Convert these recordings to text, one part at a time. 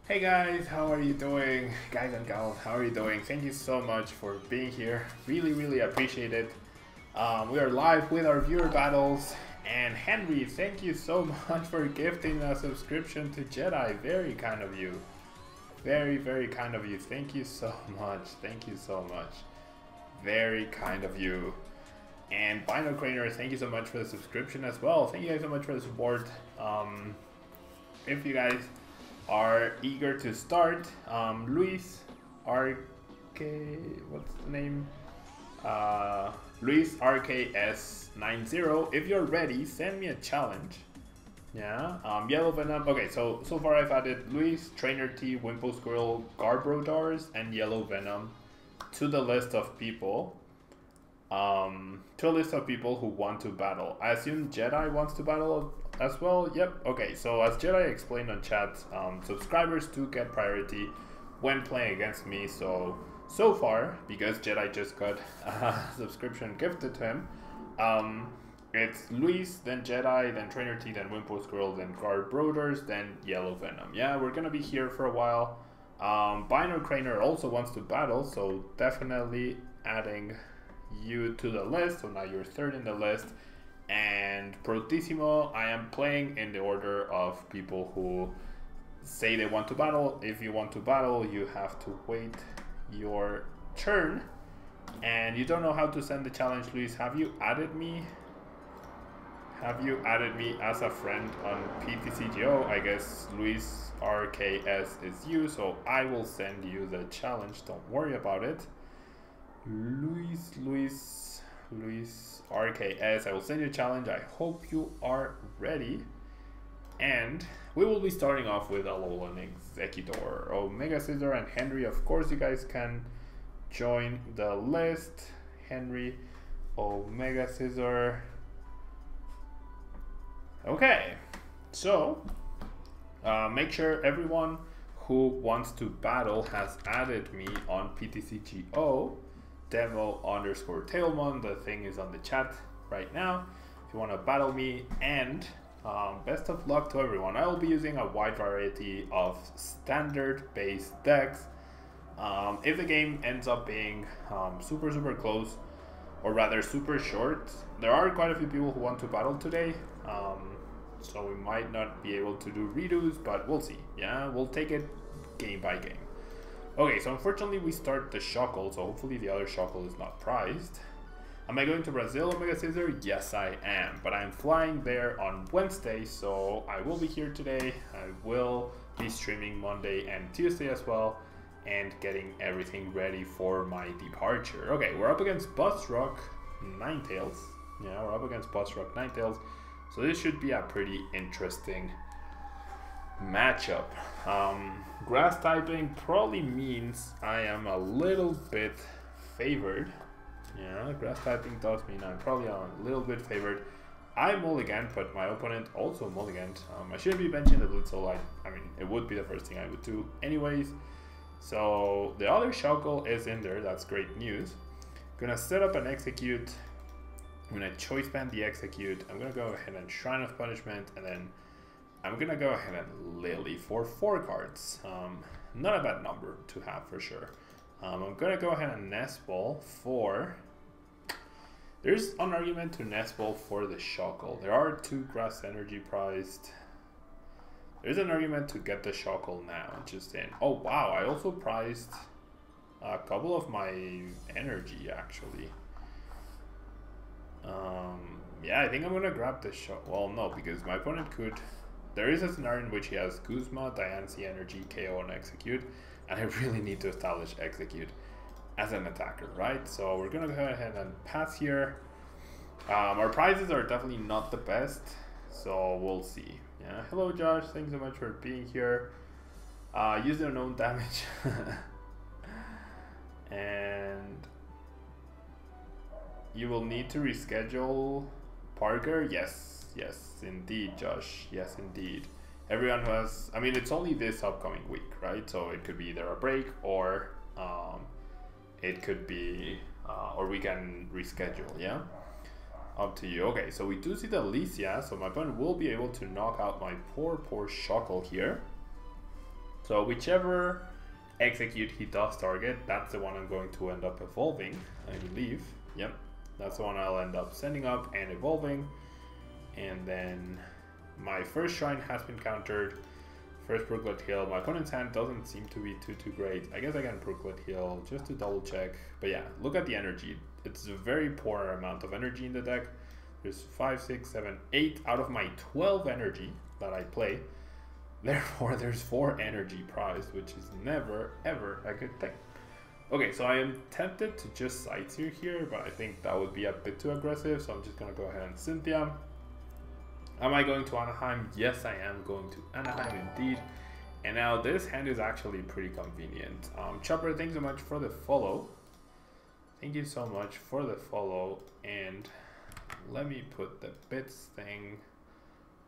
Hey guys, how are you doing? Guys and gals, how are you doing? Thank you so much for being here. Really appreciate it. We are live with our viewer battles. And Henry, thank you so much for gifting a subscription to Jedi. Very kind of you. Very kind of you. Thank you so much. Thank you so much. Very kind of you. And Bino Craner, thank you so much for the subscription as well. Thank you guys so much for the support. If you guys are eager to start, Luis what's the name? Luis RKS90. If you're ready, send me a challenge. Yeah. Yellow Venom. Okay, so far I've added Luis, Trainer T, Wimple Squirrel, Garbrodars, and Yellow Venom to the list of people. To a list of people who want to battle. I assume Jedi wants to battle as well. Yep. Okay, so as Jedi explained on chat, subscribers do get priority when playing against me. So far, because Jedi just got a subscription gifted to him, it's Luis, then Jedi, then Trainer T, then Wimple Squirrel, then Garbrodars, then Yellow Venom. Yeah, we're gonna be here for a while. Bino Craner also wants to battle, so definitely adding you to the list. So now you're third in the list. And Protissimo, I am playing in the order of people who say they want to battle. If you want to battle, you have to wait your turn. And you don't know how to send the challenge, Luis. Have you added me? Have you added me as a friend on PTCGO? I guess Luis RKS is you, so I will send you the challenge. Don't worry about it. Luis RKS, I will send you a challenge. I hope you are ready. And we will be starting off with Alolan Executor, Omega Scissor, and Henry. Of course, you guys can join the list. Henry, Omega Scissor. Okay, so make sure everyone who wants to battle has added me on PTCGO. Demo_Tailmon. The thing is on the chat right now if you want to battle me. And best of luck to everyone. I will be using a wide variety of standard base decks. If the game ends up being super close, or rather super short, there are quite a few people who want to battle today, so we might not be able to do redos, but we'll see. Yeah, we'll take it game by game. Okay, so unfortunately we start the Shuckle, so hopefully the other Shuckle is not prized. Am I going to Brazil, Omega Scissor? Yes, I am, but I'm flying there on Wednesday, so I will be here today. I will be streaming Monday and Tuesday as well, and getting everything ready for my departure. Okay, we're up against Buzzrock Ninetales. Yeah, we're up against Buzzrock Ninetales, so this should be a pretty interesting matchup. Grass typing probably means I am a little bit favored. Yeah, grass typing does mean I'm probably a little bit favored. I mulligan, but my opponent also mulliganed. I shouldn't be benching the Blitzel. I mean, it would be the first thing I would do anyways. So the other Shuckle is in there. That's great news. Gonna set up an Execute. I'm gonna choice band the Execute. I'm gonna go ahead and Shrine of Punishment, and then I'm gonna go ahead and Lily for 4 cards. Not a bad number to have for sure. I'm gonna go ahead and Nest Ball for... There's an argument to Nest Ball for the Shuckle. There are 2 Grass Energy priced. There's an argument to get the Shuckle now, just in. Oh wow, I also priced a couple of my energy actually. Yeah, I think I'm gonna grab the Shuckle. Well, no, because my opponent could... There is a scenario in which he has Guzma, Diancie Energy, KO, and Execute, and I really need to establish Execute as an attacker, right? So we're gonna go ahead and pass here. Our prizes are definitely not the best, so we'll see. Yeah, hello Josh, thanks so much for being here. Use the unknown damage. And you will need to reschedule Parker. Yes, indeed, Josh. Yes, indeed. Everyone who has, I mean, it's only this upcoming week, right? So it could be either a break or it could be, or we can reschedule, yeah? Up to you. Okay, so we do see the Alicia, so my opponent will be able to knock out my poor Shuckle here. So whichever execute he does target, that's the one I'm going to end up evolving, I believe. Yep, that's the one I'll end up sending up and evolving. And then my first shrine has been countered. First Brooklet Heal. My opponent's hand doesn't seem to be too great. I guess I can Brooklet Heal just to double check. But yeah, look at the energy. It's a very poor amount of energy in the deck. There's 5, 6, 7, 8 out of my 12 energy that I play. Therefore, there's 4 energy prized, which is never, ever a good thing. Okay, so I am tempted to just Sightseer here, but I think that would be a bit too aggressive, so I'm just going to go ahead and Cynthia. Am I going to Anaheim? Yes, I am going to Anaheim indeed. And now this hand is actually pretty convenient. Chopper, thanks so much for the follow. Thank you so much for the follow. And let me put the bits thing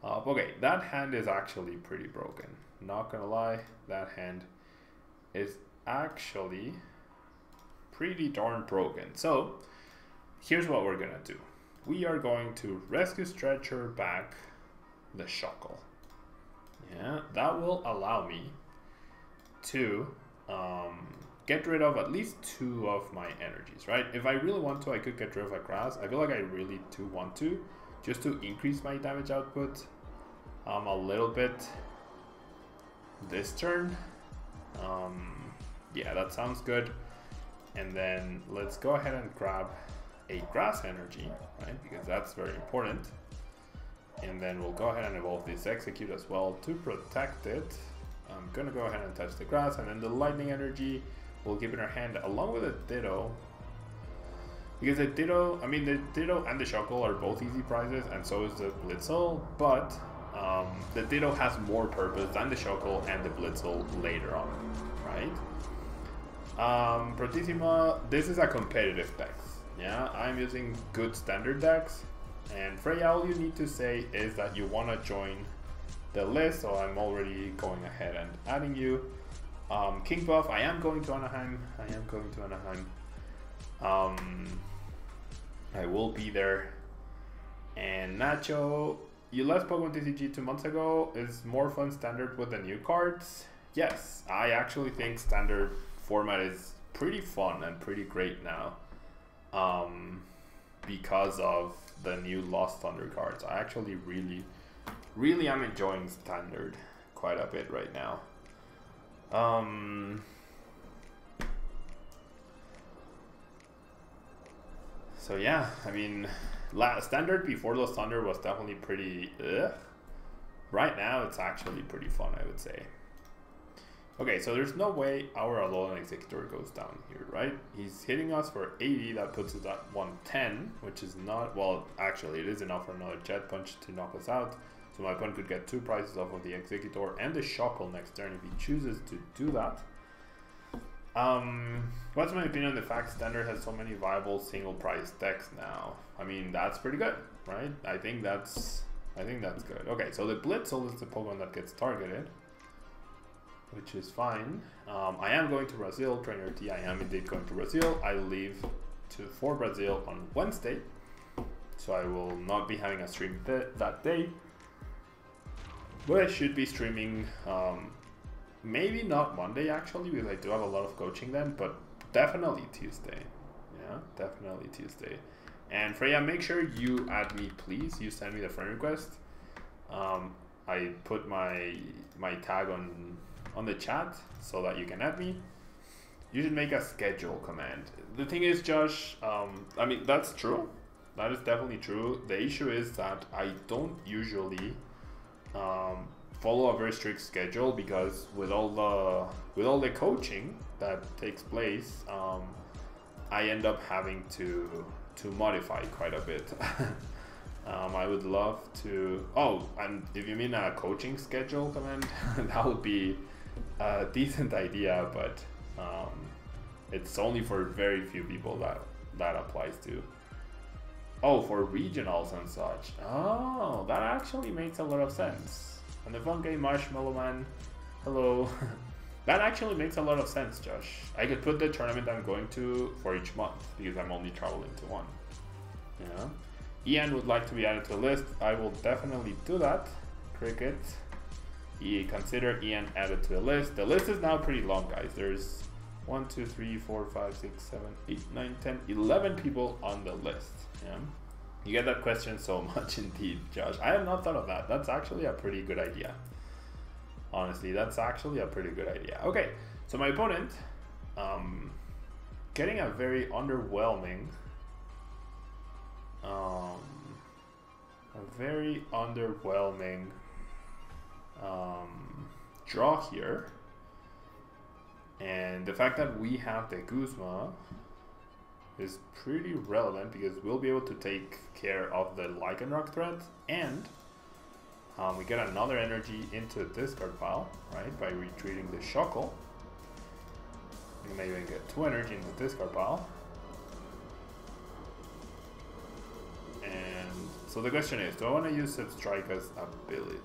up. Okay, that hand is actually pretty broken. Not gonna lie, that hand is actually pretty darn broken. So here's what we're gonna do. We are going to Rescue Stretcher back the Shuckle. Yeah, that will allow me to get rid of at least 2 of my energies, right? If I really want to, I could get rid of a grass. I feel like I really do want to, just to increase my damage output a little bit this turn. Yeah, that sounds good. And then let's go ahead and grab a grass energy, right? Because that's very important. And then we'll go ahead and evolve this execute as well to protect it. I'm gonna go ahead and touch the grass, and then the lightning energy we'll give in our hand along with a Ditto. Because the Ditto, I mean the Ditto and the Shuckle are both easy prizes, and so is the Blitzel, but the Ditto has more purpose than the Shuckle and the Blitzel later on, right? Protissima, this is a competitive deck. Yeah, I'm using good standard decks, and Freya, all you need to say is that you want to join the list, so I'm already going ahead and adding you. King Buff, I am going to Anaheim. I will be there. And Nacho, you left Pokemon TCG 2 months ago. Is more fun standard with the new cards? Yes, I actually think standard format is pretty fun and pretty great now. Because of the new Lost Thunder cards. I actually really am enjoying standard quite a bit right now. So yeah, I mean, standard before Lost Thunder was definitely pretty right now it's actually pretty fun, I would say. Okay, so there's no way our Alolan Executor goes down here, right? He's hitting us for 80, that puts us at 110, which is not, well, actually it is enough for another Jet Punch to knock us out. So my opponent could get 2 prizes off of the Executor and the Shuckle next turn if he chooses to do that. What's my opinion on the fact Standard has so many viable single prize decks now? I mean, that's pretty good, right? I think that's good. Okay, so the Blitzel is the Pokemon that gets targeted, which is fine. I am going to Brazil, Trainer T. I am indeed going to Brazil. I leave for Brazil on Wednesday, so I will not be having a stream that day. But I should be streaming, maybe not Monday actually, because I do have a lot of coaching then, but definitely Tuesday. Yeah, definitely Tuesday. And Freya, make sure you add me, please. You send me the friend request. I put my tag on the chat so that you can add me. You should make a schedule command. The thing is, Josh, I mean, that's true. That is definitely true. The issue is that I don't usually follow a very strict schedule, because with all the coaching that takes place, I end up having to modify quite a bit. I would love to. Oh, and if you mean a coaching schedule command, that would be a decent idea, but it's only for very few people that applies to. Oh, for regionals and such. Oh, that actually makes a lot of sense. And the fun game Marshmallow Man, hello. That actually makes a lot of sense, Josh. I could put the tournament I'm going to for each month, because I'm only traveling to one. Yeah. Ian would like to be added to the list. I will definitely do that. Cricket. Consider Ian added to the list. The list is now pretty long, guys. There's 1, 2, 3, 4, 5, 6, 7, 8, 9, 10, 11 people on the list. Yeah. You get that question so much indeed, Josh. I have not thought of that. That's actually a pretty good idea. Honestly, that's actually a pretty good idea. Okay, so my opponent, getting a very underwhelming, draw here. And the fact that we have the Guzma is pretty relevant because we'll be able to take care of the Lycanroc threat, and we get another energy into the discard pile, right, by retreating the Shuckle. We may even get 2 energy in the discard pile. And so the question is, do I want to use Sceptile's ability?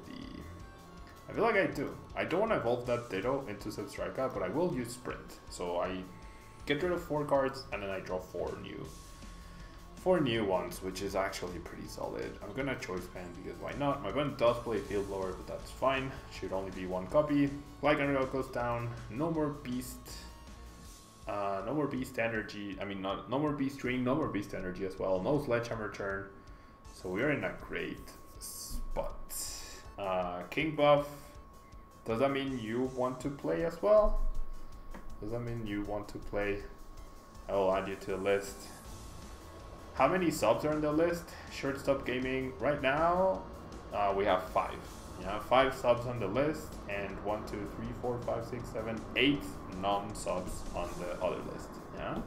I feel like I do. I don't want to evolve that Ditto into Sceptile, but I will use Sprint. So I get rid of 4 cards and then I draw 4 new ones, which is actually pretty solid. I'm gonna choice band because why not? My opponent does play Field Blower, but that's fine. Should only be 1 copy. Lycanroc goes down. No more Beast. No more Beast energy. I mean, no more Beast Ring. No more Beast energy as well. No Sledgehammer turn. So we are in a great spot. King buff. Does that mean you want to play as well? Does that mean you want to play? I will add you to the list. How many subs are on the list? Shortstop Gaming. Right now, we have 5. Yeah, 5 subs on the list, and 1, 2, 3, 4, 5, 6, 7, 8 non-subs on the other list. Yeah.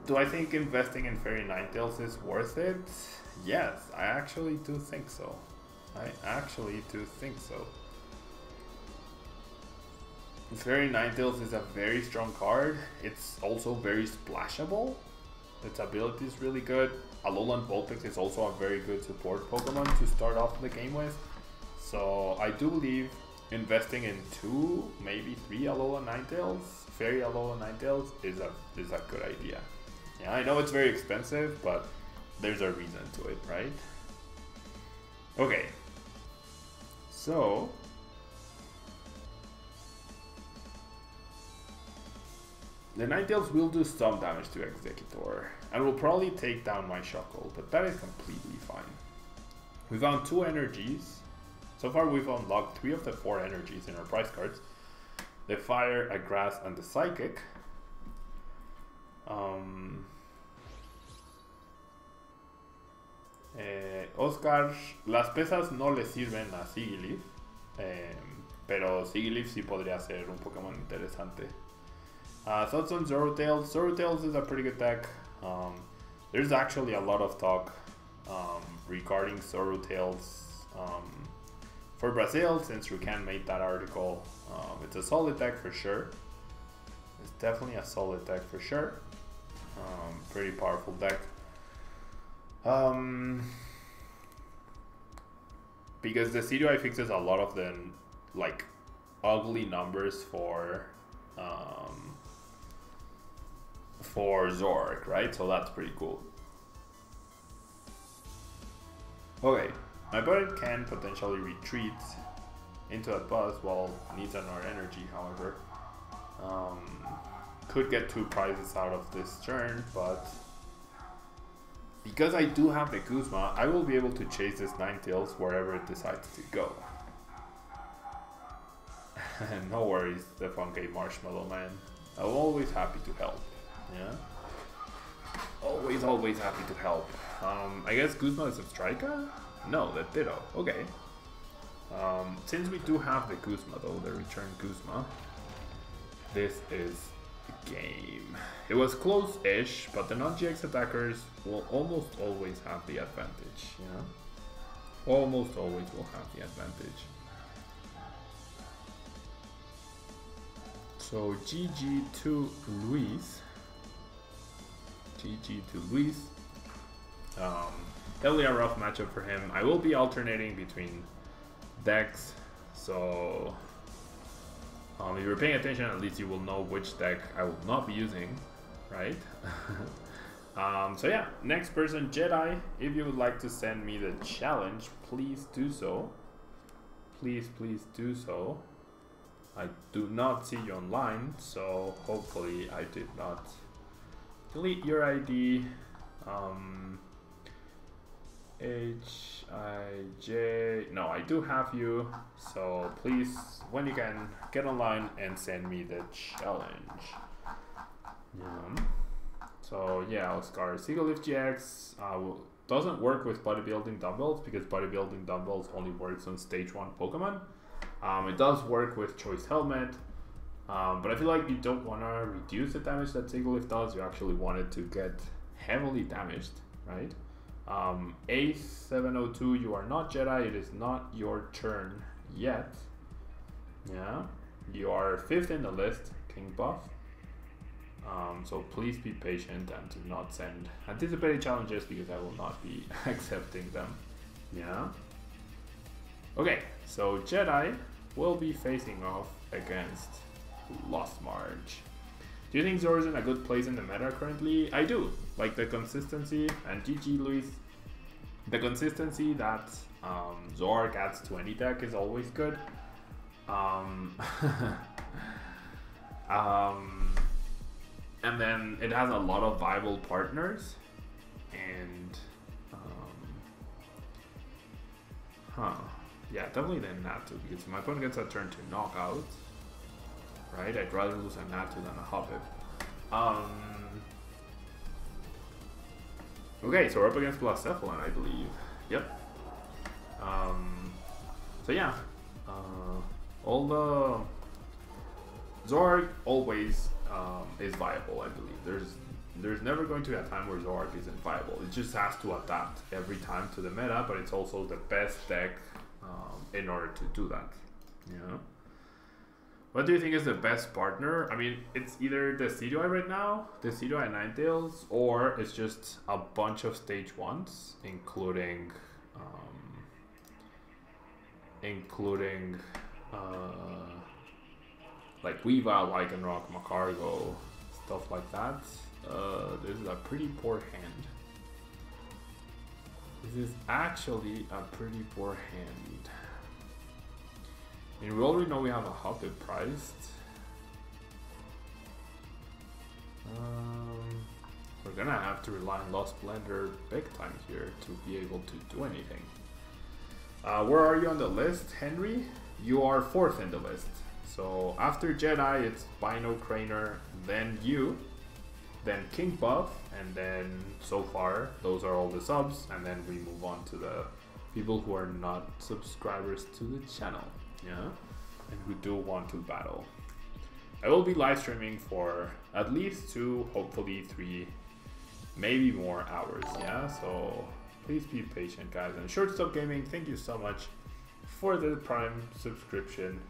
Do I think investing in Fairy Ninetales is worth it? Yes, I actually do think so. Fairy Ninetales is a very strong card. It's also very splashable. Its ability is really good. Alolan Vulpix is also a very good support Pokemon to start off the game with. So I do believe investing in 2, maybe 3 Alolan Ninetales, Fairy Alolan Ninetales is a good idea. Yeah, I know it's very expensive, but there's a reason to it, right? Okay. So the Ninetales will do some damage to Executor and will probably take down my Shuckle, but that is completely fine. We found 2 energies. So far we've unlocked 3 of the 4 energies in our prize cards. The Fire, a Grass, and the Psychic. Oscar, las pesas no le sirven a Sigilyph, pero Sigilyph sí podría ser un Pokémon interesante. Thoughts on Zoroark? Zoroark is a pretty good deck. There's actually a lot of talk regarding Zoroark for Brazil, since Rukan made that article. It's a solid deck for sure. It's definitely a solid deck for sure. Pretty powerful deck. Because the CDI fixes a lot of the like ugly numbers for Zoroark, right? So that's pretty cool. Okay, my opponent can potentially retreat into a buzz while needs another energy, however. Could get 2 prizes out of this turn, but because I do have the Guzma, I will be able to chase this Ninetales wherever it decides to go. No worries, the Funky Marshmallow Man. I'm always happy to help. Yeah? Always happy to help. I guess Guzma is a striker? No, the Ditto. Okay. Since we do have the Guzma though, the return Guzma, this is game. It was close-ish, but the non-GX attackers will almost always have the advantage, you know? Almost always will have the advantage. So GG to Luis. Definitely a rough matchup for him. I will be alternating between decks, so if you're paying attention, at least you will know which deck I will not be using, right? So yeah, next person, Jedi. If you would like to send me the challenge, please do so. Please do so. I do not see you online, so hopefully I did not delete your ID. H-I-J, no, I do have you, so please, when you can, get online and send me the challenge. So yeah, Oscar, Seagull Lift GX doesn't work with bodybuilding dumbbells because bodybuilding dumbbells only works on stage 1 Pokemon. It does work with Choice Helmet, but I feel like you don't want to reduce the damage that Seagull Lift does. You actually want it to get heavily damaged, right? A702, you are not Jedi. It is not your turn yet. Yeah, you are 5th in the list, King Buff. So please be patient and do not send anticipated challenges because I will not be accepting them. Yeah. Okay, so Jedi will be facing off against Lost March. Do you think Zoro's in a good place in the meta currently? I do. Like the consistency, and GG Luis, the consistency that Zoroark adds to any deck is always good. And then it has a lot of viable partners, and yeah, definitely then Natu, because if my opponent gets a turn to knockout, right, I'd rather lose a Natu than a Hoppip. Okay, so we're up against Blacephalon, I believe. Yep. So yeah, all the Zoroark always is viable, I believe. There's never going to be a time where Zoroark isn't viable. It just has to adapt every time to the meta, but it's also the best deck in order to do that. Yeah. What do you think is the best partner? I mean, it's either the Decidueye right now, the Decidueye Ninetales, or it's just a bunch of stage 1s, including like Weavile, Lycanroc, Macargo, stuff like that. This is a pretty poor hand. This is actually a pretty poor hand. I mean, we already know we have a Hoppip priced. We're gonna have to rely on Lost Blender big time here to be able to do anything. Where are you on the list, Henry? You are 4th in the list. So after Jedi, it's Bino, Craner, then you, then King Buff, and then so far, those are all the subs, and then we move on to the people who are not subscribers to the channel, yeah, and who do want to battle. I will be live streaming for at least 2, hopefully 3, maybe more hours, yeah, so please be patient, guys. And Shortstop Gaming, thank you so much for the Prime subscription.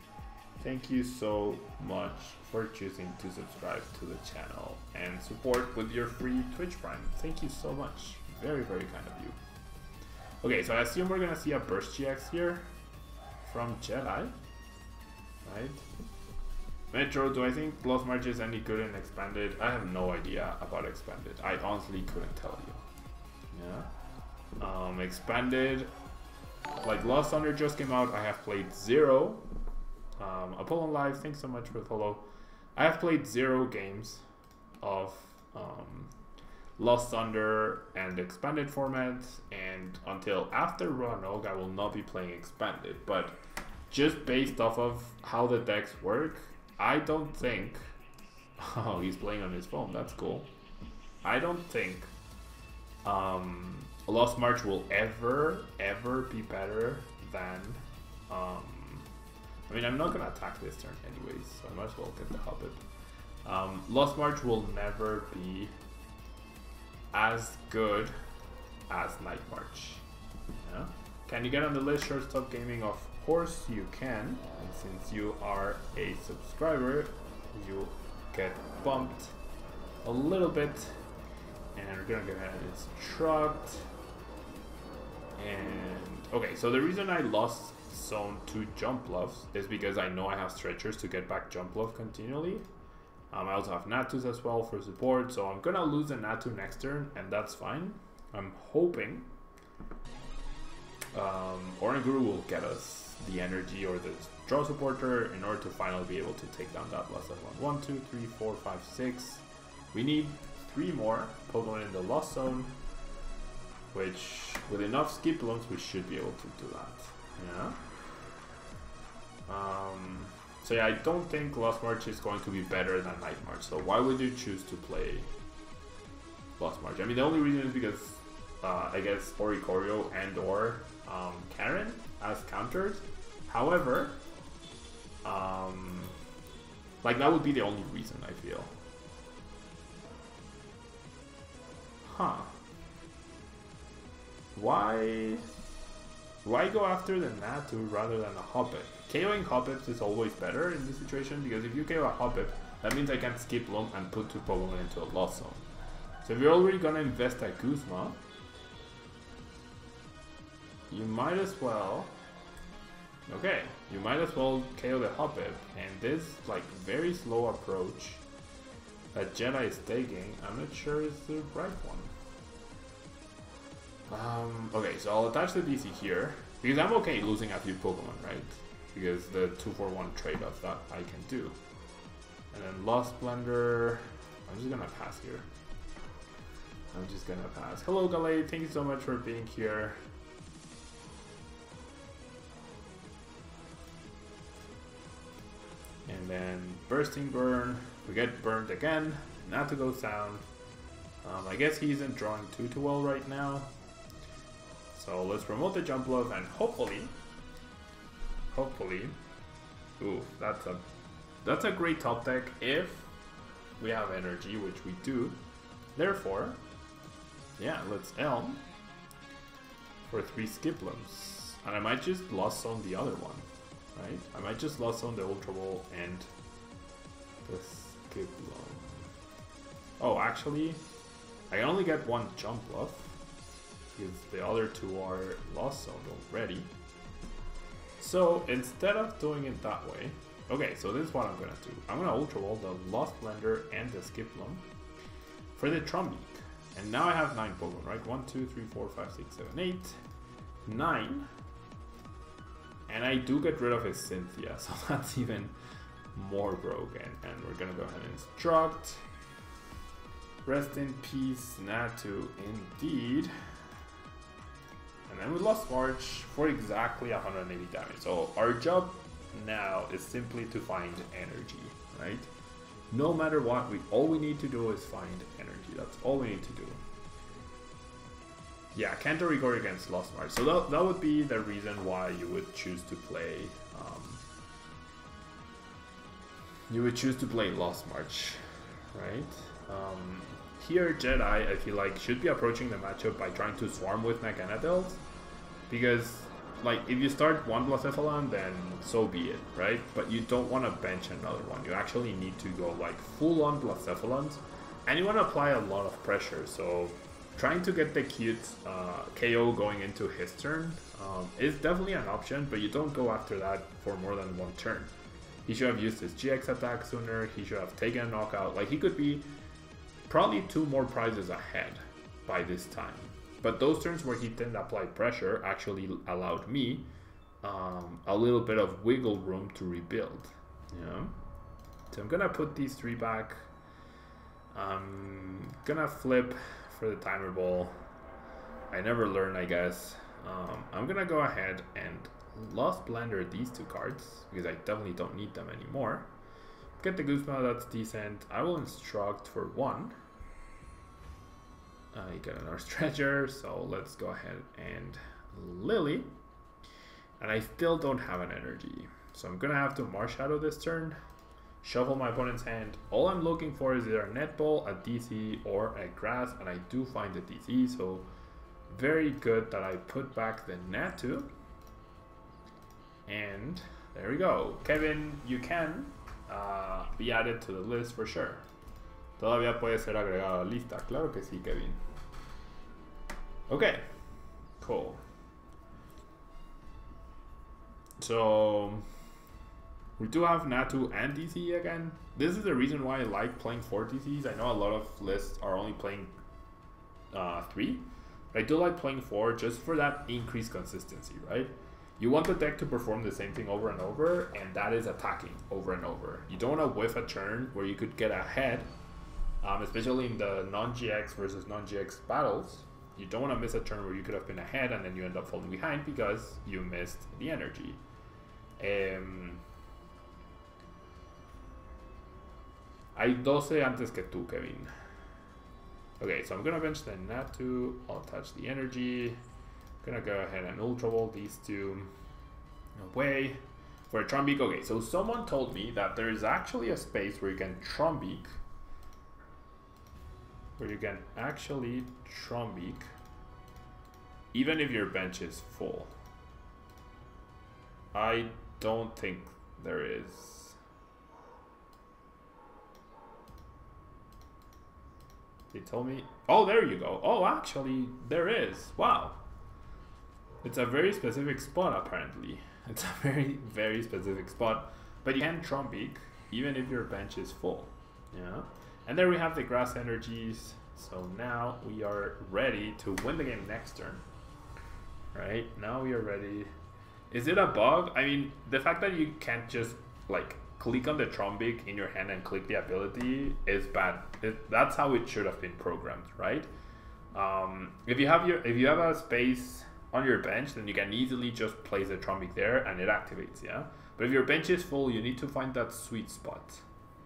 Thank you so much for choosing to subscribe to the channel and support with your free Twitch Prime. Thank you so much. Very, very kind of you. Okay, so I assume we're gonna see a Burst GX here from Jedi, right? Metro, do I think Lost March is any good in Expanded? I have no idea about Expanded. I honestly couldn't tell you. Yeah. Expanded, like Lost Thunder just came out. I have played 0. Apollo Live, thanks so much for the follow. I have played 0 games of Lost Thunder and Expanded formats, and until after Roanoke, I will not be playing Expanded. But just based off of how the decks work, I don't think... Oh, he's playing on his phone, that's cool. I don't think Lost March will ever be better than... I mean, I'm not going to attack this turn anyways, so I might as well get the Hobbit. Lost March will never be as good as Night March. Yeah? Can you get on the list, Shortstop Gaming? Of course you can. And since you are a subscriber, you get bumped a little bit. And we're going to get instruct. And okay, so the reason I lost zone to jump bluffs is because I know I have stretchers to get back jump bluff continually. I also have Natus as well for support, so I'm gonna lose the Natu next turn, and that's fine. I'm hoping Oranguru will get us the energy or the draw supporter in order to finally be able to take down that Blacephalon. 1, 2, 3, 4, 5, 6. We need 3 more Pokemon in the Lost Zone, which with enough skip balloons we should be able to do that. Yeah. So yeah, I don't think Lost March is going to be better than Night March. So why would you choose to play Lost March? I mean, the only reason is because I guess Oricorio and or Karen as counters. However, like that would be the only reason, I feel. Huh. Why go after the Natu rather than a Hoppip? KOing Hoppips is always better in this situation, because if you KO a Hoppip, that means I can skip Loam and put 2 Pokemon into a Lost Zone. So if you're already gonna invest a Guzma, you might as well... Okay, you might as well KO the Hoppip, and this like very slow approach that Jedi is taking, I'm not sure is the right one. Okay, so I'll attach the DC here, because I'm okay losing a few Pokemon, right? Because the 2-for-1 trade-off that I can do. And then Lost Blender, I'm just gonna pass here. I'm just gonna pass. Hello Galay, thank you so much for being here. And then Bursting Burn, we get burned again, not to go sound. I guess he isn't drawing too well right now. So let's promote the Jump Love and hopefully, ooh, that's a great top deck if we have energy, which we do. Therefore, yeah, let's Elm for 3 Skiplums. And I might just Lost Zone the other one, right? I might just Lost Zone the Ultra Ball and the Skiplum. Oh, actually, I can only get 1 Jump Bluff, because the other 2 are Lost Zoned already. So instead of doing it that way, okay, so this is what I'm gonna do. I'm gonna Ultra Ball the Lost Blender and the Skiplum for the Trumbeak. And now I have 9 Pokemon, right? 1, 2, 3, 4, 5, 6, 7, 8, 9. And I do get rid of his Cynthia, so that's even more broken. And we're gonna go ahead and instruct. Rest in peace, Natu, indeed. And then we Lost March for exactly 180 damage. So our job now is simply to find energy, right? No matter what, all we need to do is find energy. That's all we need to do. Yeah, can't Rigor against Lost March. So that would be the reason why you would choose to play. Lost March, right? Here, Jedi, I feel like, should be approaching the matchup by trying to swarm with Mechanadels, because, like, if you start 1 Blacephalon, then so be it, right? But you don't want to bench another one. You actually need to go, like, full-on Blacephalons, and you want to apply a lot of pressure, so trying to get the cute KO going into his turn is definitely an option, but you don't go after that for more than 1 turn. He should have used his GX attack sooner, he should have taken a knockout, like, he could be probably 2 more prizes ahead by this time. But those turns where he didn't apply pressure actually allowed me a little bit of wiggle room to rebuild. Yeah. So I'm gonna put these 3 back. I'm gonna flip for the Timer Ball. I never learn, I guess. I'm gonna go ahead and Lost Blender these 2 cards, because I definitely don't need them anymore. Get the Guzma, that's decent. I will instruct for 1. I got another Treasure, so let's go ahead and Lily. And I still don't have an energy. So I'm gonna have to Marshadow this turn, shuffle my opponent's hand. All I'm looking for is either a Net Ball, a DC, or a Grass, and I do find the DC, so very good that I put back the Natu. And there we go. Kevin, you can be added to the list for sure. Todavía puede ser agregado a la lista. Claro que sí, Kevin. Okay, cool. So We do have Natu and DC again. This is the reason why I like playing 4 DCs. I know a lot of lists are only playing 3. But I do like playing 4 just for that increased consistency, right? You want the deck to perform the same thing over and over, and that is attacking over and over. You don't want to whiff a turn where you could get ahead, especially in the non-GX versus non-GX battles. You don't want to miss a turn where you could have been ahead and then you end up falling behind because you missed the energy. Hay 12 antes que tú, Kevin. Okay, so I'm gonna bench the Natu. I'll touch the energy. Gonna go ahead and Ultra Ball these two away for a Trumbeak. Okay, so someone told me that there is actually a space where you can Trumbeak. Even if your bench is full. I don't think there is. They told me. Oh, there you go. Oh, actually, there is. Wow. It's a very specific spot, apparently. It's a very, very specific spot. But you can Trumbeak even if your bench is full. Yeah. And there we have the grass energies. So now we are ready to win the game next turn. Right? Now we are ready. Is it a bug? I mean, the fact that you can't just like click on the Trumbeak in your hand and click the ability is bad. That's how it should have been programmed, right? If you have a space on your bench, then you can easily just place the Trumbeak there and it activates, yeah? But if your bench is full, you need to find that sweet spot.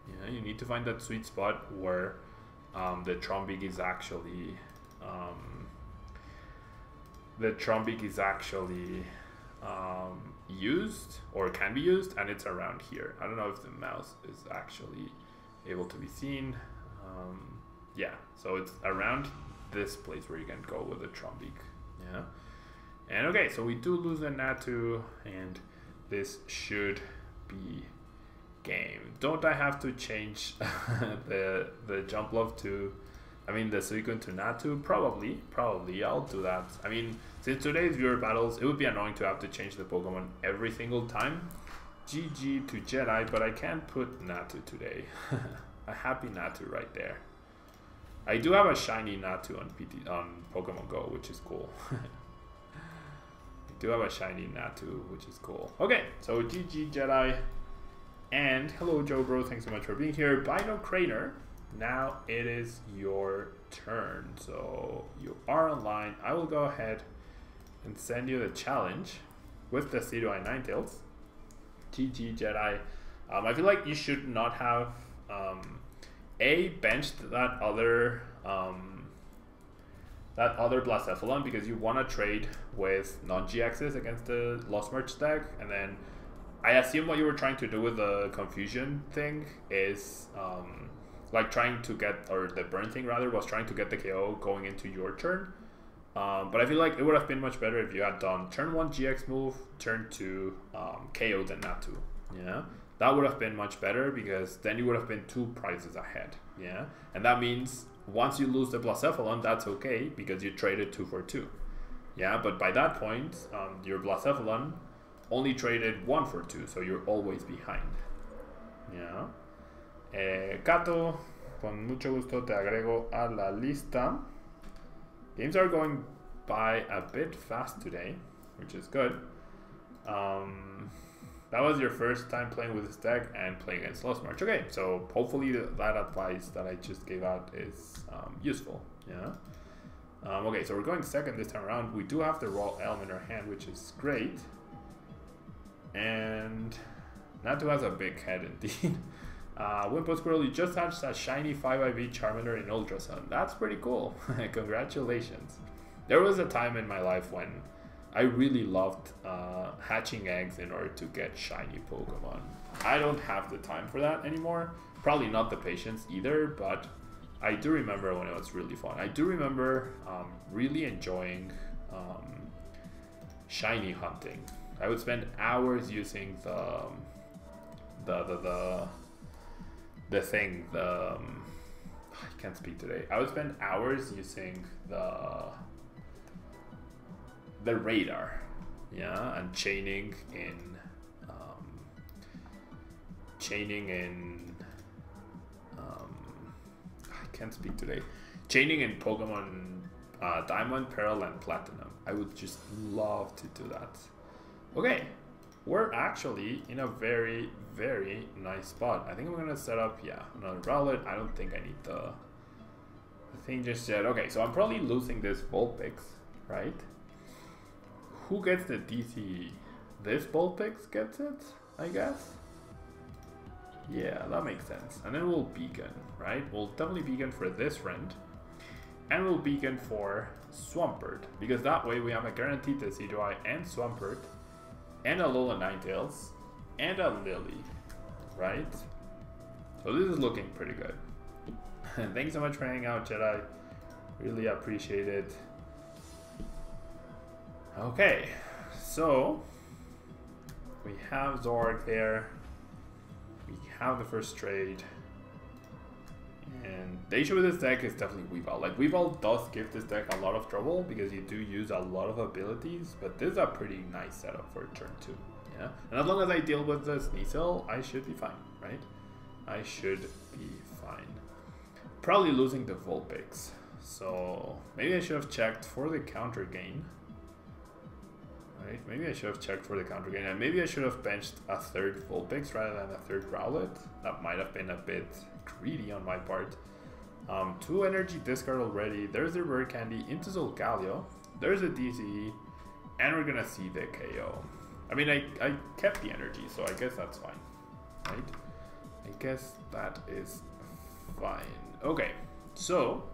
Yeah, you need to find that sweet spot where the Trumbeak is actually used or can be used, and it's around here. I don't know if the mouse is actually able to be seen. Yeah, so it's around this place where you can go with the Trumbeak. Yeah. And okay, so we do lose the Natu, and this should be game. Don't I have to change the jump love to, I mean the Suicune to Natu? Probably, I'll do that. I mean, since today's viewer battles, it would be annoying to have to change the Pokemon every single time. GG to Jedi, but I can't put Natu today. A happy Natu right there. I do have a shiny Natu on Pokemon Go, which is cool. I do have a shiny Natu, which is cool. Okay, so GG Jedi. And hello Joe Bro, thanks so much for being here. Bino Craner, now it is your turn. So you are online. I will go ahead and send you the challenge with the Decidueye Ninetales. GG Jedi. I feel like you should not have benched that other Blacephalon because you want to trade with non-GXs against the Lost Merch deck, and then I assume what you were trying to do with the confusion thing is like trying to get, or the burn thing rather, was trying to get the KO going into your turn. But I feel like it would have been much better if you had done turn 1 GX move, turn 2 KO then Natu. Yeah, that would have been much better because then you would have been 2 prizes ahead. Yeah, and that means once you lose the Blacephalon, that's okay because you traded 2 for 2. Yeah, but by that point, your Blacephalon only traded 1 for 2, so you're always behind. Yeah. Kato, con mucho gusto te agrego a la lista. Games are going by a bit fast today, which is good. That was your first time playing with this deck and playing against Lost March. Okay, so hopefully that advice that I just gave out is useful. Yeah. Okay, so we're going second this time around. We do have the Raw Elm in our hand, which is great. And Natu has a big head indeed. Wimpo Squirrel, you just hatched a shiny 5IV Charmander in Ultra Sun. That's pretty cool. Congratulations. There was a time in my life when I really loved hatching eggs in order to get shiny Pokemon. I don't have the time for that anymore. Probably not the patience either, but I do remember when it was really fun. I do remember really enjoying shiny hunting. I would spend hours using the thing, I can't speak today. I would spend hours using the radar, yeah, and chaining in chaining in I can't speak today. Chaining in Pokemon Diamond, Pearl, and Platinum. I would just love to do that. Okay, we're actually in a very, very nice spot. I think I'm gonna set up, yeah, another Rowlet. I don't think I need the thing just yet. Okay, so I'm probably losing this Vulpix, right? Who gets the DC? This Vulpix gets it, I guess. Yeah, that makes sense. And then we'll Beacon, right? We'll definitely Beacon for this friend. And we'll Beacon for Swampert. Because that way we have a guaranteed Decidueye and Swampert. And a Alola Ninetales. And a Lily. Right? So this is looking pretty good. Thanks so much for hanging out, Jedi. Really appreciate it. Okay. So we have Zoroark there. We have the first trade. And the issue with this deck is definitely Weavile. Like, Weavile does give this deck a lot of trouble because you do use a lot of abilities, but this is a pretty nice setup for turn 2. Yeah? And as long as I deal with the Sneasel, I should be fine, right? I should be fine. Probably losing the Vulpix. So maybe I should have checked for the counter gain. Right? Maybe I should have checked for the counter gain, and maybe I should have benched a third Vulpix rather than a third Rowlet. That might have been a bit greedy on my part. 2 energy discard already. There's the rare candy into Solgaleo. There's a DCE, and we're gonna see the KO. I mean, I kept the energy, so I guess that's fine, right? I guess that is fine. Okay, so,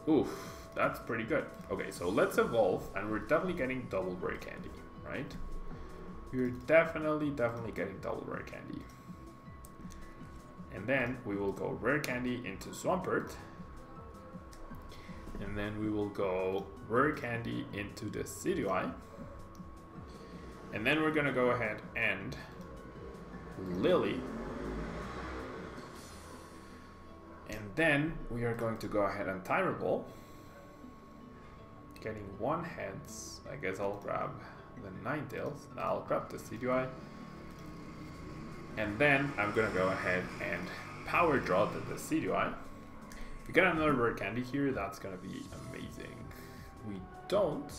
oof. That's pretty good. Okay, so let's evolve, and we're definitely getting double rare candy, right? We're definitely getting double rare candy. And then we will go rare candy into Swampert. And then we will go rare candy into the Decidueye. And then we're gonna go ahead and Lily. And then we are going to go ahead and Timer Ball. Getting 1 heads. I guess I'll grab the Ninetales. And I'll grab the Decidueye. And then I'm gonna go ahead and power draw the Decidueye. If we get another rare candy here, that's gonna be amazing. We don't.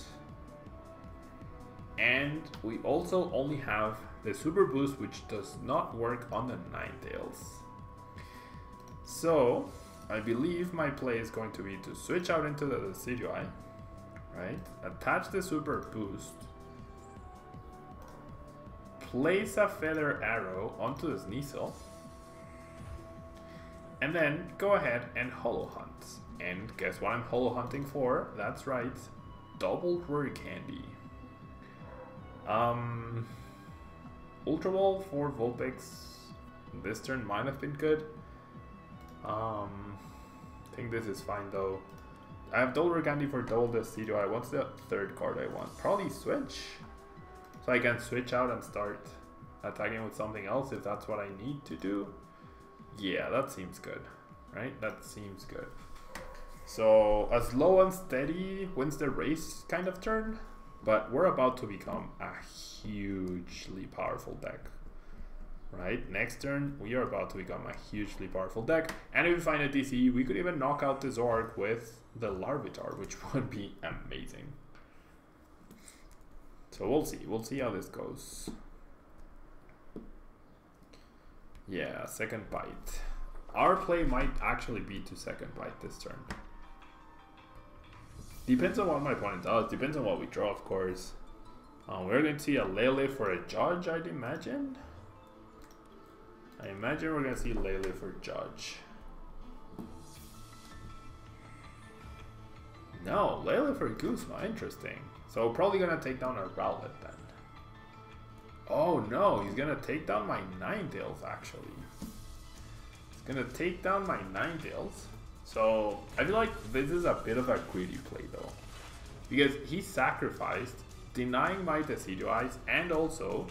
And we also only have the Super Boost, which does not work on the Ninetales. So I believe my play is going to be to switch out into the Decidueye. Right? Attach the Super Boost. Place a Feather Arrow onto the Sneasel. And then go ahead and Holo Hunt. And guess what I'm Holo Hunting for? That's right. Double Rare Candy. Ultra Ball for Vulpix this turn might have been good. I think this is fine though. I have double rare candy for double the Decidueye. What's the third card I want? Probably switch. So I can switch out and start attacking with something else if that's what I need to do. Yeah, that seems good. Right? That seems good. So a slow and steady wins the race kind of turn. But we're about to become a hugely powerful deck. Right? Next turn, we are about to become a hugely powerful deck. And if we find a DC, we could even knock out the Zoroark with the Larvitar, which would be amazing. So we'll see. We'll see how this goes. Yeah, second bite. Our play might actually be to second bite this turn. Depends on what my opponent does. Depends on what we draw, of course. We're going to see a Lele for a Judge, I'd imagine. I imagine we're going to see Lele for Judge. No, Lele for Guzma. Interesting. So probably going to take down a Rowlet then. Oh no, he's going to take down my Ninetales actually. He's going to take down my Ninetales. So I feel like this is a bit of a greedy play though. Because he sacrificed denying my Decidueyes and also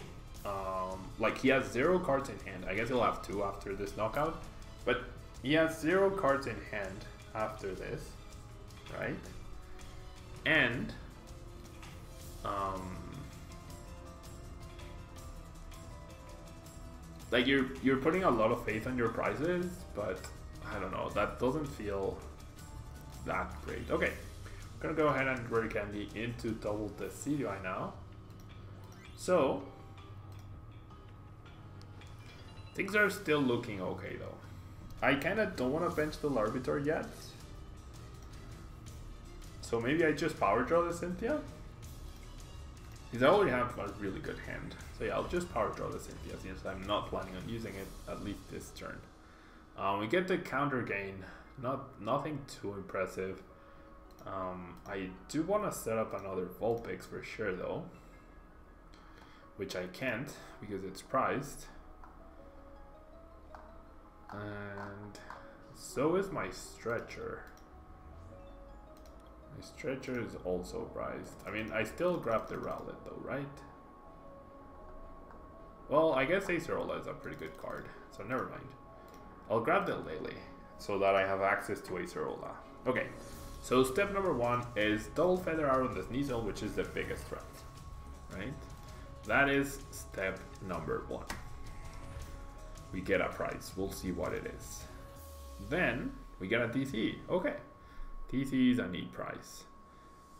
like he has 0 cards in hand. I guess he'll have 2 after this knockout. But he has 0 cards in hand after this. Right? And like you're putting a lot of faith on your prizes, but I don't know, that doesn't feel that great. Okay, I'm gonna go ahead and Rare Candy into double the CDI now. So things are still looking okay though. I kinda don't wanna bench the Larvitar yet. So maybe I just power draw the Cynthia? Because I already have a really good hand. So yeah, I'll just power draw the Cynthia since I'm not planning on using it at least this turn. We get the counter gain, nothing too impressive. I do want to set up another Vulpix for sure though, which I can't because it's prized. And so is my Stretcher. My Stretcher is also prized. I mean, I still grab the Rowlet though, right? Well, I guess Acerola is a pretty good card, so never mind. I'll grab the Lele so that I have access to Acerola. Okay, so step number 1 is double Feather Arrow on the Sneasel, which is the biggest threat, right? That is step number 1. We get a prize, we'll see what it is. Then we get a TC. Okay, TC is a neat prize.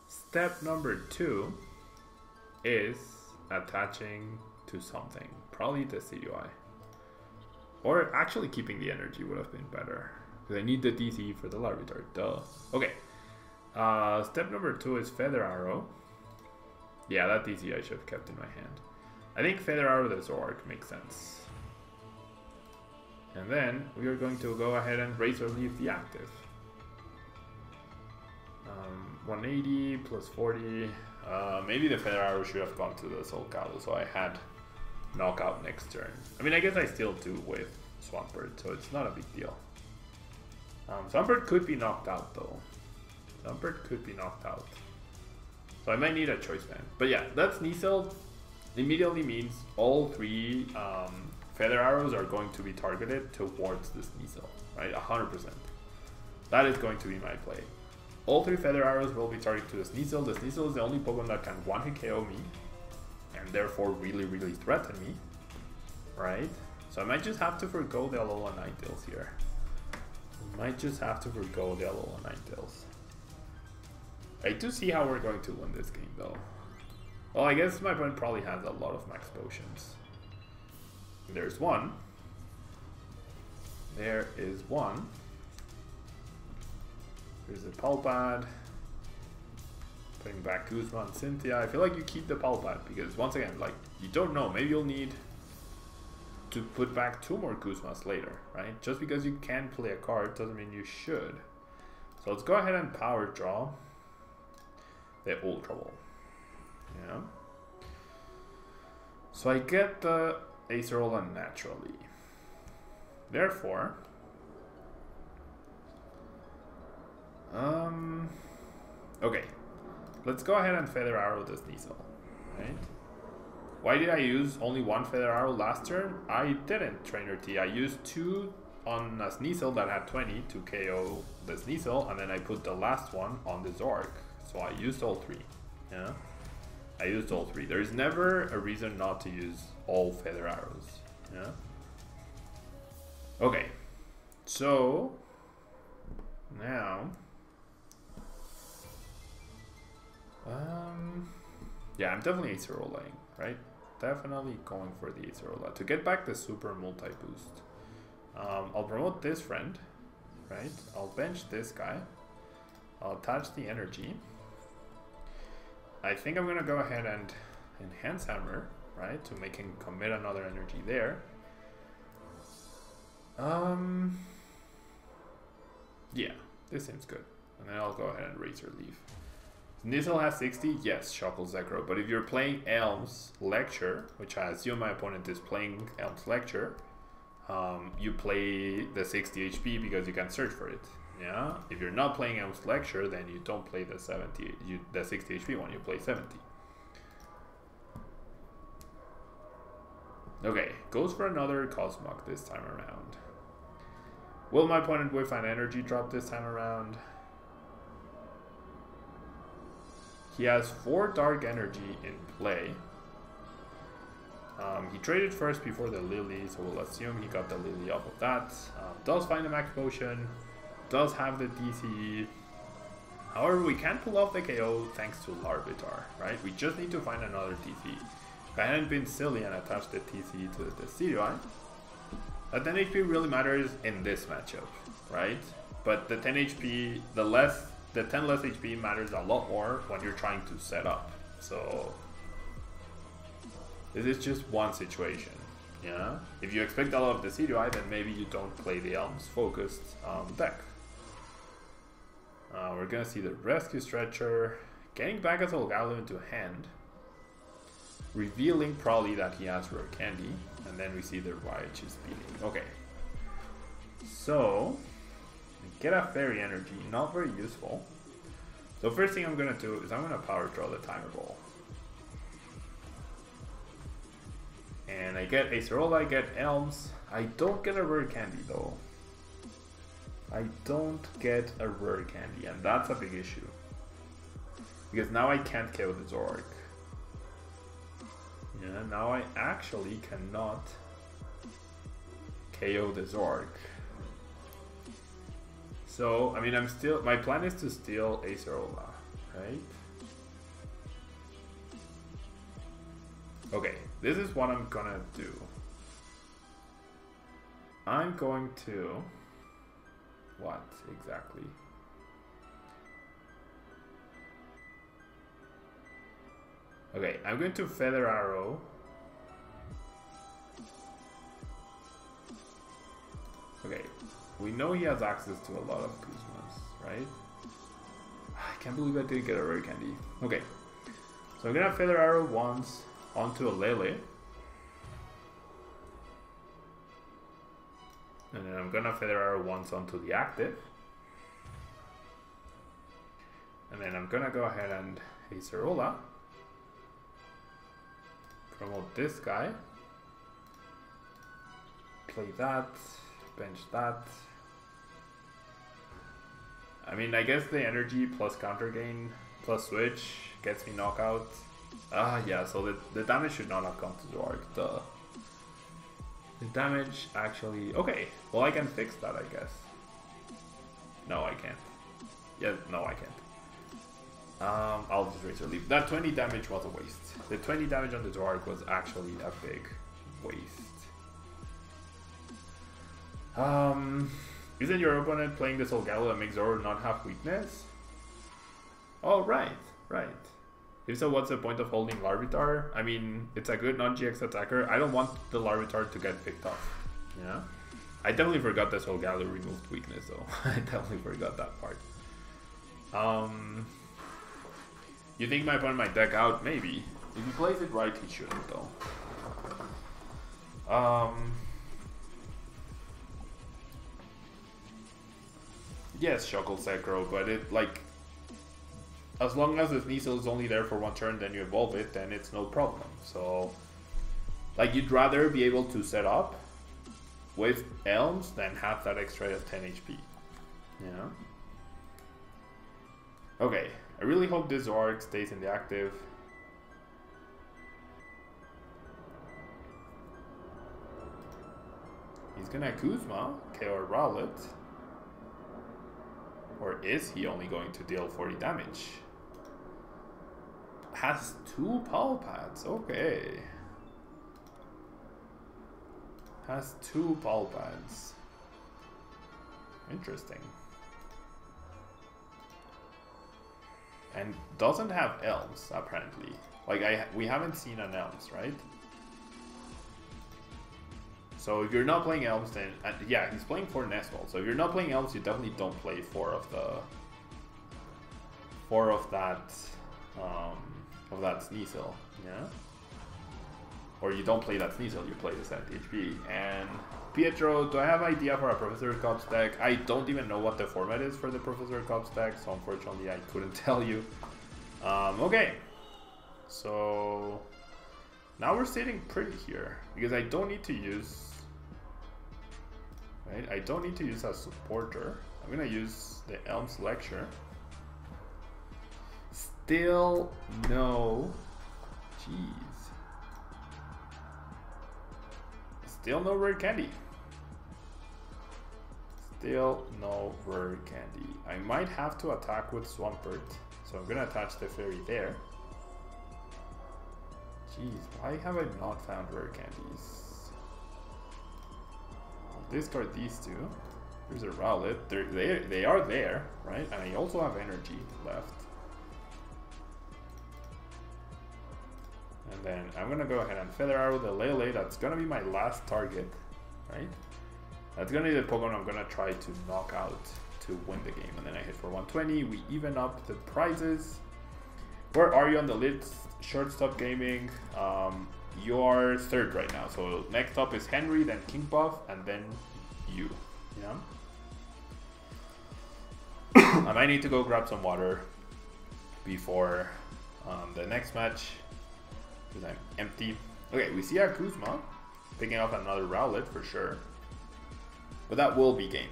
Step number 2 is attaching to something, probably the CDI. Or actually keeping the energy would have been better, because I need the DC for the Larvitar, duh. Okay, step number 2 is Feather Arrow. Yeah, that DC I should have kept in my hand. I think Feather Arrow the Zoroark makes sense. And then we are going to go ahead and Razor Leaf the active. 180 plus 40. Maybe the Feather Arrow should have gone to the Soul Cattle, so I had knockout next turn. I mean, I guess I still do with Swampert, so it's not a big deal. Swampert could be knocked out though. Swampert could be knocked out. So I might need a choice band. But yeah, that Sneasel immediately means all 3 Feather Arrows are going to be targeted towards the Sneasel, right? 100%. That is going to be my play. All 3 Feather Arrows will be targeted to the Sneasel. The Sneasel is the only Pokemon that can one-hit KO me, and therefore really, really threaten me, right? So I might just have to forgo the Alola Ninetales here. Might just have to forgo the Alola Ninetales. I do see how we're going to win this game though. Well, I guess my opponent probably has a lot of max potions. There's one. There is one. There's a Pulpad. Putting back Guzma and Cynthia. I feel like you keep the Pulpad because once again, like, you don't know. Maybe you'll need to put back 2 more Guzmas later, right? Just because you can play a card doesn't mean you should. So let's go ahead and power draw the Ultra Ball. Yeah. So I get the Acerola naturally. Therefore, okay, let's go ahead and Feather Arrow this Sneasel, right? Why did I use only 1 Feather Arrow last turn? I didn't, Trainer T. I used 2 on a Sneasel that had 20 to KO the Sneasel, and then I put the last one on the Zoroark. So I used all 3, yeah? I used all 3. There's never a reason not to use all Feather Arrows, yeah? Okay, so now, yeah, I'm definitely Acerola-ing, right? Definitely going for the Acerola to get back the super multi-boost. I'll promote this friend, right? I'll bench this guy. I'll attach the energy. I think I'm gonna go ahead and enhance Hammer, right? To make him commit another energy there. Yeah, this seems good. And then I'll go ahead and Razor Leaf. Sneasel has 60, yes, Shuckle Zekrom. But if you're playing Elm's Lecture, which I assume my opponent is playing Elm's Lecture, you play the 60 HP because you can search for it. Yeah, if you're not playing Elm's Lecture, then you don't play the 60 HP one, you play 70. Okay, goes for another Cosmog this time around. Will my opponent whiff an energy drop this time around? He has 4 Dark Energy in play. He traded first before the Lily, so we'll assume he got the Lily off of that. Does find the Max Potion, does have the DCE. However, we can't pull off the KO thanks to Larvitar, right? We just need to find another TC. If I hadn't been silly and attached the TC to the Decidueye, that 10 HP really matters in this matchup, right? But the 10 HP, the 10 less HP matters a lot more when you're trying to set up. So this is just one situation, yeah? If you expect a lot of the Decidueye, then maybe you don't play the Elms focused deck. We're gonna see the Rescue Stretcher, getting back a Solgaleo into hand, revealing probably that he has Rare Candy, and then we see the Raichu speeding. Okay, so get a Fairy Energy, not very useful. So first thing I'm gonna do is I'm gonna Power Draw the Timer Ball. And I get Acerola, I get Elms. I don't get a Rare Candy though. I don't get a Rare Candy, and that's a big issue. Because now I can't KO the Zoroark. Yeah, now I actually cannot KO the Zoroark. So, I mean, my plan is to steal Acerola, right? Okay, this is what I'm gonna do. I'm going to... What exactly? Okay, I'm going to Feather Arrow. Okay, we know he has access to a lot of Kuzmas, right? I can't believe I didn't get a Rare Candy. Okay, so I'm gonna Feather Arrow once onto a Lele. And then I'm gonna Feather Arrow once onto the active. And then I'm gonna go ahead and Acerola. Promote this guy. Play that. Bench that. I mean, I guess the energy plus counter gain plus switch gets me knockout. Yeah, so the damage should not have come to Zoroark. Duh. The damage actually... Okay, well I can fix that, I guess. No, I can't. Yeah, no, I can't. I'll just Razor Leaf. That 20 damage was a waste. The 20 damage on the Zoroark was actually a big waste. Isn't your opponent playing the Solgaleo and makes Zoro not have weakness? Oh, right. If so, what's the point of holding Larvitar? I mean, it's a good non-GX attacker. I don't want the Larvitar to get picked off. Yeah? I definitely forgot that Solgaleo removed weakness, though. I definitely forgot that part. You think my opponent might deck out? Maybe. If he plays it right, he shouldn't, though. Yes, Shuckle Sekro, but it, like... As long as the Sneasel is only there for one turn, then you evolve it, then it's no problem. So, like, you'd rather be able to set up with Elms than have that extra 10 HP. You know? Okay, I really hope this Zoroark stays in the active. He's gonna Kuzma, KO Rowlet. Or is he only going to deal 40 damage? Has 2 Pal Pads, okay. Has 2 Pal Pads. Interesting. And doesn't have Elms, apparently. Like, we haven't seen an Elms, right? So if you're not playing Elms, then... yeah, he's playing 4 Nestball. So if you're not playing Elms, you definitely don't play 4 of that Sneasel, yeah? Or you don't play that Sneasel, you play the 70 HP. And Pietro, do I have an idea for a Professor Cops deck? I don't even know what the format is for the Professor Cops deck, so unfortunately I couldn't tell you. Okay. So... now we're sitting pretty here, because I don't need to use... Right? I don't need to use a supporter. I'm gonna use the Elms Lecture. Still no... Jeez. Still no rare candy. Still no rare candy. I might have to attack with Swampert, so I'm gonna attach the fairy there. Jeez, why have I not found rare candies? I'll discard these two. Here's a Rowlet. They are there, right? And I also have energy left. And then I'm gonna go ahead and Feather Arrow the Lele. That's gonna be my last target, right? That's gonna be the Pokemon I'm gonna try to knock out to win the game. And then I hit for 120. We even up the prizes. Where are you on the list? Shortstop Gaming. You're third right now. So next up is Henry, then King Buff, and then you. Yeah. I might need to go grab some water before the next match because I'm empty. Okay, we see our Kuzma picking up another Rowlet for sure. But that will be game,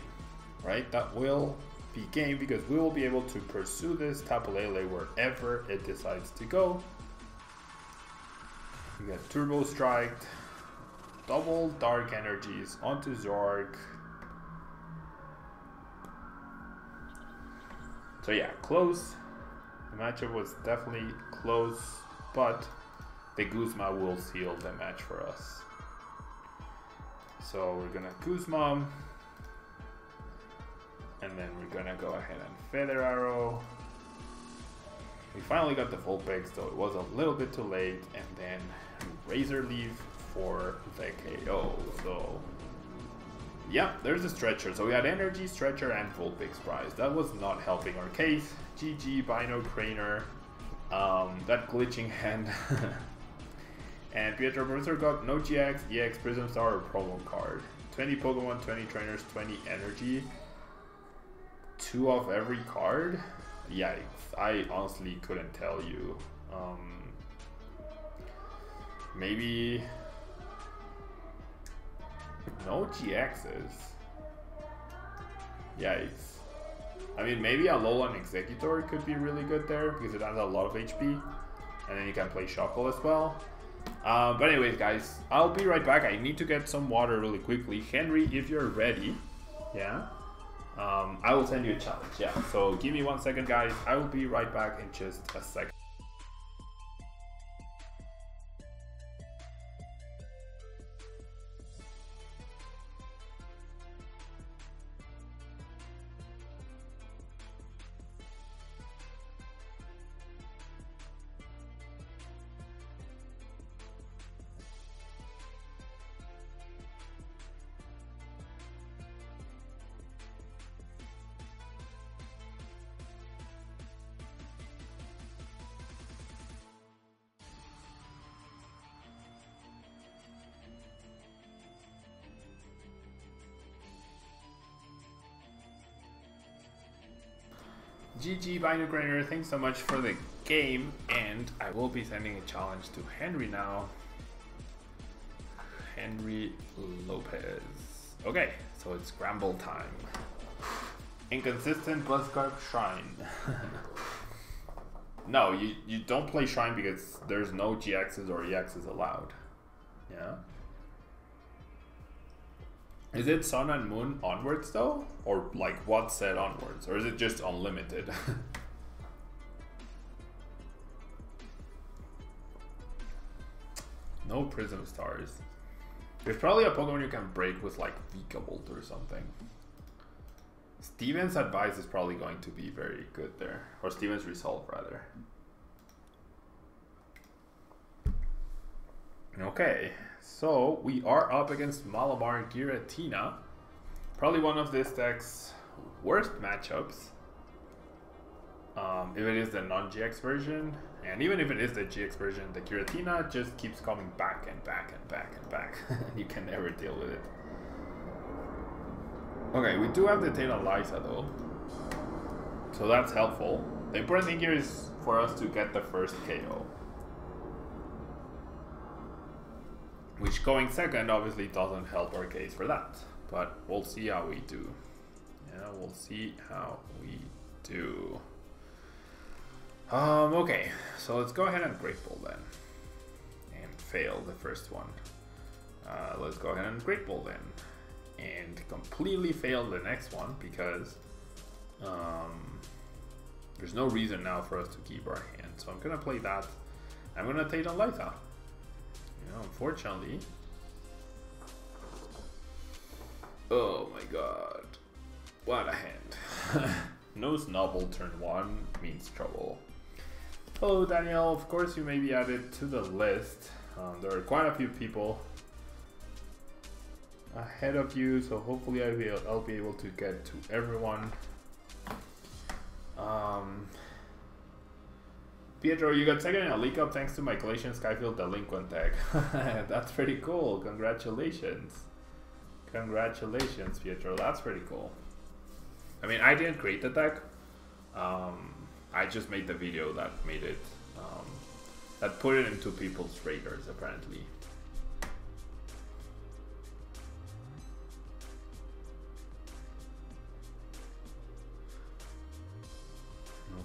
right? That will be game because we will be able to pursue this Tapu Lele wherever it decides to go. We got Turbo Strike, double Dark Energies onto Zoroark. So yeah, close. The matchup was definitely close, but the Guzma will seal the match for us. So we're gonna Guzma, and then we're gonna go ahead and Feather Arrow. We finally got the Vulpix, though it was a little bit too late, and then Razor Leaf for the KO. So yeah, there's a Stretcher. So we had Energy, Stretcher, and Vulpix prize. That was not helping our case. GG, Bino Craner, that glitching hand. And Pietro Mercer got no GX, EX, Prism Star, or Problem card. 20 Pokemon, 20 trainers, 20 energy. 2 of every card? Yikes, I honestly couldn't tell you. Maybe no GXs. Yikes. I mean, maybe a Alolan Executor could be really good there because it has a lot of HP. And then you can play Shuckle as well. But anyways, guys, I'll be right back. I need to get some water really quickly. Henry, if you're ready, yeah, I will send you a challenge. Yeah, so give me 1 second, guys. I will be right back in just a second. GG Binograiner, thanks so much for the game, and I will be sending a challenge to Henry now. Henry Lopez. Okay, so it's Granbull time. Inconsistent Buzzcarp Shrine. No, you don't play Shrine because there's no GXs or EXs allowed. Yeah. Is it Sun and Moon onwards though? Or like what set onwards? Or is it just unlimited? No Prism Stars. There's probably a Pokemon you can break with like Vikavolt or something. Steven's advice is probably going to be very good there. Or Steven's resolve rather. Okay, so we are up against Malamar and Giratina. Probably one of this deck's worst matchups. If it is the non-GX version, and even if it is the GX version, the Giratina just keeps coming back and back and back and back. You can never deal with it. Okay, we do have the Tayla though, so that's helpful. The important thing here is for us to get the first KO. Which going second obviously doesn't help our case for that. But we'll see how we do. Yeah, we'll see how we do. Okay, so let's go ahead and Great Ball then. And fail the first one. Let's go ahead and Great Ball then. And completely fail the next one because there's no reason now for us to keep our hand. So I'm gonna play that. I'm gonna take on Lytha. You know, unfortunately. Oh my god. What a hand. No Snubble turn 1 means trouble. Hello Daniel, of course you may be added to the list. There are quite a few people ahead of you, so hopefully I'll be able to get to everyone. Pietro, you got second in a League Cup thanks to my Galatian Skyfield Delinquent deck. That's pretty cool. Congratulations. Congratulations, Pietro. That's pretty cool. I mean, I didn't create the deck. I just made the video that made it, that put it into people's radars, apparently.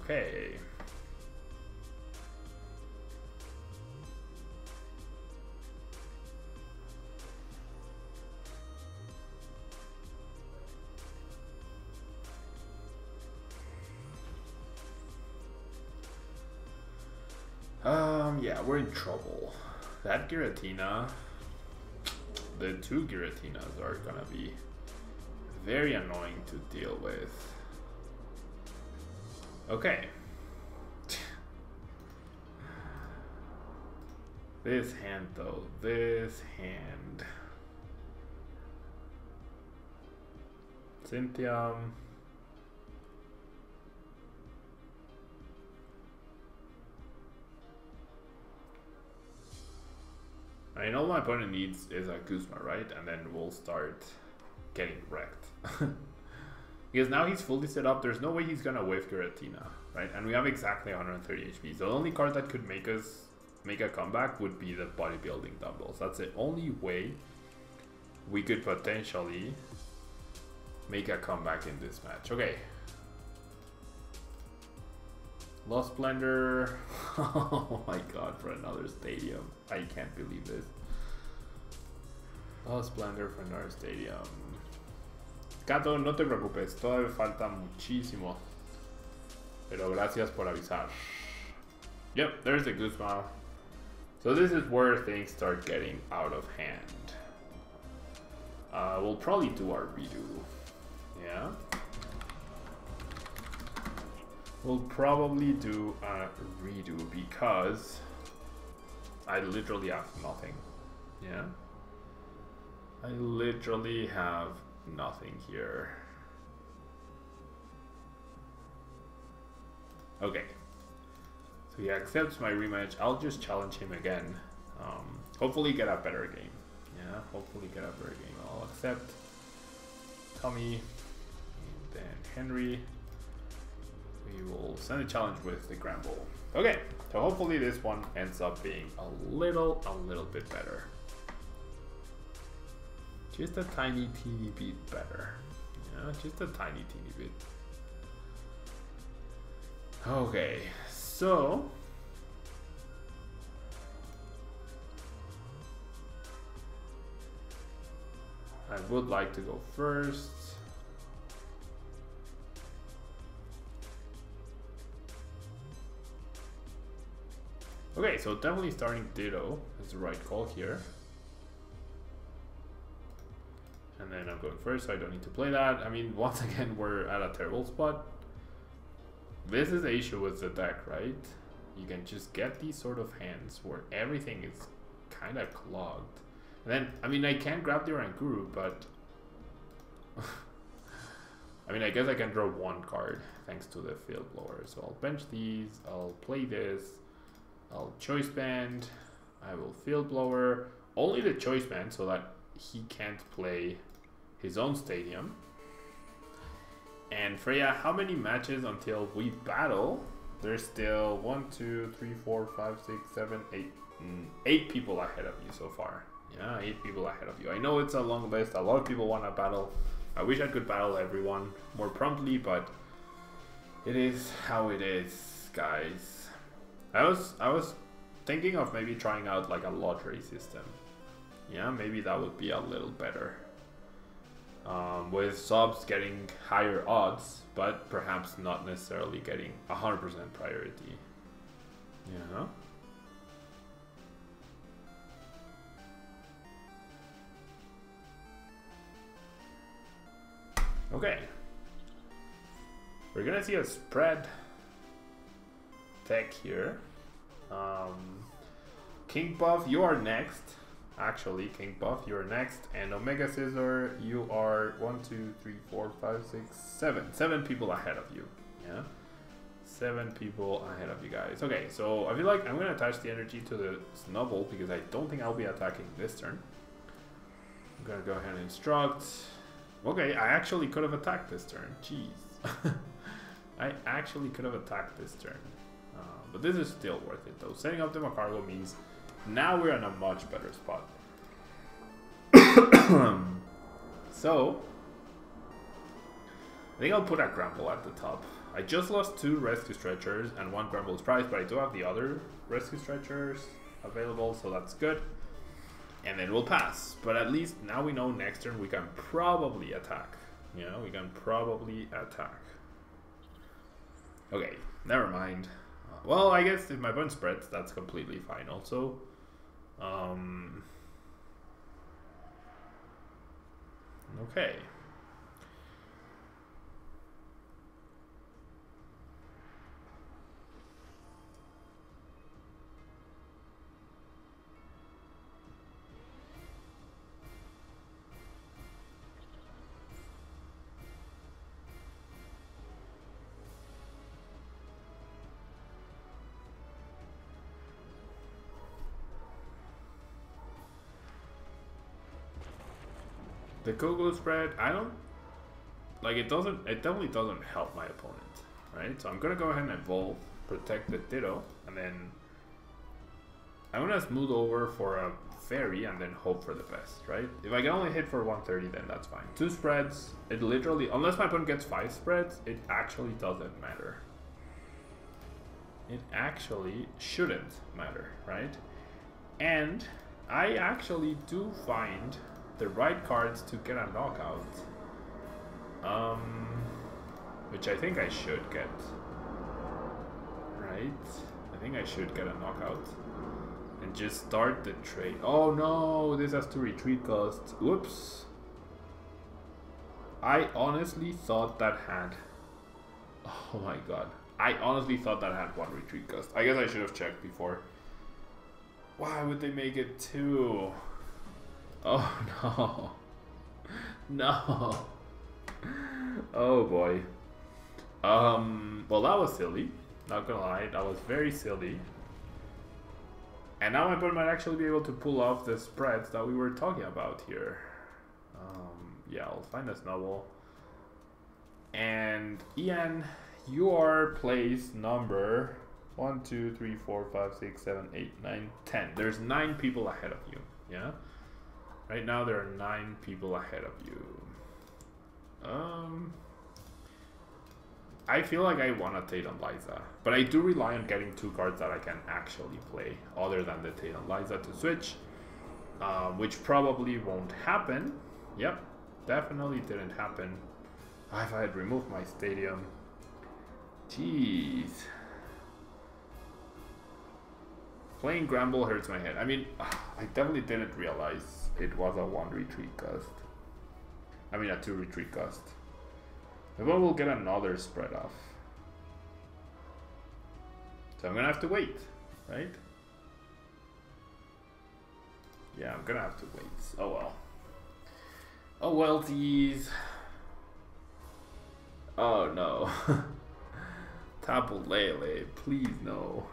Okay. Yeah, we're in trouble. That Giratina, the two Giratinas are gonna be very annoying to deal with. Okay. This hand though, this hand. Cynthia. I know my opponent needs is a Guzma, right? And then we'll start getting wrecked. Because now he's fully set up, there's no way he's gonna whiff Giratina, right? And we have exactly 130 HP. So the only card that could make us make a comeback would be the bodybuilding dumbbells. That's the only way we could potentially make a comeback in this match. Okay. Lost Blender. Oh my god, for another stadium. I can't believe this. Lost Blender for another stadium. Gato, no te preocupes, todavía falta muchísimo. Pero gracias por avisar. Yep, there's the Guzma. So this is where things start getting out of hand. We'll probably do our redo. Yeah. We'll probably do a redo because I literally have nothing. Yeah. I literally have nothing here. Okay. So he accepts my rematch. I'll just challenge him again. Hopefully get a better game. Yeah, hopefully get a better game. I'll accept Tommy and then Henry. We will send a challenge with the Granbull. Okay, so hopefully this one ends up being a little bit better. Just a tiny teeny bit better. Yeah, just a tiny teeny bit. Okay, so I would like to go first. Okay, so definitely starting Ditto is the right call here. And then I'm going first, so I don't need to play that. I mean, once again, we're at a terrible spot. This is the issue with the deck, right? You can just get these sort of hands where everything is kind of clogged. And then, I mean, I can grab the Oranguru, but... I mean, I guess I can draw one card thanks to the Field Blower. So I'll bench these, I'll play this. I'll Choice Band, I will Field Blower, only the Choice Band so that he can't play his own stadium. And Freya, how many matches until we battle? There's still 1, 2, 3, 4, 5, 6, 7, 8, 8 people ahead of you so far. Yeah, 8 people ahead of you. I know it's a long list, a lot of people want to battle. I wish I could battle everyone more promptly, but it is how it is, guys. I was thinking of maybe trying out like a lottery system. Yeah, maybe that would be a little better. With subs getting higher odds, but perhaps not necessarily getting 100% priority. Yeah. Okay. We're gonna see a spread tech here. King Buff, you are next. Actually, King Buff, you are next. And Omega Scissor, you are 1, 2, 3, 4, 5, 6, 7. 7 people ahead of you. Yeah. 7 people ahead of you guys. Okay, so I feel like I'm gonna attach the energy to the Snubbull because I don't think I'll be attacking this turn. I'm gonna go ahead and instruct. Okay, I actually could have attacked this turn. Jeez. I actually could have attacked this turn. But this is still worth it though. Setting up the Macargo means now we're in a much better spot. So, I think I'll put a Granbull at the top. I just lost 2 Rescue Stretchers and 1 Granbull's Prize, but I do have the other Rescue Stretchers available, so that's good. And it will pass. But at least now we know next turn we can probably attack. You know, we can probably attack. Okay, never mind. Well, I guess if my opponent spreads, that's completely fine also. Okay. The Kogo spread, I don't like it. It definitely doesn't help my opponent, right? So I'm gonna go ahead and evolve, protect the Ditto, and then I'm gonna smooth over for a fairy and then hope for the best, right? If I can only hit for 130, then that's fine. 2 spreads, it literally, unless my opponent gets 5 spreads, it actually doesn't matter. It actually shouldn't matter, right? And I actually do find the right cards to get a knockout, which I think I should get, right? I think I should get a knockout and just start the trade. Oh no, this has 2 retreat costs. Whoops. I honestly thought that had, oh my god, I honestly thought that had 1 retreat cost. I guess I should have checked before. Why would they make it 2? Oh no. No. Oh boy. Well, that was silly. Not gonna lie, that was very silly. And now my opponent might actually be able to pull off the spreads that we were talking about here. Yeah, I'll find a Snubbull. And Ian, your place number 1, 2, 3, 4, 5, 6, 7, 8, 9, 10. There's 9 people ahead of you. Yeah. Right now there are 9 people ahead of you. I feel like I want to Tate and Liza, but I do rely on getting 2 cards that I can actually play other than the Tate and Liza to switch, which probably won't happen. Yep, definitely didn't happen. If I had removed my stadium. Jeez. Playing Granbull hurts my head. I mean, I definitely didn't realize it was a 1 retreat cost. I mean a 2 retreat cost. Maybe we'll get another spread off. So I'm gonna have to wait, right? Yeah, I'm gonna have to wait. Oh well. Oh well, geez. Oh no. Tapu Lele, please no.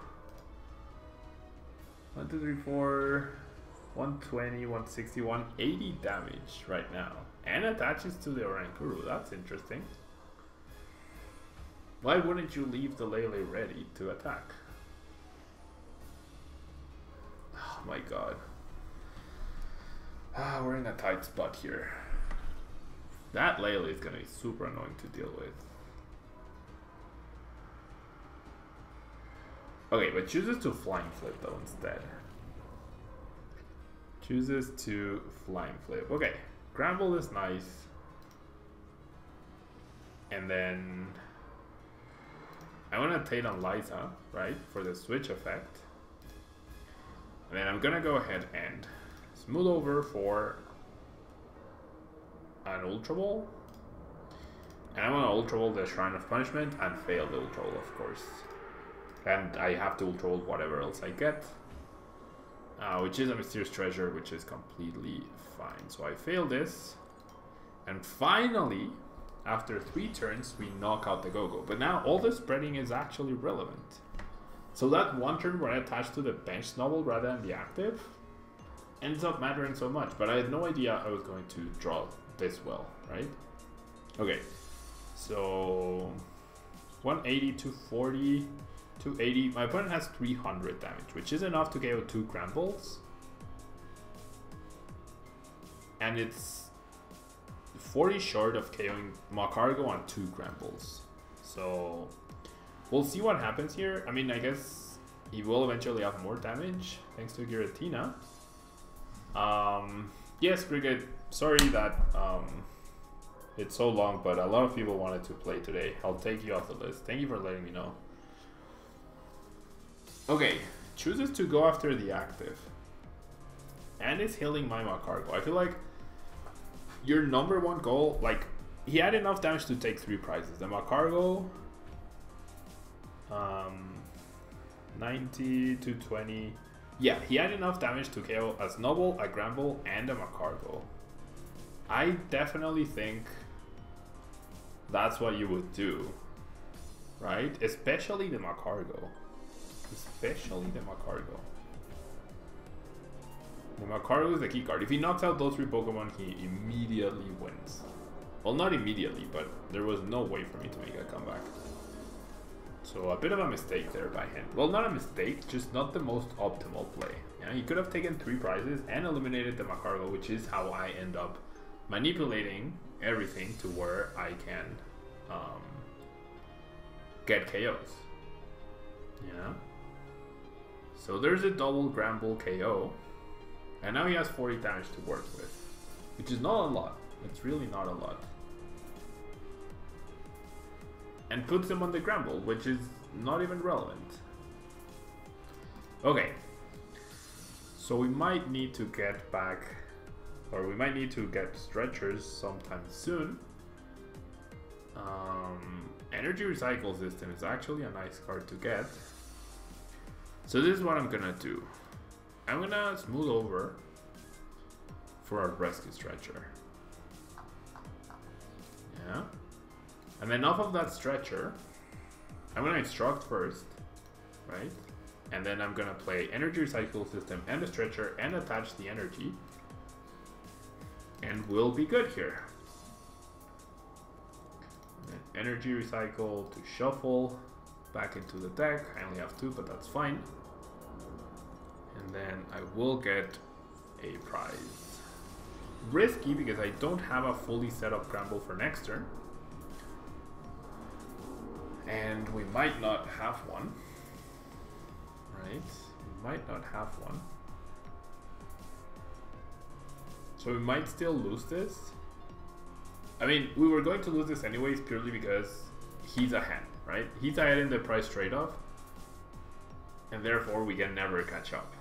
1, 2, 3, 4, 120, 160, 180 damage right now. And attaches to the Orankuru. That's interesting. Why wouldn't you leave the Lele ready to attack? Oh my god. We're in a tight spot here. That Lele is gonna be super annoying to deal with. Okay, but chooses to Flying Flip though instead. Chooses to Flying Flip. Okay, Granbull is nice. And then I want to take on Liza, right, for the switch effect. And then I'm gonna go ahead and smooth over for an Ultra Ball. And I want to Ultra Ball the Shrine of Punishment and fail the Ultra Ball, of course. And I have to Ultra Ball whatever else I get. Which is a Mysterious Treasure, which is completely fine. So I fail this. And finally, after 3 turns, we knock out the Go-Go. But now all the spreading is actually relevant. So that 1 turn where I attached to the bench Snubble rather than the active ends up mattering so much. But I had no idea I was going to draw this well, right? Okay, so 180, 240, 280. My opponent has 300 damage, which is enough to KO 2 Granbulls. And it's 40 short of KOing Macargo on 2 Granbulls. So we'll see what happens here. I mean, I guess he will eventually have more damage thanks to Giratina. Yes, Brigade, sorry that it's so long, but a lot of people wanted to play today. I'll take you off the list. Thank you for letting me know. Okay, chooses to go after the active. And is healing my Macargo. I feel like your #1 goal, like, he had enough damage to take 3 prizes. The Macargo, 90 to 20. Yeah, he had enough damage to KO a Snubbull, a Granbull, and a Macargo. I definitely think that's what you would do, right? Especially the Macargo. Especially the Macargo. The Macargo is the key card. If he knocks out those 3 Pokemon, he immediately wins. Well, not immediately, but there was no way for me to make a comeback. So a bit of a mistake there by him. Well, not a mistake, just not the most optimal play. Yeah, he could have taken 3 prizes and eliminated the Macargo, which is how I end up manipulating everything to where I can get KOs. Yeah. So there's a double Granbull KO. And now he has 40 damage to work with, which is not a lot. It's really not a lot. And puts him on the Granbull, which is not even relevant. Okay. So we might need to get back, or we might need to get stretchers sometime soon. Energy Recycle System is actually a nice card to get. So this is what I'm gonna do. I'm gonna smooth over for a Rescue Stretcher. Yeah. And then off of that Stretcher, I'm gonna Instruct first, right? And then I'm gonna play Energy Recycle System and the Stretcher and attach the energy. And we'll be good here. Energy Recycle to shuffle back into the deck. I only have 2, but that's fine. And then I will get a prize. Risky because I don't have a fully set up Granbull for next turn. And we might not have one. Right? We might not have one. So we might still lose this. I mean, we were going to lose this anyways purely because he's ahead, right? He's ahead in the price trade-off. And therefore we can never catch up.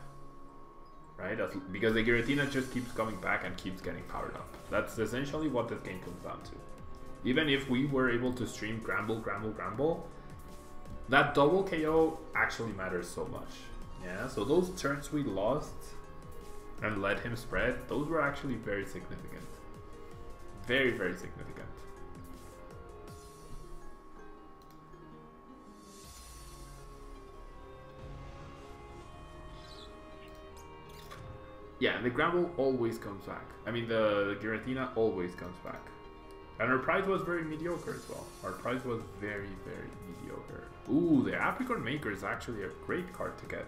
Right? Because the Giratina just keeps coming back and keeps getting powered up. That's essentially what this game comes down to. Even if we were able to stream Granbull, Granbull, Granbull, that double KO actually matters so much. Yeah, so those turns we lost and let him spread, those were actually very significant. Very, very significant. Yeah, and the Granbull always comes back. I mean, the Giratina always comes back. And our prize was very mediocre as well. Our prize was very, very mediocre. Ooh, the Apricot Maker is actually a great card to get.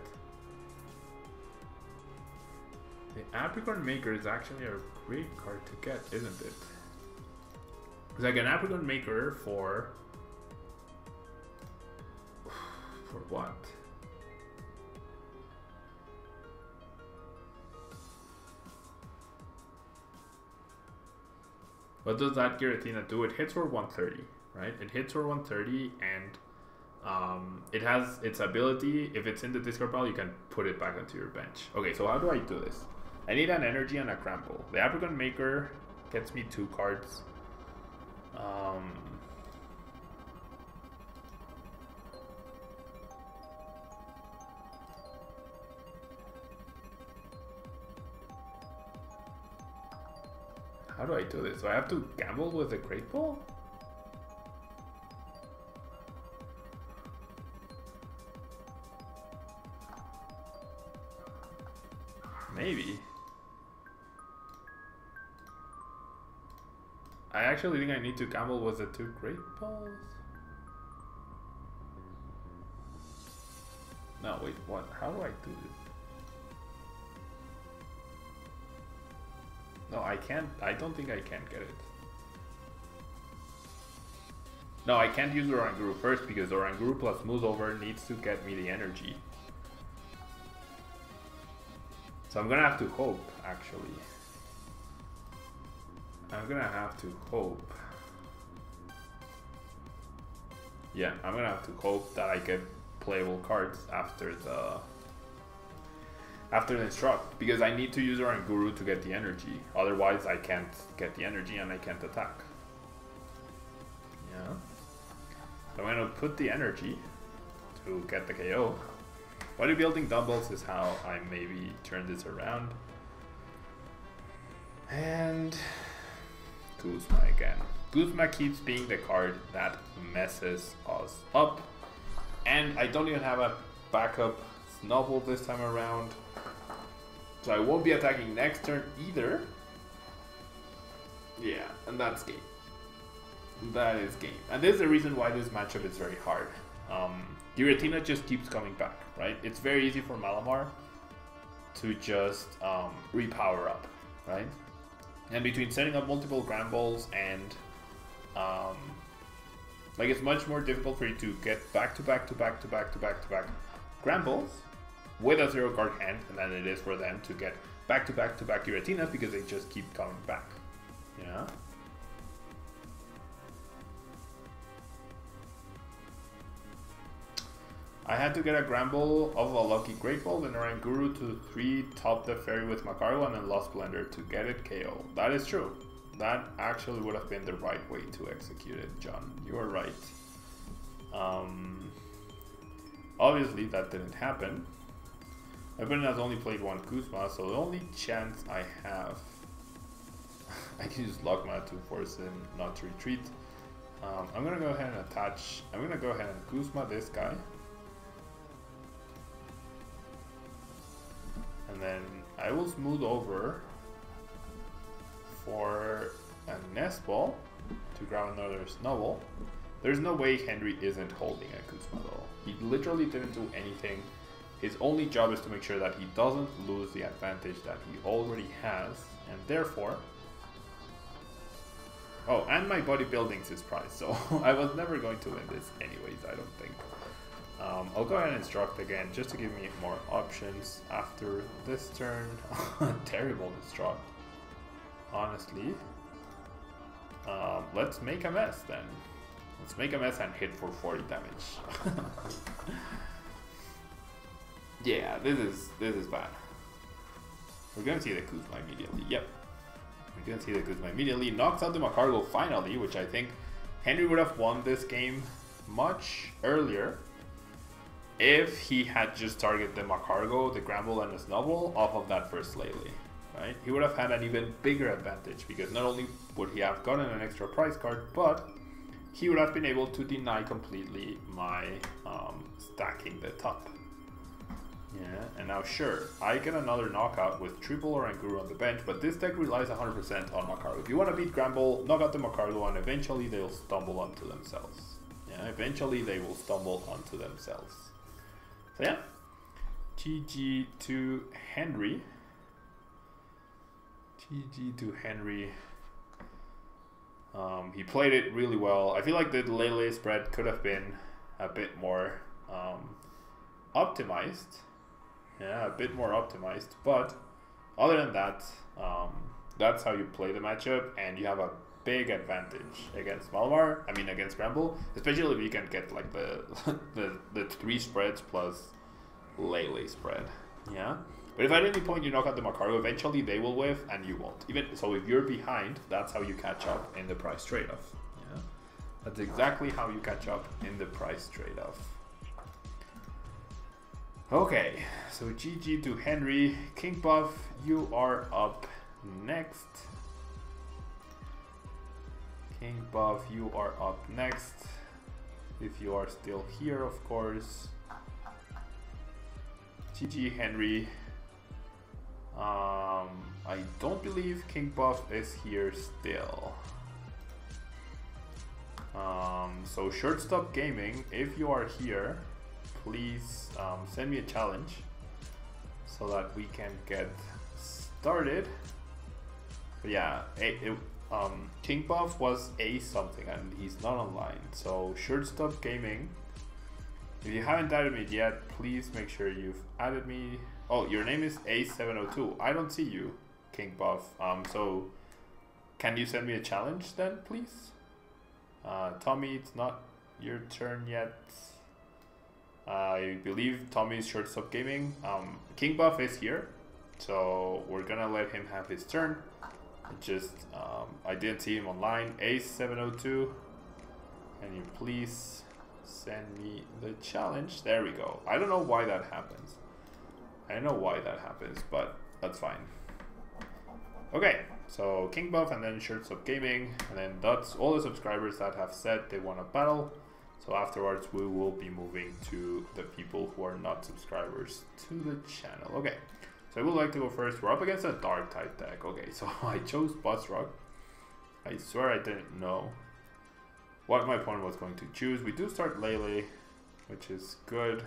The Apricot Maker is actually a great card to get, isn't it? It's like an Apricot Maker for what? What does that Giratina do? It hits for 130, right? It hits for 130, and it has its ability. If it's in the discard pile, you can put it back onto your bench. Okay, so how do I do this? I need an energy and a Granbull. The Apricot Maker gets me 2 cards. How do I do this? Do I have to gamble with the Great Ball? Maybe. I actually think I need to gamble with the 2 Great Balls. No, wait, what? How do I do this? No, I can't. I don't think I can get it. No, I can't use Oranguru first because Oranguru plus Moose Over needs to get me the energy. So I'm gonna have to hope, actually. I'm gonna have to hope. Yeah, I'm gonna have to hope that I get playable cards after the instruct, because I need to use Oranguru to get the energy. Otherwise, I can't get the energy and I can't attack. Yeah. So I'm gonna put the energy to get the KO. Bodybuilding dumbbells is how I maybe turn this around. And Guzma again. Guzma keeps being the card that messes us up. And I don't even have a backup Snubble this time around. So I won't be attacking next turn either. Yeah, and that's game. That is game. And this is the reason why this matchup is very hard. Giratina just keeps coming back, right? It's very easy for Malamar to just repower up, right? And between setting up multiple Granbulls and like, it's much more difficult for you to get back to back Granbulls with a 0 card hand than it is for them to get back Giratinas, because they just keep coming back. Yeah. I had to get a Granbull of a Lucky Great Ball, then Oranguru to 3, top the fairy with Macargo, and then Lost Blender to get it KO. That is true. That actually would have been the right way to execute it, John. You are right. Obviously, that didn't happen. My opponent has only played 1 Kuzma, so the only chance I have... I can use Logma to force him not to retreat. I'm going to go ahead and attach... I'm going to go ahead and Kuzma this guy. And then I will smooth over for a Nest Ball to grab another Snubble. There's no way Henry isn't holding a Kuzma though. He literally didn't do anything. His only job is to make sure that he doesn't lose the advantage that he already has, and therefore... Oh, and my bodybuilding's his prize, so I was never going to win this anyways, I don't think. I'll go ahead and instruct again, just to give me more options after this turn. Terrible instruct, honestly. Let's make a mess then. Let's make a mess and hit for 40 damage. Yeah, this is bad. We're gonna see the Kuzma immediately. Yep. We're gonna see the Kuzma immediately. Knocks out the Macargo finally, which I think Henry would have won this game much earlier if he had just targeted the Macargo, the Granbull, and the Snubble off of that first Lele, right? He would have had an even bigger advantage, because not only would he have gotten an extra prize card, but he would have been able to deny completely my stacking the top. Yeah, and now sure, I get another knockout with triple Oranguru on the bench, but this deck relies 100% on Macargo. If you want to beat Granbull, knock out the Macargo, and eventually they'll stumble onto themselves. Yeah, eventually they will stumble onto themselves. So yeah, GG to Henry. GG to Henry. He played it really well. I feel like the Lele spread could have been a bit more optimized. Yeah, a bit more optimized. But other than that, that's how you play the matchup, and you have a big advantage against Malamar. I mean against Granbull, especially if you can get like the the 3 spreads plus Lele spread. Yeah. But if at any point you knock out the Macargo, eventually they will whiff and you won't. Even so, if you're behind, that's how you catch up in the price trade-off. Yeah, that's exactly how you catch up in the price trade-off. Okay, so GG to Henry. King Buff, you are up next. King Buff, you are up next. If you are still here, of course. GG Henry. I don't believe King Buff is here still. So Shortstop Gaming, if you are here, please send me a challenge so that we can get started. But yeah, King Buff was a something and he's not online. So Shortstop Gaming, if you haven't added me yet, please make sure you've added me. Oh, your name is A702. I don't see you, King Buff. So can you send me a challenge then, please? Tommy, it's not your turn yet. I believe Tommy's Shortstop Gaming. King Buff is here, so we're gonna let him have his turn. I didn't see him online. A702, can you please send me the challenge? There we go. I don't know why that happens. I don't know why that happens, but that's fine. Okay, so King Buff and then Shortstop Gaming, and then that's all the subscribers that have said they want to battle. So afterwards we will be moving to the people who are not subscribers to the channel. Okay, so I would like to go first. We're up against a dark type deck. Okay, so I chose Buzzrock. I swear I didn't know what my opponent was going to choose. We do start Lele, which is good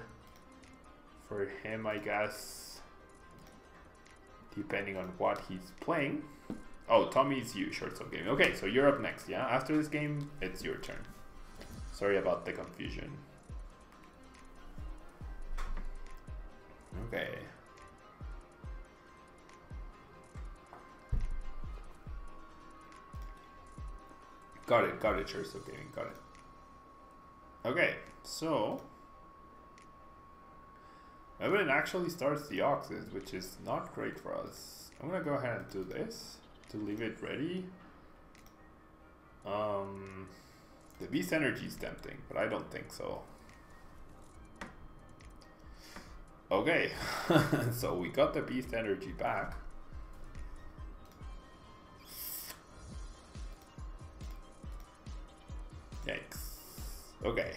for him, I guess, depending on what he's playing. Oh, Tommy's you, Shortstop Gaming. Okay, so you're up next, yeah? After this game, it's your turn. Sorry about the confusion. Okay. Got it, Shortstop Gaming, got it. Okay, so Evelyn actually starts the Oxys, which is not great for us. I'm gonna go ahead and do this to leave it ready. The Beast Energy is tempting, but I don't think so. Okay, so we got the Beast Energy back. Yikes. Okay.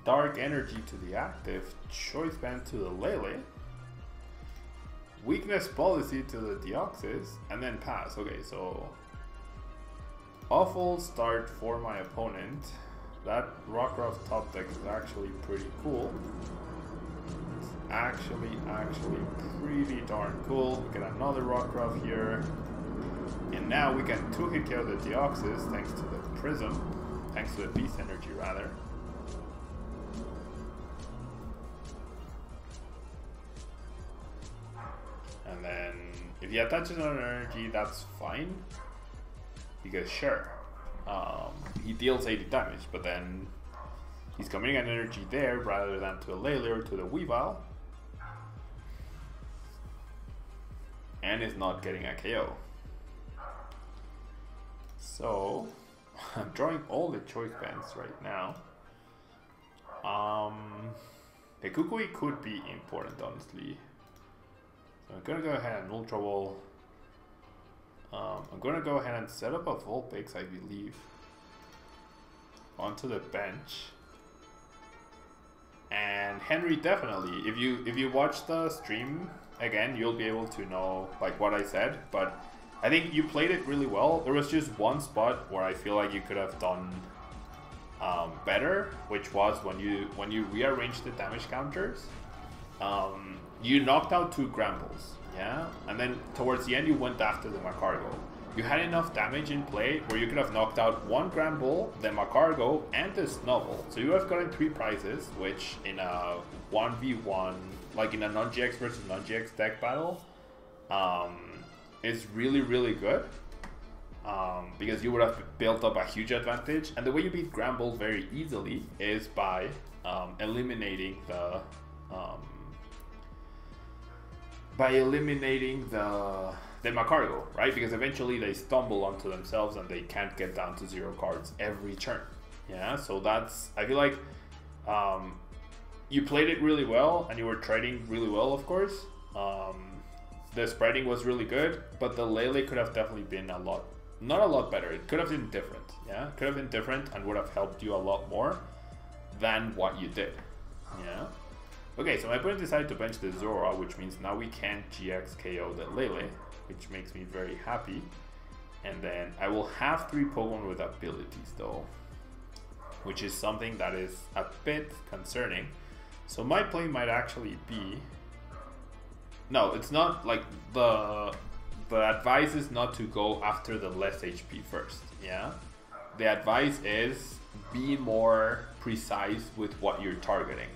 Dark Energy to the active, Choice Band to the Lele, Weakness Policy to the Deoxys, and then pass. Okay, so awful start for my opponent. That Rockruff top deck is actually pretty cool. It's actually pretty darn cool. We get another Rockruff here. And now we can 2-hit KO the Deoxys thanks to the Prism. Thanks to the Beast Energy rather. And then if he attaches on energy, that's fine. Because sure, he deals 80 damage, but then he's committing an energy there rather than to a Lele or to the Weavile. And is not getting a KO. So I'm drawing all the choice bands right now. The Kukui could be important, honestly. So I'm gonna go ahead and Ultra Wall. I'm gonna go ahead and set up a Vulpix, I believe, onto the bench. And Henry, definitely, if you watch the stream again, you'll be able to know like what I said. But I think you played it really well. There was just one spot where I feel like you could have done better, which was when you rearranged the damage counters. You knocked out 2 Granbulls, yeah, and then towards the end you went after the Macargo. you had enough damage in play where you could have knocked out one Granbull, the Macargo, and the Snubbull. So you have gotten 3 prizes, which in a 1v1, like in a non-GX versus non-GX deck battle, is really, really good. Because you would have built up a huge advantage. And the way you beat Granbull very easily is by eliminating the Macargo, right? Because eventually they stumble onto themselves and they can't get down to 0 cards every turn. Yeah, so that's, I feel like you played it really well and you were trading really well, of course. The spreading was really good, but the Lele could have definitely been not a lot better. It could have been different. Yeah, it could have been different and would have helped you a lot more than what you did. Yeah. Okay, so my opponent decided to bench the Zoroark, which means now we can't GX KO the Lele, which makes me very happy. And then I will have 3 Pokemon with abilities though, which is something that is a bit concerning. So my play might actually be... No, it's not like the advice is not to go after the less HP first, yeah? The advice is be more precise with what you're targeting,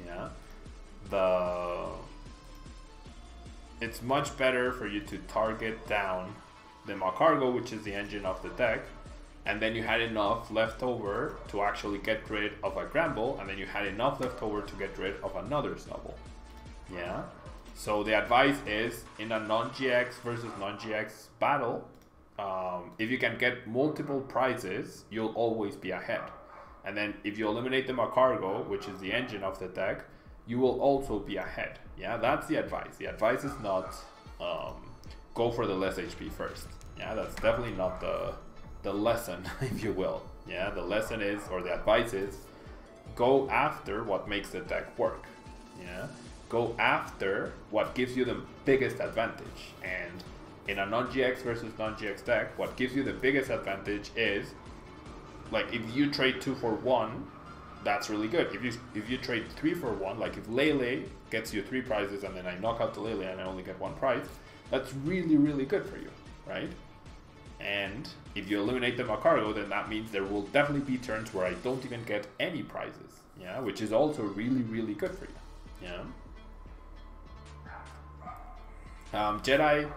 yeah? It's much better for you to target down the Macargo, which is the engine of the deck, and then you had enough left over to actually get rid of a Granbull, and then you had enough left over to get rid of another Snubbull, yeah? So the advice is, in a non-GX versus non-GX battle, if you can get multiple prizes, you'll always be ahead. And then if you eliminate the Macargo, which is the engine of the deck, you will also be ahead. Yeah, that's the advice. The advice is not go for the less HP first. Yeah, that's definitely not the lesson, if you will. Yeah, the lesson is, or the advice is, go after what makes the deck work. Yeah. Go after what gives you the biggest advantage. And in a non-GX versus non-GX deck, what gives you the biggest advantage is, like, if you trade 2 for 1, that's really good. If you trade 3 for 1, like if Lele gets you 3 prizes and then I knock out the Lele and I only get 1 prize, that's really, really good for you, right? And if you eliminate the Macargo, then that means there will definitely be turns where I don't even get any prizes, yeah, which is also really, really good for you, yeah. Jedi,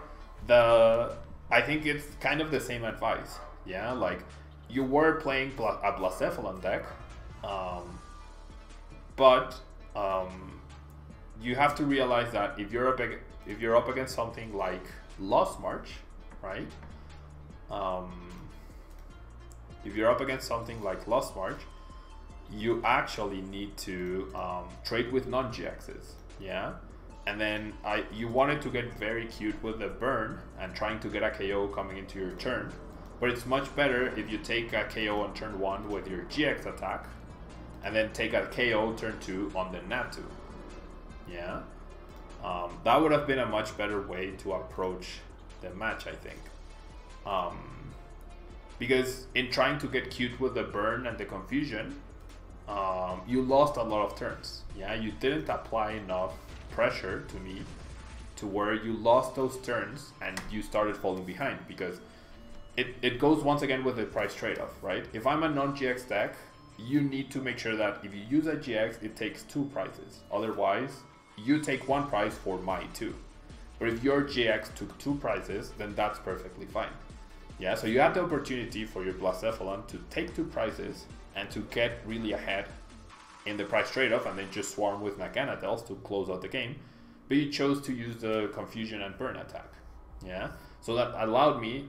I think it's kind of the same advice, yeah, like you were playing a Blacephalon deck, but you have to realize that if you're up against something like Lost March, right? If you're up against something like Lost March, you actually need to trade with non-GXs, yeah? And then you wanted to get very cute with the burn and trying to get a KO coming into your turn. But it's much better if you take a KO on turn 1 with your GX attack and then take a KO turn 2 on the Natu. Yeah? That would have been a much better way to approach the match, I think. Because in trying to get cute with the burn and the confusion, you lost a lot of turns. Yeah, you didn't apply enough pressure to me to where you lost those turns and you started falling behind, because it goes once again with the price trade-off, right? If I'm a non-GX deck, you need to make sure that if you use a GX, it takes 2 prizes. Otherwise, you take 1 prize for my 2. But if your GX took 2 prizes, then that's perfectly fine. Yeah, so you have the opportunity for your Blacephalon to take 2 prizes and to get really ahead in the price trade-off and then just swarm with Mechanatels to close out the game. But you chose to use the confusion and burn attack. Yeah, so that allowed me,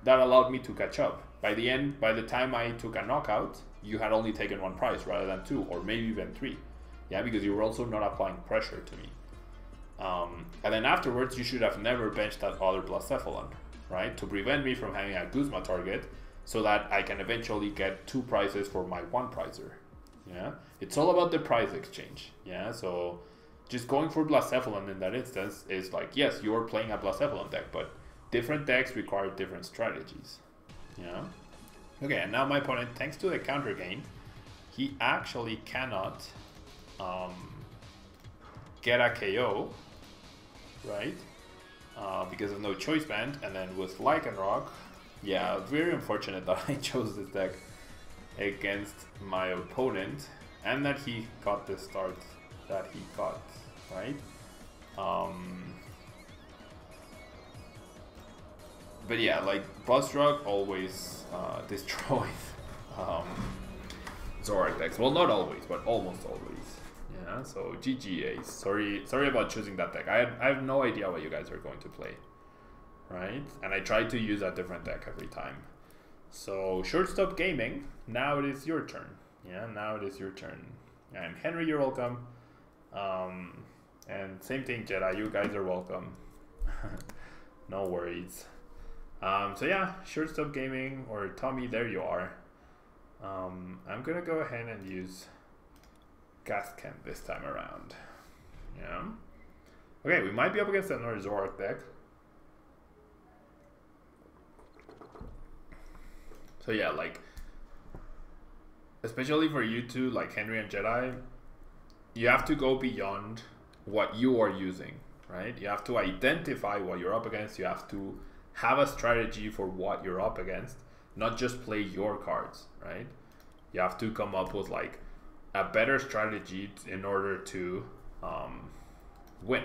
that allowed me to catch up. By the time I took a knockout, you had only taken 1 prize rather than 2, or maybe even 3. Yeah, because you were also not applying pressure to me. And then afterwards, you should have never benched that other Blacephalon, right? To prevent me from having a Guzma target, so that I can eventually get 2 prizes for my 1 prizer. Yeah, it's all about the prize exchange. Yeah, so just going for Blacephalon in that instance is like, yes, you're playing a Blacephalon deck, but different decks require different strategies. Yeah. Okay, and now my opponent, thanks to the counter gain, he actually cannot get a KO, right? because of no choice band, and then with Lycanroc, yeah, very unfortunate that I chose this deck against my opponent, and that he got the start that he got, right? But yeah, like Buzzrock always destroys Zoroark decks. Well, not always, but almost always. Yeah, so GG Ace. Sorry about choosing that deck. I have no idea what you guys are going to play, right? And I tried to use a different deck every time. So Shortstop Gaming, now it is your turn. Yeah, now it is your turn. And Henry, you're welcome. And same thing, Jedi, you guys are welcome. No worries. So yeah, Shortstop Gaming, or Tommy, there you are. I'm gonna go ahead and use Gasken this time around. Yeah. Okay, we might be up against another Zoroark deck. So yeah, like, especially for you two, like Henry and Jedi, you have to go beyond what you are using, right? You have to identify what you're up against. You have to have a strategy for what you're up against, not just play your cards, right? You have to come up with like a better strategy in order to win,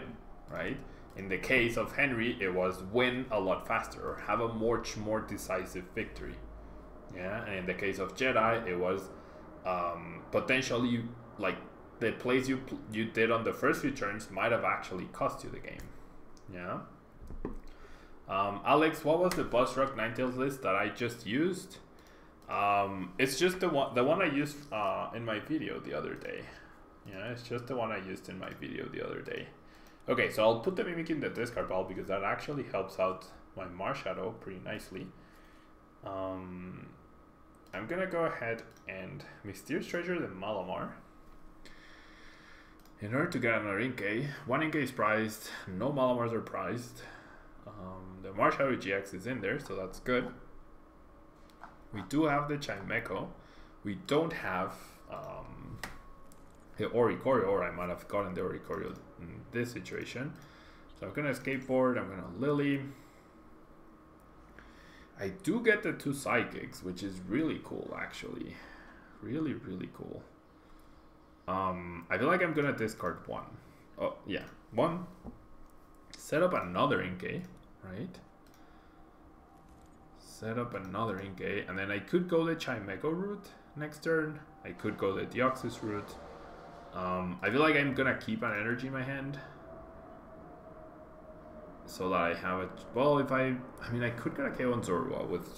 right? In the case of Henry, it was win a lot faster or have a much more decisive victory. Yeah, and in the case of Jedi, it was potentially like the plays you did on the first few turns might have actually cost you the game. Yeah. Alex, what was the Buzzrock Ninetales list that I just used? It's just the one I used in my video the other day. Yeah, it's just the one I used in my video the other day. Okay, so I'll put the Mimic in the discard pile because that actually helps out my Marshadow pretty nicely. I'm gonna go ahead and Mysterious Treasure the Malamar. In order to get another Inkay, one Inkay is prized, no Malamars are prized. The Marshadow GX is in there, so that's good. We do have the Chimecho. We don't have the Oricorio, or I might have gotten the Oricorio in this situation. So I'm gonna Skateboard, I'm gonna Lily. I do get the 2 Psychics, which is really cool, actually. Really, really cool. I feel like I'm gonna discard 1. Oh, yeah, 1. Set up another Inkay, right? Set up another Inkay, and then I could go the Chimecho route next turn. I could go the Deoxys route. I feel like I'm gonna keep an energy in my hand, so that I have it. Well, if I mean, I could get a KO on Zorua with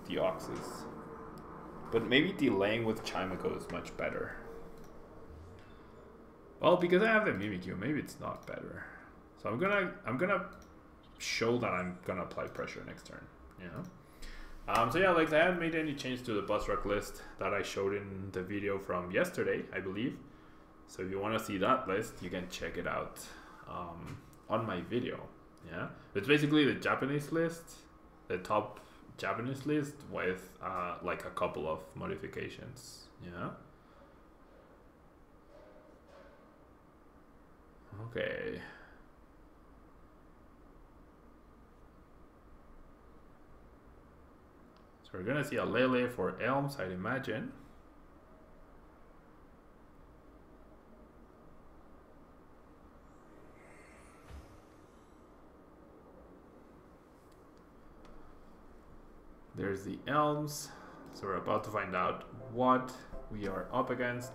Deoxys, but maybe delaying with Chimecho is much better. Well, because I have the Mimikyu, maybe it's not better. So I'm gonna show that I'm gonna apply pressure next turn. Yeah. So yeah, like I haven't made any change to the Buzzrock list that I showed in the video from yesterday, I believe. So if you want to see that list, you can check it out on my video. Yeah, it's basically the Japanese list, the top Japanese list with like a couple of modifications. Yeah. Okay. So we're gonna see a Lele for Elms, I'd imagine. There's the Elms. So we're about to find out what we are up against.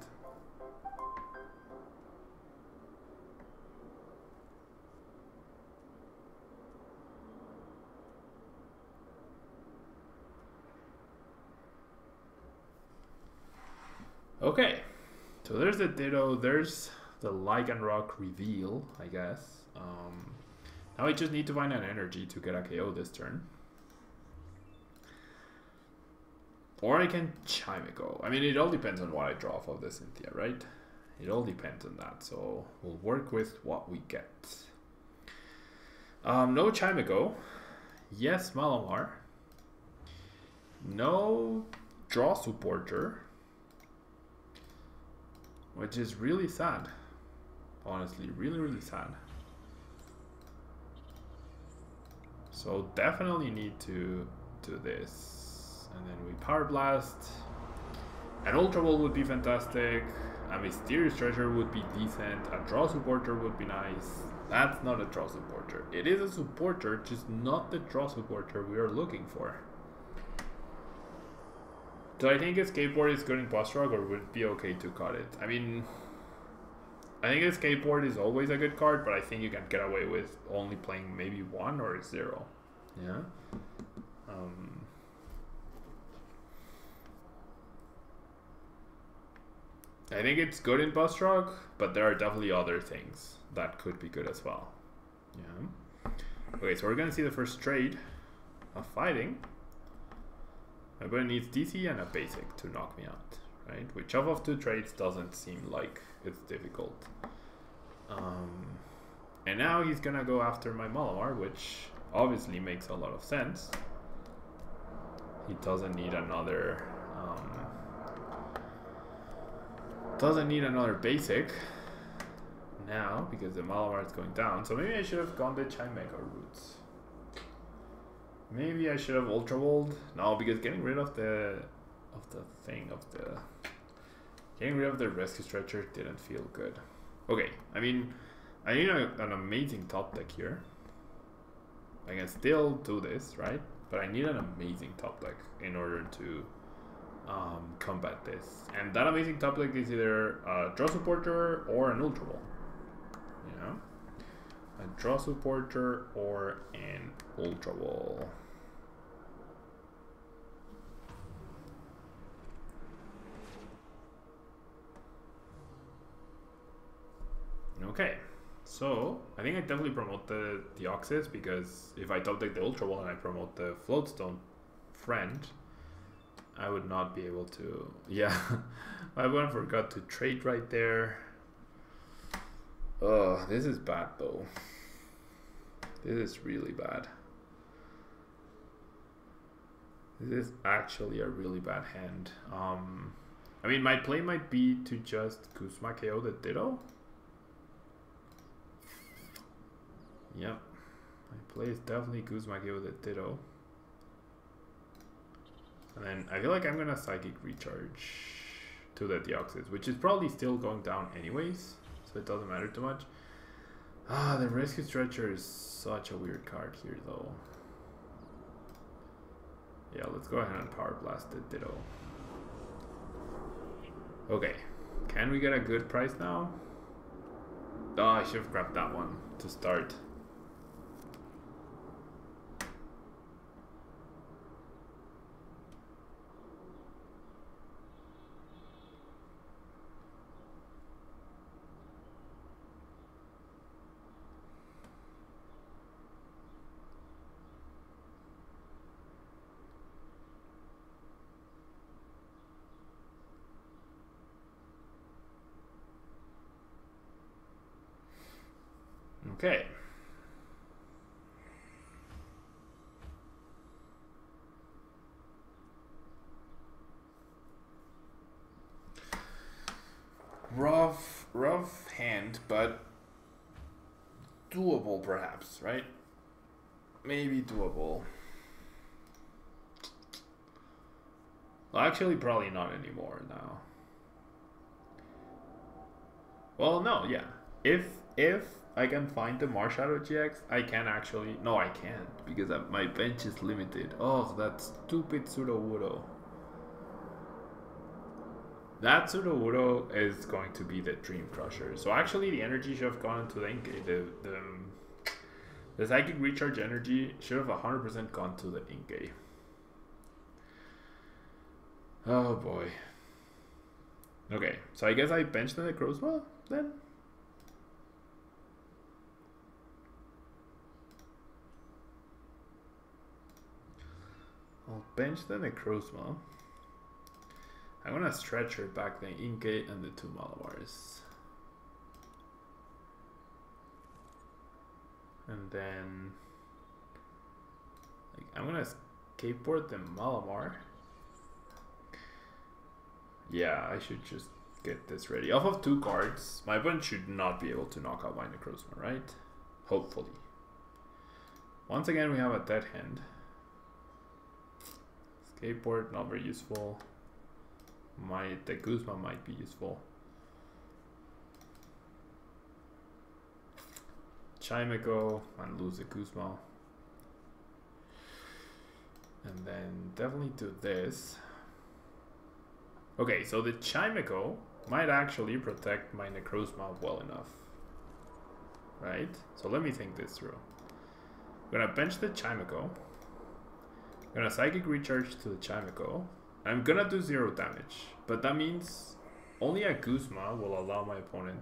Okay, so there's the Ditto, there's the Lycanroc reveal, I guess. Now I just need to find an energy to get a KO this turn. Or I can Chimecho. I mean, it all depends on what I draw off of the Cynthia, right? It all depends on that, so we'll work with what we get. No Chimecho. Yes, Malamar. No draw supporter. Which is really sad. Honestly, really, really sad. So definitely need to do this. And then we Power Blast. An Ultra Ball would be fantastic. A Mysterious Treasure would be decent. A Draw Supporter would be nice. That's not a Draw Supporter. It is a supporter, just not the Draw Supporter we are looking for. Do I think a Skateboard is good in Boss Rock, or would it be okay to cut it? I mean, I think a Skateboard is always a good card, but I think you can get away with only playing maybe 1 or 0. Yeah? I think it's good in Boss Rock, but there are definitely other things that could be good as well. Yeah. Okay, so we're gonna see the first trade of fighting. My opponent needs DC and a basic to knock me out, right? Which of 2 trades doesn't seem like it's difficult. And now he's gonna go after my Malamar, which obviously makes a lot of sense. He doesn't need another basic now because the Malamar is going down. So maybe I should have gone the Chimega routes. Maybe I should have Ultra Balled. No, because getting rid of the Rescue Stretcher didn't feel good. Okay, I mean, I need an amazing top deck here. I can still do this, right? But I need an amazing top deck in order to combat this. And that amazing top deck is either a Draw Supporter or an Ultra Ball. You know? A Draw Supporter or an Ultra Ball. Okay, so I think I definitely promote the Deoxys, because if I top deck the Ultra Ball and I promote the Floatstone friend, I would not be able to. Yeah, my opponent forgot to trade right there. Oh, this is bad though. This is really bad. This is actually a really bad hand. I mean, my play might be to just Kuzma KO the Ditto. Yep, my play is definitely Kuzma KO the Ditto. And then I feel like I'm gonna Psychic Recharge to the Deoxys, which is probably still going down anyways, so it doesn't matter too much. Ah, the Rescue Stretcher is such a weird card here though. Yeah, let's go ahead and Power Blast the Ditto. Okay, can we get a good price now? Oh, I should have grabbed that one to start. Okay. Rough hand, but doable perhaps, right? Maybe doable. Well, actually, probably not anymore now. Well, no, yeah. If I can find the Marshadow GX, I can actually... No, I can't, because my bench is limited. Oh, that stupid Sudowoodo. That Sudowoodo is going to be the Dream Crusher. So actually, the energy should have gone into the Inkay. The Psychic Recharge energy should have 100% gone to the Inkay. Oh boy. Okay, so I guess I benched the Necrozma then? I'll bench the Necrozma. I'm gonna stretch her back the Inkay and the 2 Malamars. And then I'm gonna skateboard the Malamar. Yeah, I should just get this ready. Off of 2 cards, my opponent should not be able to knock out my Necrozma, right? Hopefully. Once again, we have a dead hand. Skateboard, not very useful. The Guzma might be useful. Chimeco and lose the Guzma. And then definitely do this. Okay, so the Chimeco might actually protect my Necrozma well enough. Right? So let me think this through. I'm gonna bench the Chimeco. I'm gonna Psychic Recharge to the Chimeco. I'm gonna do 0 damage. But that means only a Guzma will allow my opponent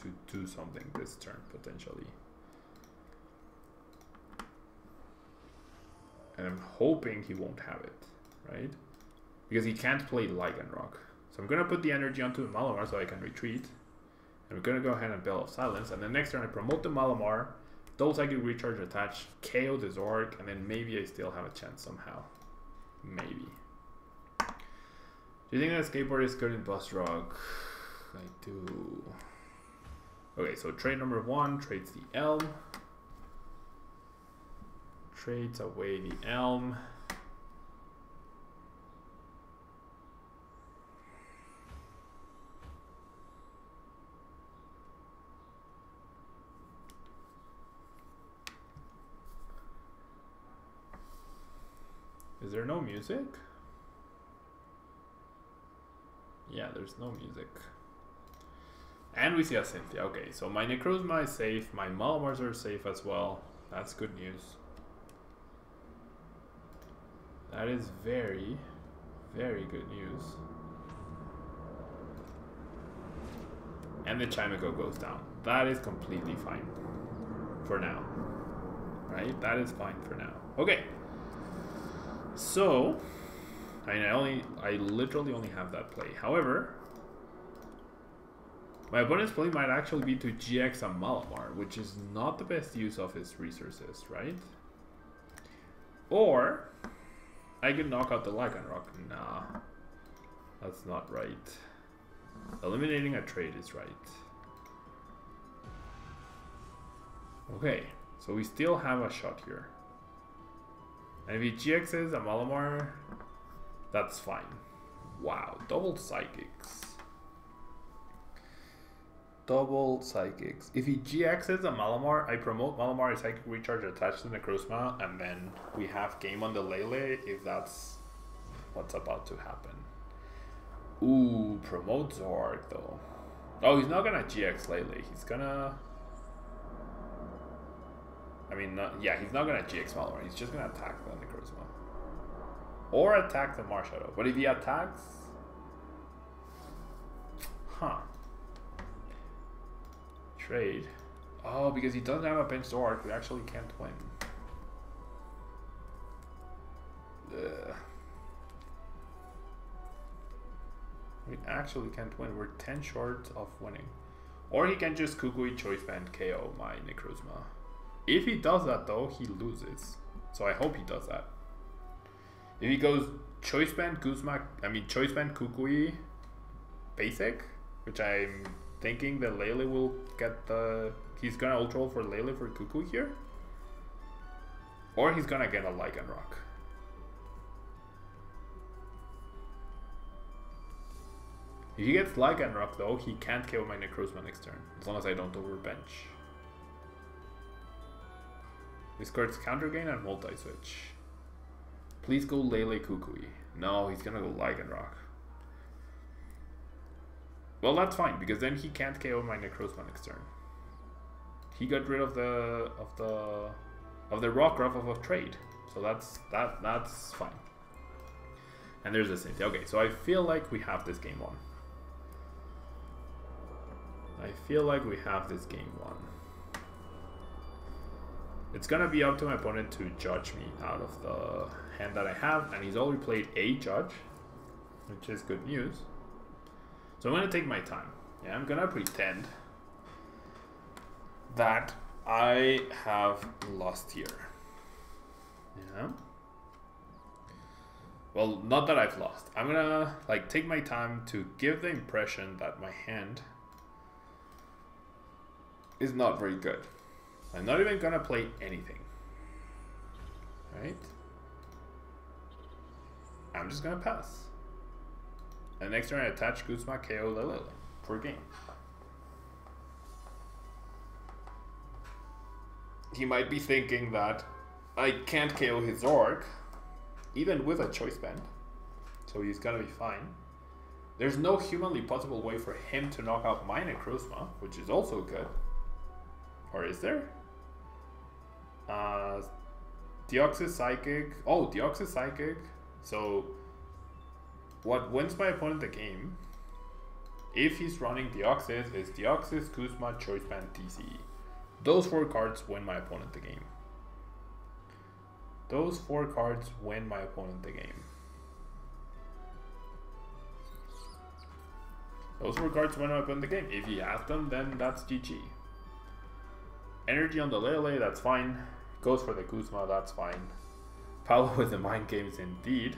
to do something this turn, potentially. And I'm hoping he won't have it, right? Because he can't play Lycanroc. So I'm gonna put the energy onto the Malamar so I can retreat. And we're gonna go ahead and Bell of Silence. And then next turn I promote the Malamar, double Psychic Recharge attach, KO the Zoroark, and then maybe I still have a chance somehow. Maybe. Do you think that Skateboard is good in Bust Rock? I do. Okay, so trade number 1 trades the Elm. Trades away the Elm. Is there no music? Yeah, there's no music. And we see a Cynthia. Okay, so my Necrozma is safe. My Malamars are safe as well. That's good news. That is very, very good news. And the Chimeco goes down. That is completely fine. For now. Right? That is fine for now. Okay. So, I mean, I literally only have that play. However, my opponent's play might actually be to GX a Malamar, which is not the best use of his resources, right? Or I can knock out the Lycanroc. Nah, that's not right. Eliminating a trade is right. Okay, so we still have a shot here. And if he GXs a Malamar, that's fine. Wow, double Psychics. Double Psychics. If he GXs a Malamar, I promote Malamar, a Psychic Recharge attached to Necrozma, and then we have game on the Lele if that's what's about to happen. Ooh, promote Zoroark though. Oh, he's not gonna GX Lele. He's gonna... I mean, yeah, he's not gonna GX Malamar. He's just gonna attack the Necrozma. Or attack the Marshadow. But if he attacks... Huh. Trade. Oh, because he doesn't have a bench Zoroark, we actually can't win. Ugh. We actually can't win. We're 10 short of winning. Or he can just Kukui Choice Band KO my Necrozma. If he does that though, he loses. So I hope he does that. If he goes Choice Band Guzma, I mean Choice Band Kukui Basic, which I'm thinking that Lele will get the... He's gonna Ultra Roll for Lele for Kukui here. Or he's gonna get a Lycanroc. If he gets Lycanroc though, he can't KO my Necrozma next turn. As long as I don't overbench. Discards Counter Gain and Multi-Switch. Please go Lele Kukui. No, he's gonna go Lycanroc. Well, that's fine, because then he can't KO my Necrozma next turn. He got rid of the Rockruff of a trade. So that's fine. And there's a Cynthia. Okay, so I feel like we have this game won. I feel like we have this game won. It's gonna be up to my opponent to judge me out of the hand that I have, and he's already played a judge, which is good news. So I'm gonna take my time. Yeah, I'm gonna pretend that I have lost here. Yeah. Well, not that I've lost. I'm gonna like take my time to give the impression that my hand is not very good. I'm not even gonna play anything. right? I'm just gonna pass. And next turn I attach Guzma, KO Lele for game. He might be thinking that I can't KO his Zoroark, even with a choice band, so he's gonna be fine. There's no humanly possible way for him to knock out my Necrozma, which is also good. Or is there? Deoxys Psychic. Oh, Deoxys Psychic. So, what wins my opponent the game, if he's running Deoxys, is Deoxys, Kuzma, Choice Band, TCE. Those 4 cards win my opponent the game. Those 4 cards win my opponent the game. Those 4 cards win my opponent the game. If he has them, then that's GG. Energy on the Lele, that's fine. Goes for the Kuzma, that's fine. Paulo with the mind games indeed.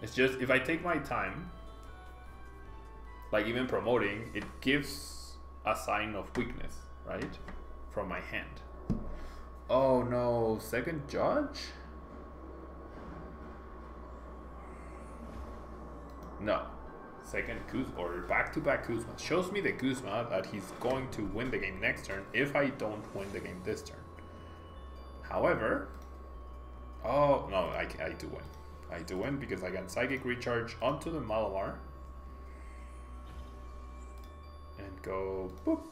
It's just, if I take my time, like even promoting, it gives a sign of weakness, right? From my hand. Oh no, second judge? No. Second Kuzma, or back-to-back Kuzma. Shows me the Kuzma that he's going to win the game next turn if I don't win the game this turn. However, oh no, I do win. I do win because I can Psychic Recharge onto the Malamar. And go boop.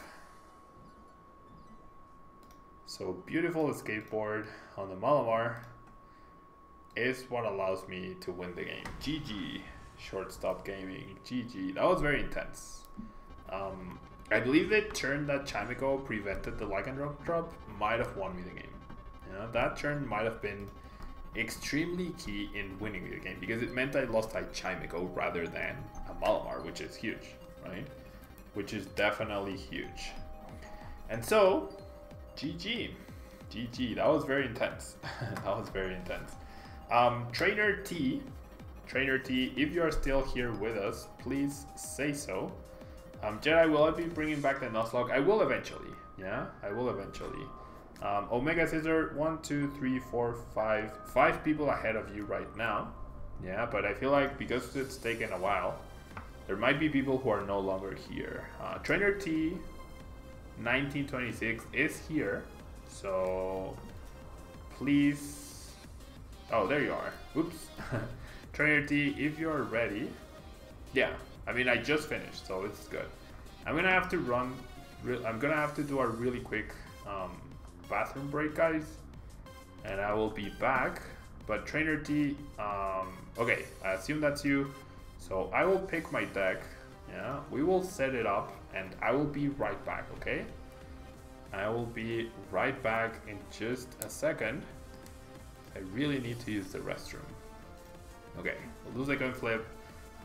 So beautiful skateboard on the Malamar is what allows me to win the game. GG. Shortstop Gaming. GG. That was very intense. I believe the turn that Chimico prevented the Lycanroc drop might have won me the game. You know, that turn might have been extremely key in winning the game because it meant I lost like Chimico rather than a Malamar, which is huge, right? Which is definitely huge. And so, GG. GG. That was very intense. That was very intense. Trainer T, if you are still here with us, please say so. Jedi, will I be bringing back the Nuzlocke? I will eventually. Yeah, I will eventually. Omega Scissor, 1, 2, 3, 4, 5. 5 people ahead of you right now. Yeah, but I feel like because it's taken a while, there might be people who are no longer here. Trainer T, 1926 is here. So, please. Oh, there you are. Oops. Trainer T, if you're ready. Yeah, I mean, I just finished, so it's good. I'm gonna have to run. I'm gonna have to do a really quick bathroom break, guys, and I will be back. But Trainer T, okay, I assume that's you. So I will pick my deck. Yeah, we will set it up, and I will be right back. Okay, I will be right back in just a second. I really need to use the restroom. Okay, we'll lose a coin flip.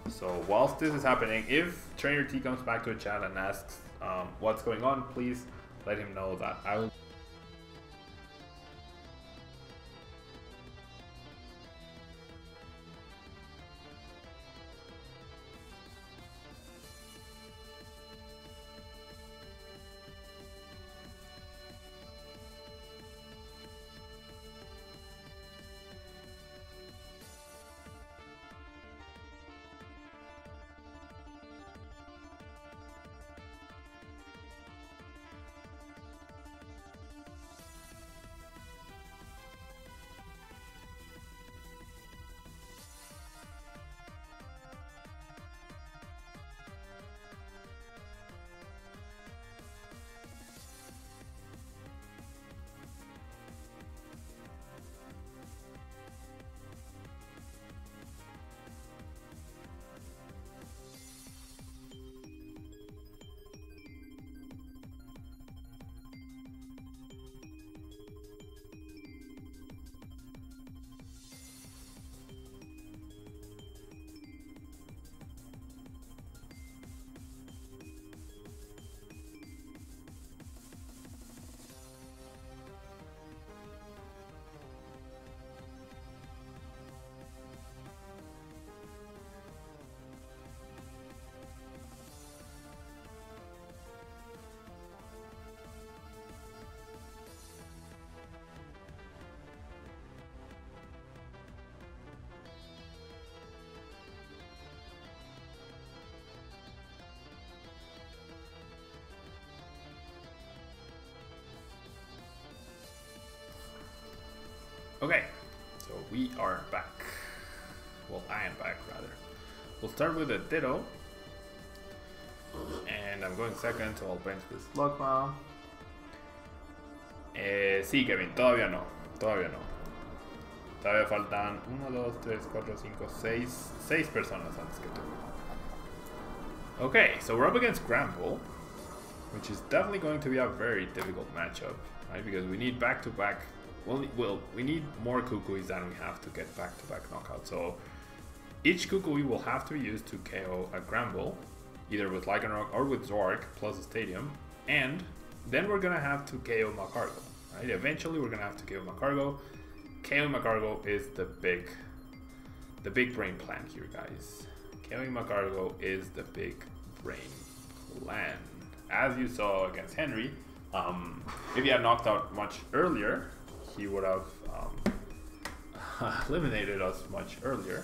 So whilst this is happening, if Trainer T comes back to a chat and asks what's going on, please let him know that I will. we are back. Well, I am back rather. We'll start with a Ditto. And I'm going second, so I'll bench this Slugma. Sí, Kevin, todavía no. Todavía faltan 1, 2, 3, 4, 5, 6 personas antes que tú. Okay, so we're up against Granbull, which is definitely going to be a very difficult matchup, right? Because we need back-to-back. Well, we need more Kukuis than we have to get back-to-back knockouts. So each Kukui will have to be used to KO a Granbull, either with Lycanroc or with Zoroark plus a Stadium, and then we're gonna have to KO Macargo, right? Eventually, we're gonna have to KO Macargo. KOing Macargo is the big brain plan here, guys. KOing Macargo is the big brain plan. As you saw against Henry, if he had knocked out much earlier, he would have eliminated us much earlier.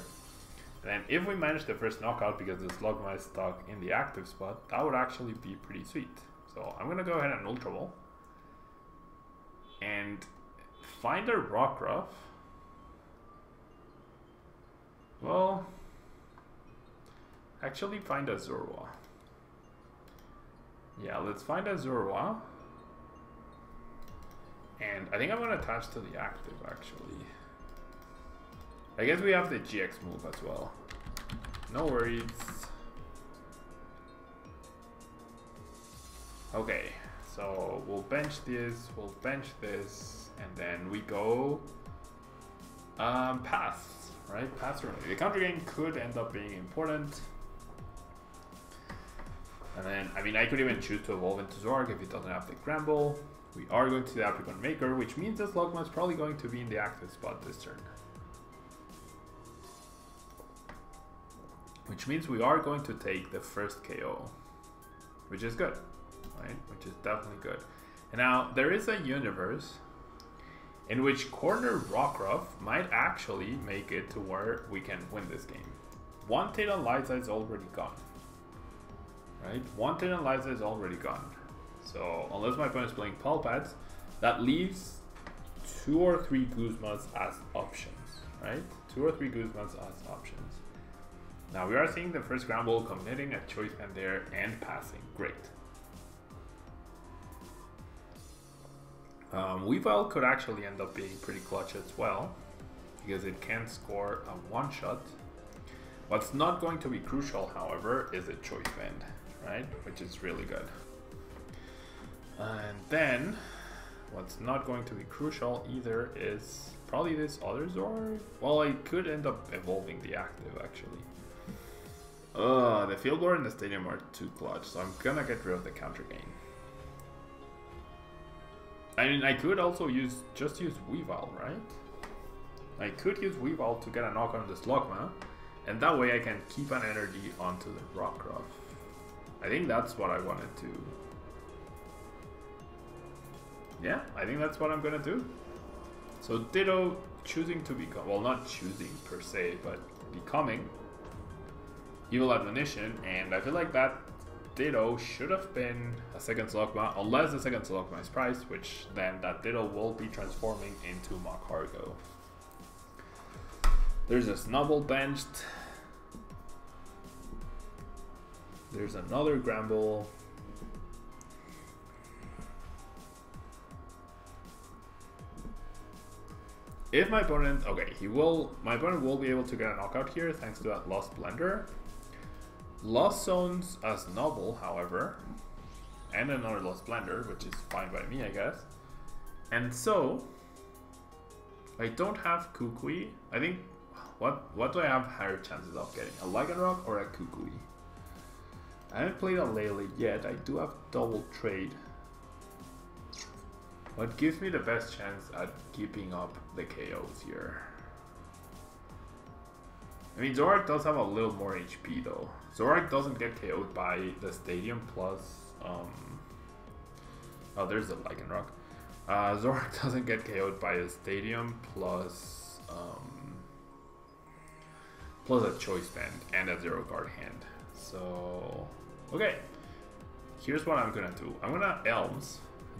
And then if we manage the first knockout because the Slugma is stuck in the active spot, that would actually be pretty sweet. So I'm gonna go ahead and Ultra Ball and find a Rockruff. Well, actually find a Zoroark. Yeah, let's find a Zoroark. And I think I'm gonna attach to the active actually. I guess we have the GX move as well. No worries. Okay, so we'll bench this, and then we go pass, right? Pass early. The counter game could end up being important. And then, I mean, I could even choose to evolve into Zoroark if it doesn't have the Granbull. We are going to the Apricot Maker, which means this Slugma is probably going to be in the active spot this turn. Which means we are going to take the first KO, which is good, right? Which is definitely good. And now, there is a universe in which Corner Rockruff might actually make it to where we can win this game. One Titan Liza is already gone, right? One Titan Liza is already gone. So, unless my opponent is playing Palpats, that leaves 2 or 3 Guzmas as options, right? 2 or 3 Guzmas as options. Now we are seeing the first Granbull committing a choice band there and passing. Great. Weavile could actually end up being pretty clutch as well, because it can score a one-shot. What's not going to be crucial, however, is a choice band, right? Which is really good. And then, what's not going to be crucial either is probably this other Zoroark. Well, I could end up evolving the active actually. The Field Lore and the Stadium are too clutch, so I'm gonna get rid of the counter gain. I mean, I could also just use Weavile, right? I could use Weavile to get a knock on the Slugma, and that way I can keep an energy onto the Rockruff. I think that's what I wanted to. Yeah, I think that's what I'm gonna do. So Ditto choosing to become, well, not choosing per se, but becoming Evil Admonition, and I feel like that Ditto should have been a second Slugma, unless the second Slugma is priced, which then that Ditto will be transforming into Macargo. There's a Snubbull benched. There's another Granbull. If my opponent, okay, my opponent will be able to get a knockout here thanks to that Lost Blender. Lost Zones as Snubbull, however, and another Lost Blender, which is fine by me, I guess. And so, I don't have Kukui. I think, what do I have higher chances of getting? A Lycanroc or a Kukui? I haven't played a Lele yet. I do have Double Trade. What gives me the best chance at keeping up the KOs here? I mean, Zoroark does have a little more HP though. Zoroark doesn't get KO'd by the Stadium plus, oh, there's the Lycanroc. Zoroark doesn't get KO'd by a Stadium plus, plus a Choice Band and a Zero Guard hand. So, okay. Here's what I'm gonna do. I'm gonna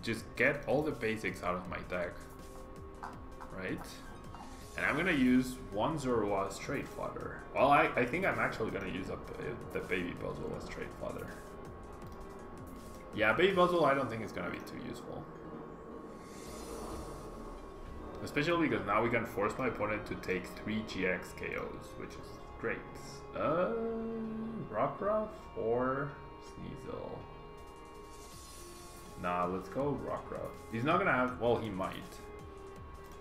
just get all the basics out of my deck, right? And I'm gonna use one Zoroark straight fodder. Well, I think I'm actually gonna use up the baby puzzle as straight fodder. Yeah, baby puzzle I don't think is gonna be too useful. Especially because now we can force my opponent to take 3 GX KOs, which is great. Rockruff or Sneasel? Nah, let's go Rockruff. He's not gonna have, well, he might.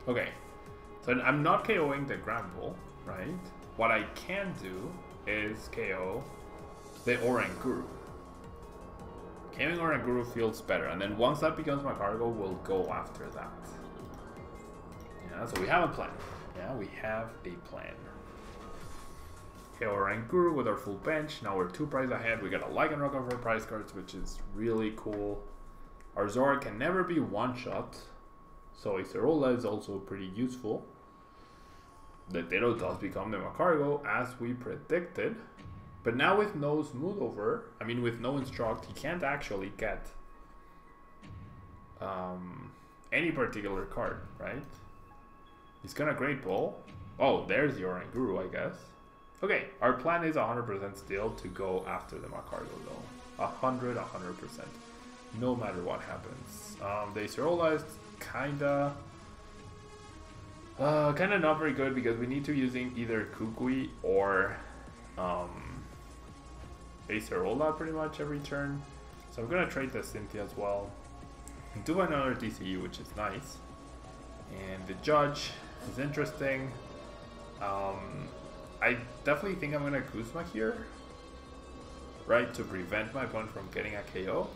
Okay, so I'm not KOing the Granbull, right? What I can do is KO the Oranguru. KOing Oranguru feels better, and then once that becomes my cargo, we'll go after that. Yeah, so we have a plan. Yeah, we have a plan. KO Oranguru with our full bench. Now we're 2 prize ahead. We got a Lycanroc of our prize cards, which is really cool. Our Zoroark can never be one-shot, so Acerola is also pretty useful. The Ditto does become the Macargo, as we predicted. But now with no Smooth Over, I mean with no Instruct, he can't actually get any particular card, right? He's gonna Great Ball. Oh, there's the Oranguru, I guess. Okay, our plan is 100% still to go after the Macargo though. 100%. No matter what happens. The Acerola is kinda not very good because we need to using either Kukui or Acerola pretty much every turn. So I'm gonna trade the Cynthia as well. Do another DCU, which is nice. And the Judge is interesting. I definitely think I'm gonna Kuzma here, right, to prevent my opponent from getting a KO.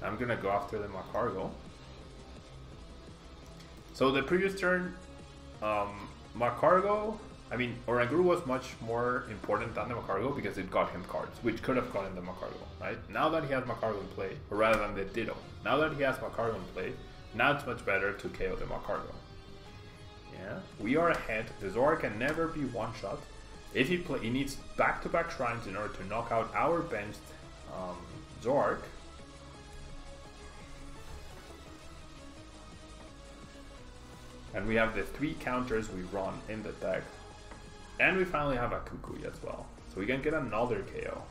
I'm gonna go after the Macargo. So the previous turn, Macargo, I mean, Oranguru was much more important than the Macargo because it got him cards, which could have gotten the Macargo, right? Now that he has Macargo in play, or rather than the Ditto, now that he has Macargo in play, now it's much better to KO the Macargo. Yeah, we are ahead. The Zoroark can never be one-shot. If he play, he needs back-to-back shrines in order to knock out our benched Zoroark. And we have the 3 counters we run in the deck. And we finally have a Kukui as well. So we can get another KO.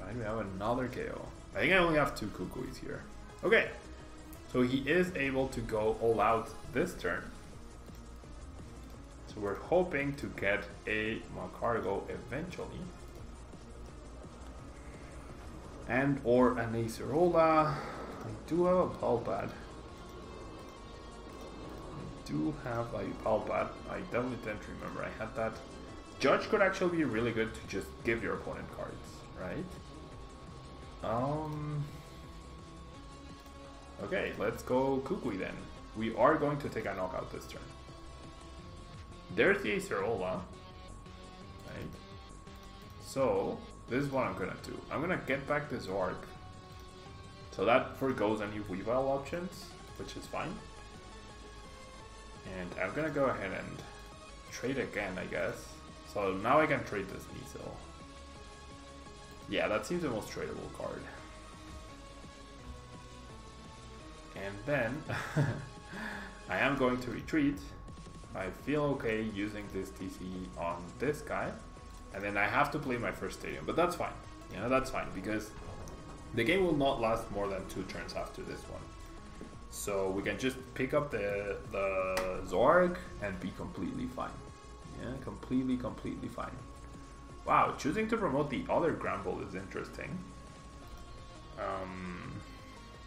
Alright, we have another KO. I think I only have 2 Kukuis here. Okay. So he is able to go all out this turn. So we're hoping to get a Macargo eventually. And or an Acerola. I do have a Palpad. Do have a Palpad. I definitely didn't remember I had that. Judge could actually be really good to just give your opponent cards, right? Okay, let's go Kukui then. We are going to take a knockout this turn. There's the Acerola, right? So this is what I'm gonna do. I'm gonna get back the Zoroark. So that forgoes any Weavile options, which is fine. And I'm gonna go ahead and trade again, I guess. So now I can trade this Sneasel. Yeah, that seems the most tradable card. And then I am going to retreat. I feel okay using this TC on this guy. And then I have to play my first stadium, but that's fine. You know, that's fine because the game will not last more than 2 turns after this one. So we can just pick up the Zoroark and be completely fine. Yeah, completely fine. Wow, choosing to promote the other Granbull is interesting.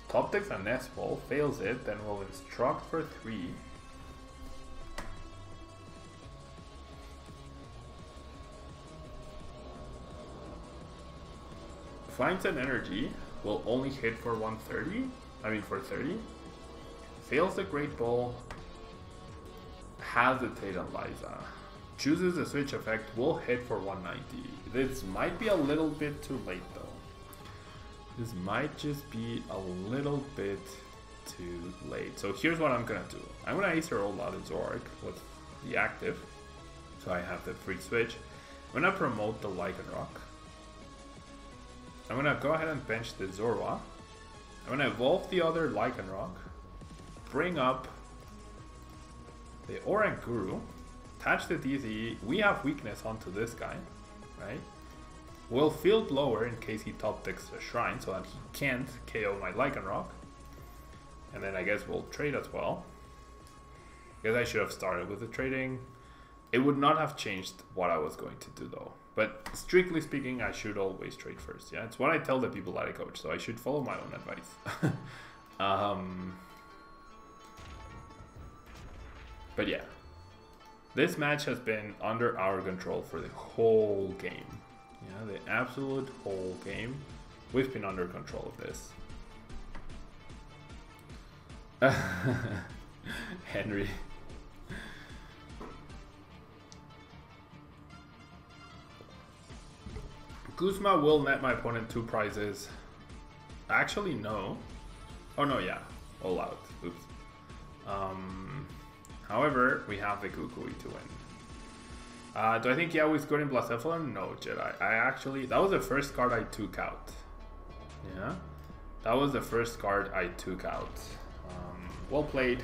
Top decks a Nest Ball, fails it, then we'll Instruct for 3. Finds an Energy, will only hit for 130. I mean for 30. Fails the Great Ball, has the Liza. Chooses the Switch effect, will hit for 190. This might be a little bit too late though. This might just be a little bit too late. So here's what I'm gonna do. I'm gonna Acerola the Zoroark with the active. So I have the free switch. I'm gonna promote the Lycanroc. I'm gonna go ahead and bench the Zoroark. I'm gonna evolve the other Lycanroc. Bring up the Oranguru, attach the DZ. We have weakness onto this guy, right? We'll field lower in case he top decks the Shrine so that he can't KO my Lycanroc. And then I guess we'll trade as well. I guess I should have started with the trading. It would not have changed what I was going to do though. But strictly speaking, I should always trade first. Yeah, it's what I tell the people that I coach, so I should follow my own advice. But yeah, this match has been under our control for the whole game. Yeah, the absolute whole game. We've been under control of this. Henry. Guzma will net my opponent 2 prizes. Actually, no. Oh no, yeah. All out. Oops. However, we have the Kukui to win. Do I think Yao is good in Blacephalon? No, Jedi. I actually... That was the first card I took out. Yeah. That was the first card I took out. Well played,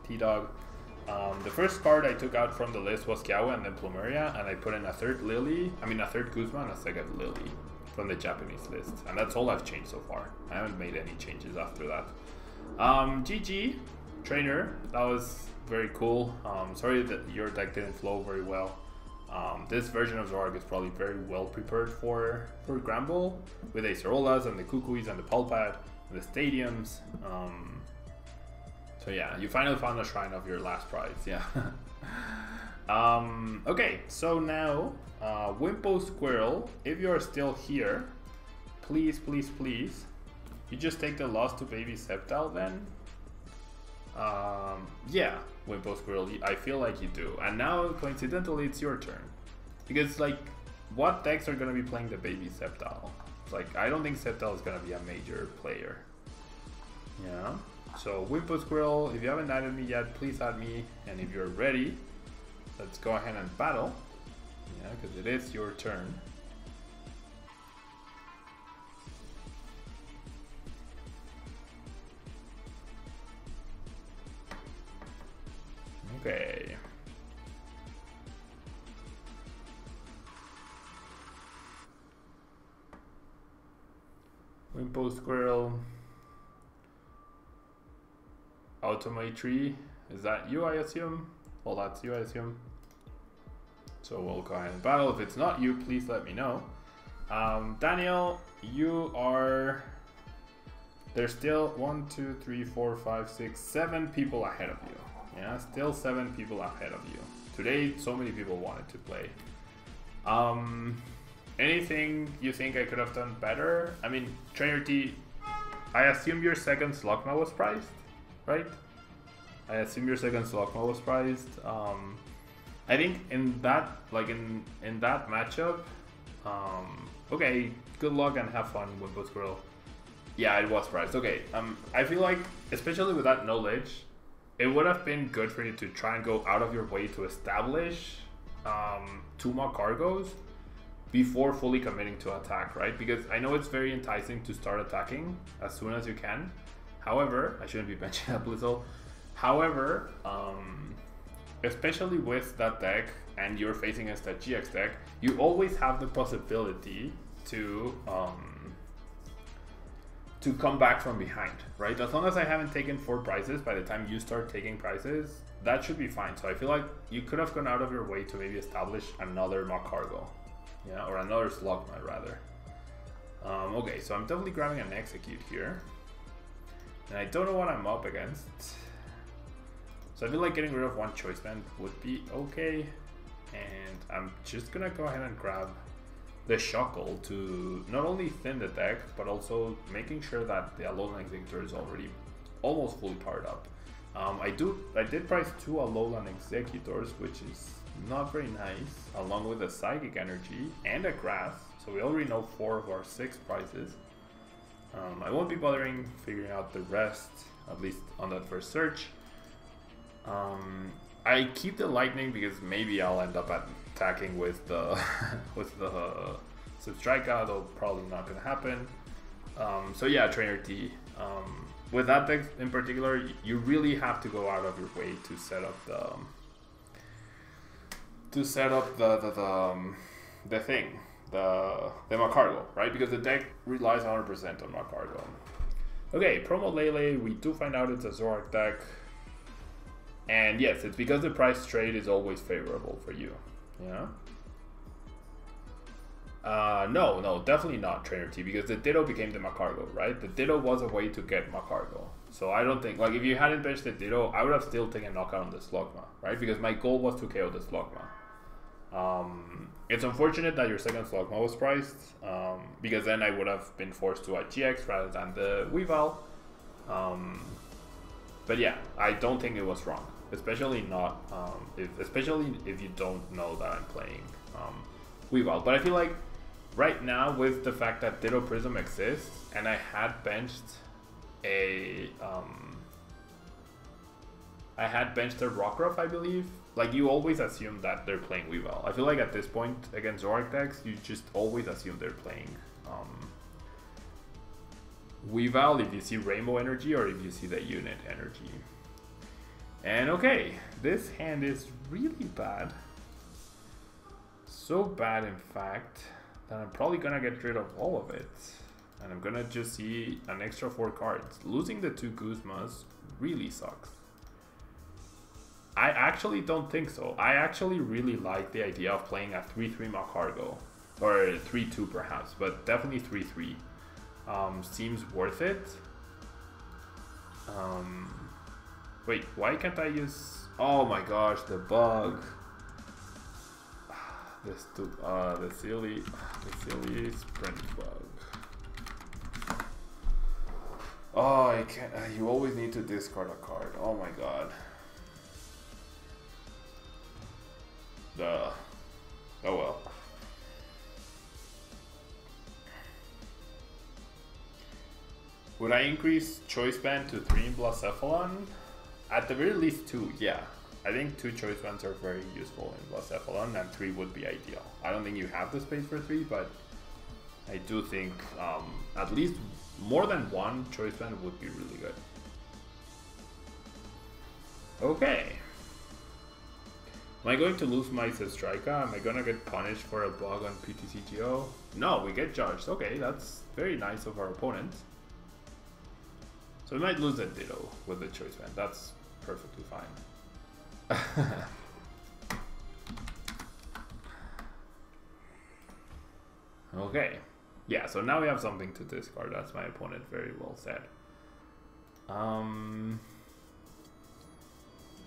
T-Dog. The first card I took out from the list was Kiawe and then Plumeria, and I put in a third Lily, a third Guzma and a second Lily from the Japanese list. And that's all I've changed so far. I haven't made any changes after that. GG, trainer, that was very cool. Sorry that your deck didn't flow very well. This version of Zoroark is probably very well prepared for Granbull, with the Acerolas and the Kukuis and the Pulpad and the Stadiums. So yeah, you finally found a shrine of your last prize, yeah. Okay, so now, Wimpo Squirrel, if you're still here, please, please, please, you just take the loss to baby Sceptile then? Yeah, Wimpo Squirrel, I feel like you do. And now, coincidentally, it's your turn. Because, like, what decks are going to be playing the baby Sceptile? Like, I don't think Sceptile is going to be a major player. Yeah. So, Wimpo Squirrel, if you haven't added me yet, please add me. And if you're ready, let's go ahead and battle. Yeah, because it is your turn. Okay. Wimpo Squirrel. Automatry, is that you, I assume? Well, that's you, I assume. So we'll go ahead and battle. If it's not you, please let me know. Daniel, you are... There's still 1, 2, 3, 4, 5, 6, 7 people ahead of you. Yeah, still 7 people ahead of you. Today, so many people wanted to play. Anything you think I could have done better? I mean, Trainer T, I assume your second Slugma was prized, right? I assume your second Slugma was prized. I think in that, like in that matchup, okay, good luck and have fun, Wimpo Squirrel. Yeah, it was prized. Okay, I feel like, especially with that knowledge, it would have been good for you to try and go out of your way to establish 2 more cargos before fully committing to attack, right? Because I know it's very enticing to start attacking as soon as you can. However, I shouldn't be benching that Blizzle. However, especially with that deck and you're facing against that GX deck, you always have the possibility to come back from behind, right? As long as I haven't taken 4 prizes by the time you start taking prizes, that should be fine. So I feel like you could have gone out of your way to maybe establish another Macargo, yeah, or another Slugma rather. Okay, so I'm definitely grabbing an Execute here. And I don't know what I'm up against. So I feel like getting rid of 1 Choice Band would be okay. And I'm just gonna go ahead and grab the Shuckle to not only thin the deck, but also making sure that the Alolan Executor is already almost fully powered up. I did price 2 Alolan Executors, which is not very nice, along with a Psychic Energy and a Grass. So we already know 4 of our 6 prizes. I won't be bothering figuring out the rest, at least on that first search. I keep the Lightning because maybe I'll end up attacking with the with the Substrika, though probably not gonna happen. So yeah, Trainer T. With that deck in particular, you really have to go out of your way to set up to set up the thing, the Macargo, right? Because the deck relies 100% on Macargo. Okay, Promo Lele, we do find out it's a Zoroark deck. And yes, it's because the price trade is always favorable for you. Yeah? No, definitely not Trainer T, because the Ditto became the Macargo, right? The Ditto was a way to get Macargo. So I don't think, like, if you hadn't benched the Ditto, I would have still taken knockout on the Slugma, right? Because my goal was to KO the Slugma. It's unfortunate that your second Slugma was priced, because then I would have been forced to a GX rather than the Weavile. But yeah, I don't think it was wrong, especially not, especially if you don't know that I'm playing Weavile. But I feel like right now, with the fact that Ditto Prism exists, and I had benched a Rockruff, I believe. Like, you always assume that they're playing Weavile. I feel like at this point, against Zoroark decks, you just always assume they're playing Weavile if you see Rainbow Energy or if you see the unit energy. And okay, this hand is really bad. So bad, in fact, that I'm probably gonna get rid of all of it. And I'm gonna just see an extra 4 cards. Losing the 2 Guzmas really sucks. I actually don't think so. I actually really like the idea of playing a 3-3 Macargo. Or 3-2 perhaps, but definitely 3-3. Seems worth it. Wait, why can't I use... Oh my gosh, the bug. The silly sprint bug. Oh, I can't. You always need to discard a card. Oh my god. Duh. Oh well. Would I increase Choice Band to 3 in Blacephalon? At the very least 2, yeah. I think 2 Choice Bands are very useful in Blacephalon, and 3 would be ideal. I don't think you have the space for 3, but I do think at least more than 1 Choice Band would be really good. Okay. Am I going to lose my Zestrika? Am I gonna get punished for a bug on PTCGO? No, we get judged. Okay, that's very nice of our opponent. So we might lose that Ditto with the Choice Band. That's perfectly fine. Okay. Yeah, so now we have something to discard. That's my opponent. Very well said.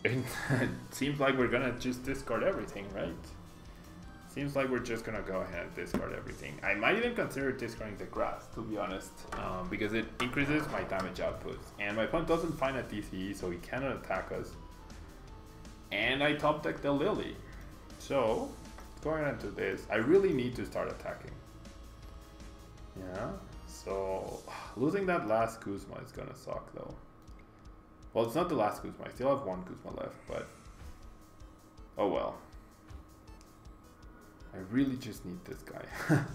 It seems like we're gonna just discard everything, right? Seems like we're just gonna go ahead and discard everything. I might even consider discarding the grass, to be honest, because it increases my damage output. And my opponent doesn't find a DCE, so he cannot attack us. And I top deck the Lily. So, going into this, I really need to start attacking. Yeah, so losing that last Guzma is gonna suck though. Well, it's not the last Guzma, I still have 1 Guzma left, but oh well. I really just need this guy. I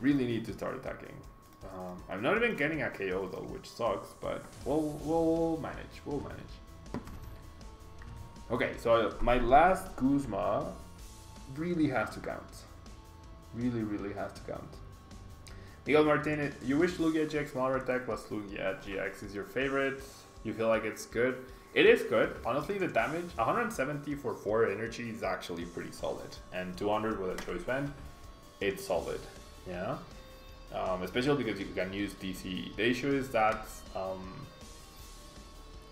really need to start attacking. I'm not even getting a KO though, which sucks, but we'll manage. We'll manage. Okay, so my last Guzma really has to count. Really has to count. Miguel Martinez, you wish Lugia GX Malamar deck plus Lugia GX is your favorite. You feel like it's good. It is good. Honestly, the damage, 170 for 4 energy is actually pretty solid. And 200 with a Choice Band, it's solid. Yeah. Especially because you can use DC. The issue is that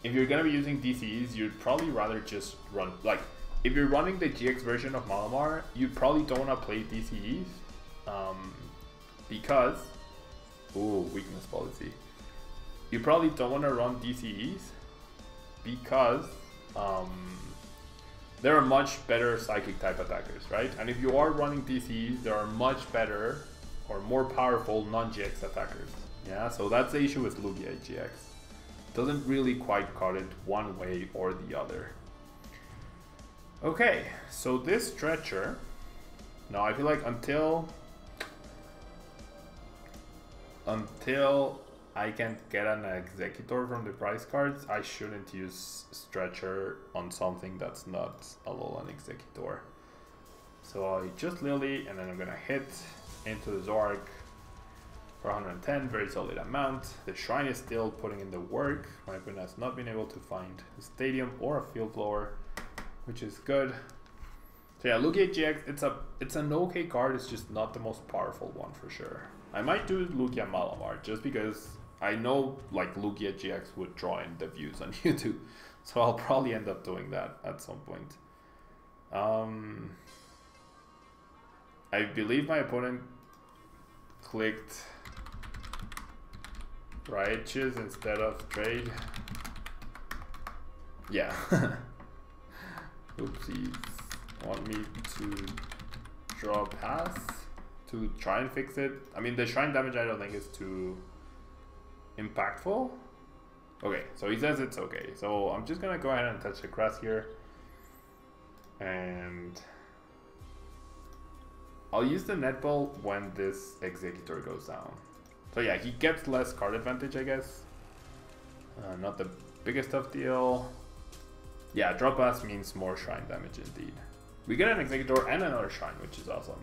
if you're going to be using DCs, you'd probably rather just run, like, if you're running the GX version of Malamar, you probably don't want to play DCs because, ooh, weakness policy. You probably don't want to run DCEs because there are much better psychic type attackers, right? And if you are running DCEs, there are much better or more powerful non-GX attackers. Yeah, so that's the issue with Lugia GX. Doesn't really quite cut it one way or the other. Okay, so this stretcher, now I feel like until I can get an Executor from the prize cards, I shouldn't use Stretcher on something that's not a Alolan Executor. So I just Lily, and then I'm gonna hit into the Zoroark for 110, very solid amount. The Shrine is still putting in the work. My opponent has not been able to find a Stadium or a Field Blower, which is good. So yeah, Lugia GX, it's an okay card, it's just not the most powerful one for sure. I might do Lugia Malamar just because I know like Lugia GX would draw in the views on YouTube. So I'll probably end up doing that at some point. I believe my opponent clicked Righteous instead of trade. Yeah. Oopsies. Want me to draw a pass to try and fix it? I mean, the Shrine damage I don't think is too impactful. Okay, so he says it's okay. So I'm just gonna go ahead and touch the grass here. And I'll use the netball when this Executor goes down. So yeah, he gets less card advantage, I guess. Not the biggest of deal. Yeah, drop pass means more Shrine damage indeed. We get an Executor and another Shrine, which is awesome.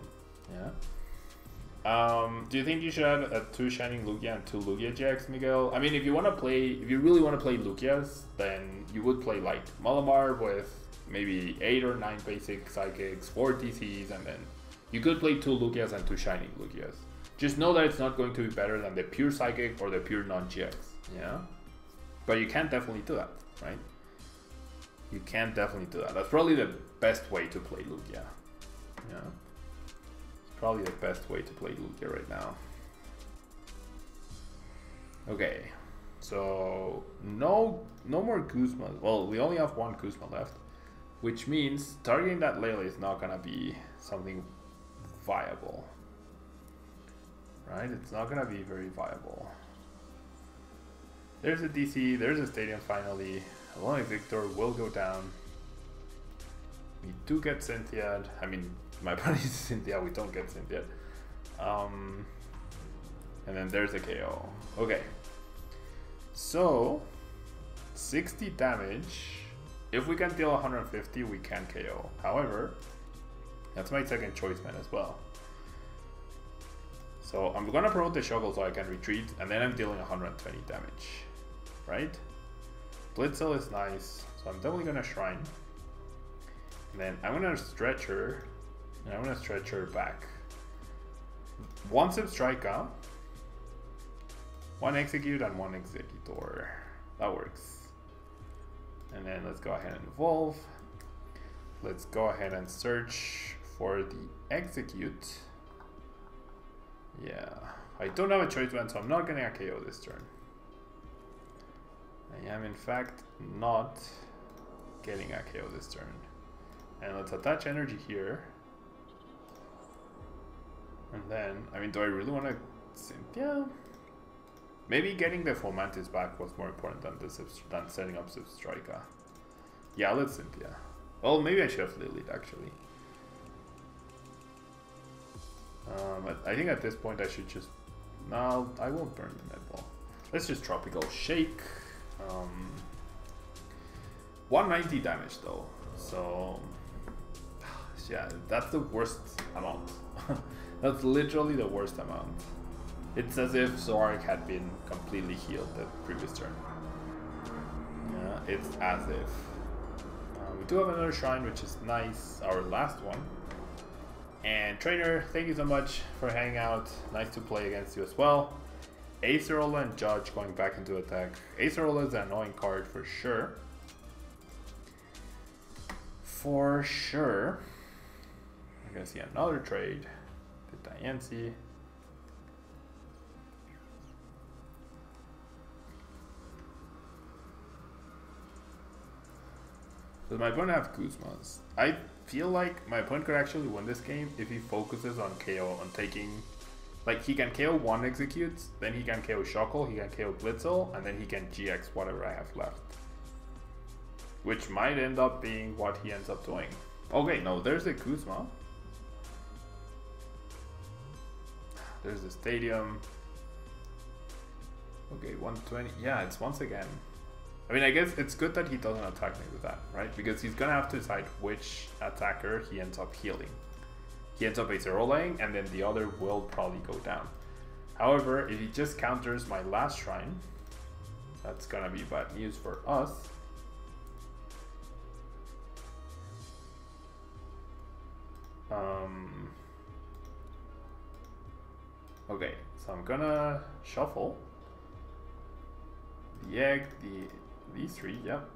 Yeah. Do you think you should have a 2 Shining Lugia and 2 Lugia GX, Miguel? I mean, if you really want to play Lugias, then you would play like Malamar with maybe 8 or 9 basic Psychics, 4 DCs, and then you could play 2 Lugias and 2 Shining Lugias. Just know that it's not going to be better than the pure Psychic or the pure non-GX, yeah? But you can definitely do that, right? You can definitely do that. That's probably the best way to play Lugia, yeah? It's probably the best way to play Lugia right now. Okay, so no more Guzma. Well, we only have 1 Guzma left, which means targeting that Lele is not gonna be something viable. Right? It's not gonna be very viable. There's a DC, there's a Stadium finally. Alone Victor will go down. We do get Cynthia. I mean, my opponent is Cynthia, we don't get Cynthia. And then there's a KO. Okay. So, 60 damage. If we can deal 150, we can KO. However, that's my second choice man as well. So I'm gonna promote the Shuckle so I can retreat, and then I'm dealing 120 damage, right? Blitzel is nice, so I'm definitely gonna Shrine. And then I'm gonna stretch her, and I'm gonna stretch her back. 1 Substrika, 1 Execute, and 1 Executor. That works. And then let's go ahead and evolve. Let's go ahead and search for the Execute. Yeah, I don't have a choice one, so I'm not getting a KO this turn. I am in fact not getting a KO this turn. And let's attach energy here. And then, I mean, do I really want to Cynthia? Maybe getting the Fomantis back was more important than setting up Substrika. Yeah, let's Cynthia. Well, maybe I should have Lilied actually. I think at this point I should just... No, I won't burn the netball. Let's just Tropical Shake. 190 damage though. So... yeah, that's the worst amount. That's literally the worst amount. It's as if Zoroark had been completely healed the previous turn. Yeah, it's as if. We do have another Shrine, which is nice. Our last one. And Trainer, thank you so much for hanging out. Nice to play against you as well. Acerola and Judge going back into attack. Acerola is an annoying card for sure. For sure. I'm gonna see another trade. The Diancie. Does my opponent have Guzmas? I feel like my opponent could actually win this game if he focuses on KO, on taking... Like, he can KO 1 Executes, then he can KO Shuckle, he can KO Blitzel, and then he can GX whatever I have left. Which might end up being what he ends up doing. Okay, no, there's a Guzma. There's the Stadium. Okay, 120. Yeah, it's once again. I mean, I guess it's good that he doesn't attack me with that, right? Because he's gonna have to decide which attacker he ends up healing. he ends up Acerolaying, and then the other will probably go down. However, if he just counters my last shrine, that's gonna be bad news for us. Okay, so I'm gonna shuffle the egg, these three, yep,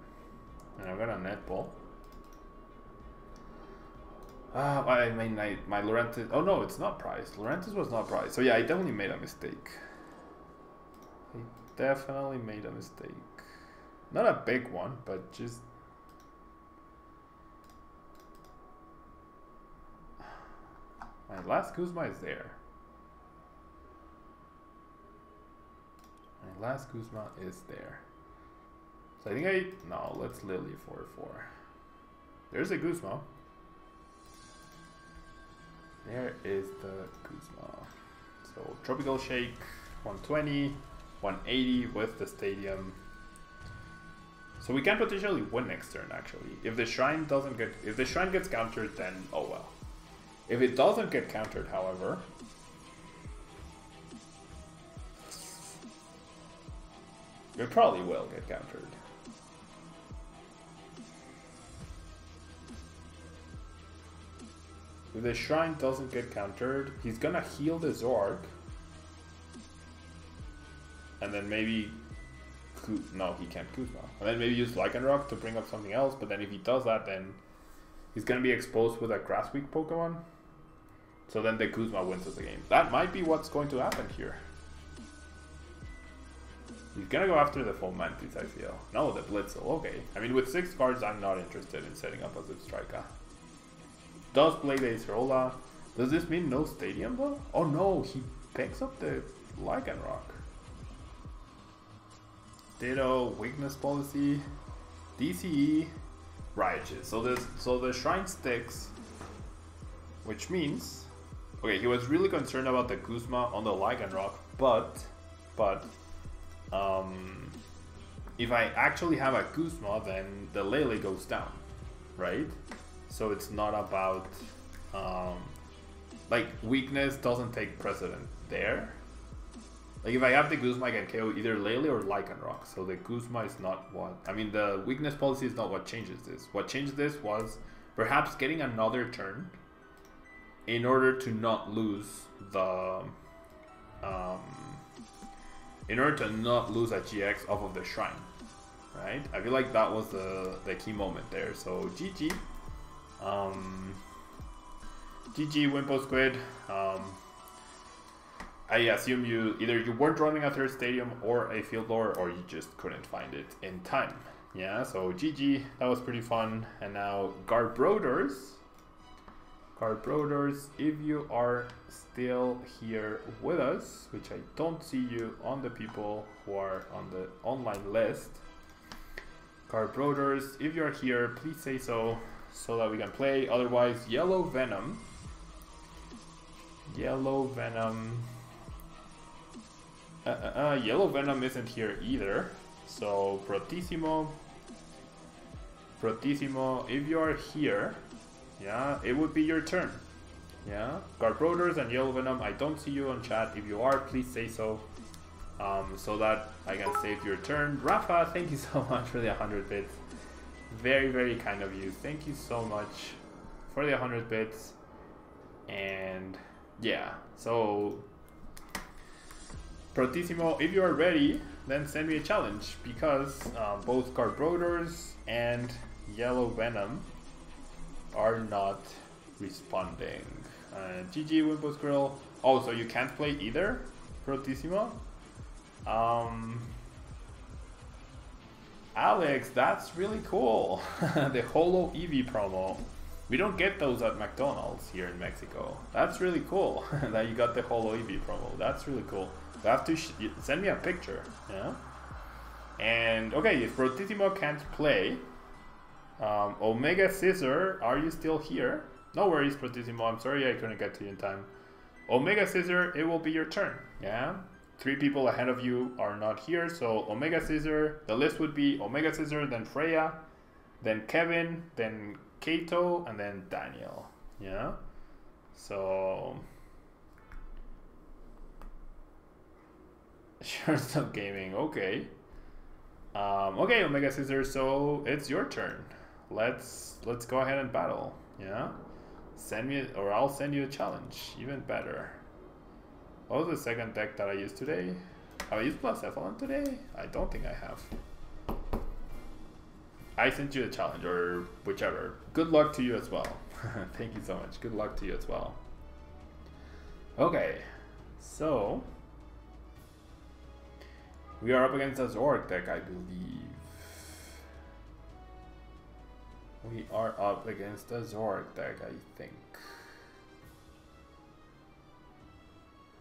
and I'm gonna netball. I mean, my Lurantis. Oh no, it's not prized. Lurantis was not prized. So yeah, I definitely made a mistake. I definitely made a mistake. Not a big one, but just. My last Guzma is there. My last Guzma is there. So I think no, let's Lily 4/4. There's a Guzma. There is the Guzma. So Tropical Shake, 120, 180 with the Stadium. So we can potentially win next turn actually. If the shrine gets countered, then oh well. If it doesn't get countered, however, it probably will get countered. If the shrine doesn't get countered, he's gonna heal the Zoroark. And then maybe... No, he can't Kuzma. And then maybe use Lycanroc to bring up something else, but then if he does that, then he's gonna be exposed with a Grass Weak Pokemon. So then the Kuzma wins us the game. That might be what's going to happen here. He's gonna go after the full Mantis, I feel. No, the Blitzel, okay. I mean, with 6 cards, I'm not interested in setting up a Zipstrika. Does play the Acerola. Does this mean no Stadium though? Oh no, he picks up the Lycanroc. Ditto, Weakness Policy, DCE, Raiches. So the Shrine sticks, which means, okay, he was really concerned about the Guzma on the Lycanroc, but if I actually have a Guzma, then the Lele goes down, right? So it's not about, like, weakness doesn't take precedent there. Like, if I have the Guzma, I can KO either Lele or Lycanroc. So the Guzma is not what, I mean, the weakness policy is not what changes this. What changed this was perhaps getting another turn in order to not lose the, in order to not lose a GX off of the shrine, right? I feel like that was the key moment there. So GG. GG Wimpo Squid. I assume you weren't running a third Stadium or a Field Lore, or you just couldn't find it in time. Yeah, so GG, that was pretty fun. And now Garbrodors, if you are still here with us, which I don't see you on the people who are on the online list. Garbrodors, if you're here, please say so that we can play. Otherwise, Yellow Venom. Yellow Venom isn't here either. So Protissimo, if you are here, yeah, it would be your turn. Yeah, Garbrodors and Yellow Venom, I don't see you on chat. If you are, please say so, so that I can save your turn. Rafa, thank you so much for the 100 bits. Very, very kind of you. Thank you so much for the 100 bits. And yeah, so Protissimo, if you are ready, then send me a challenge, because both Garbrodors and Yellow Venom are not responding. GG Wimpo Squirrel. Oh, so you can't play either, Protissimo? Alex, that's really cool. The Holo Eevee promo. We don't get those at McDonald's here in Mexico. That's really cool that you got the Holo Eevee promo. That's really cool. You have to send me a picture, yeah? And okay, if Protissimo can't play, Omega Scissor, are you still here? No worries, Protissimo, I'm sorry I couldn't get to you in time. Omega Scissor, it will be your turn, yeah? 3 people ahead of you are not here, so Omega Scissor, the list would be Omega Scissor, then Freya, then Kevin, then Kato, and then Daniel, yeah? So sure, stop gaming. Okay. Okay, Omega Scissors. So it's your turn. Let's go ahead and battle. Yeah. Send me, or I'll send you a challenge. Even better. What was the second deck that I used today? Have I used Blacephalon today? I don't think I have. I sent you a challenge, or whichever. Good luck to you as well. Thank you so much. Good luck to you as well. Okay, so we are up against a Zoroark deck, I believe. We are up against a Zoroark deck, I think.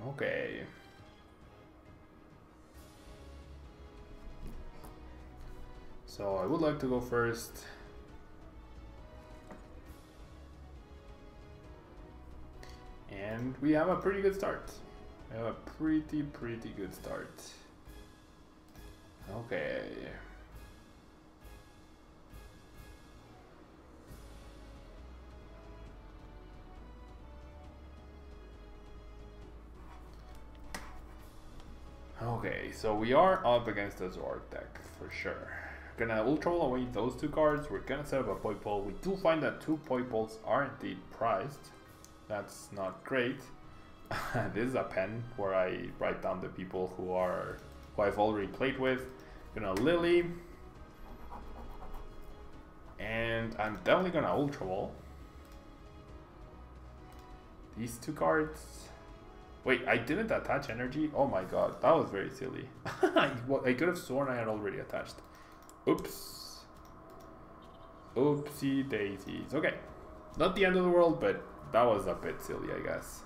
Okay. So I would like to go first. And we have a pretty good start. We have a pretty good start. Okay. Okay, so we are up against the Zoroark deck for sure. Gonna ultra ball away those two cards. We're gonna set up a Poipole. We do find that 2 Poipoles are indeed prized. That's not great. This is a pen where I write down the people who I've already played with. Gonna Lily. And I'm definitely gonna ultra ball these 2 cards. Wait, I didn't attach energy? Oh my god, that was very silly. I could have sworn I had already attached. Oops. Oopsie daisies. Okay. Not the end of the world, but that was a bit silly, I guess.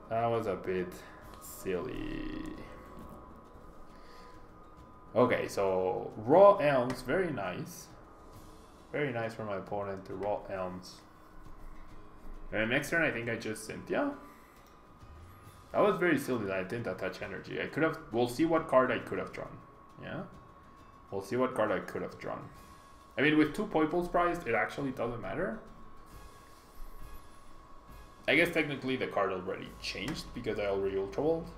That was a bit silly. Okay, so Raw Elms, very nice. Very nice for my opponent to Raw Elms. And next turn I think I just Cynthia. That was very silly that I didn't attach energy. I could have, we'll see what card I could have drawn. Yeah? We'll see what card I could have drawn. I mean, with 2 Poipoles prized, it actually doesn't matter. I guess technically the card already changed because I already ultra balled.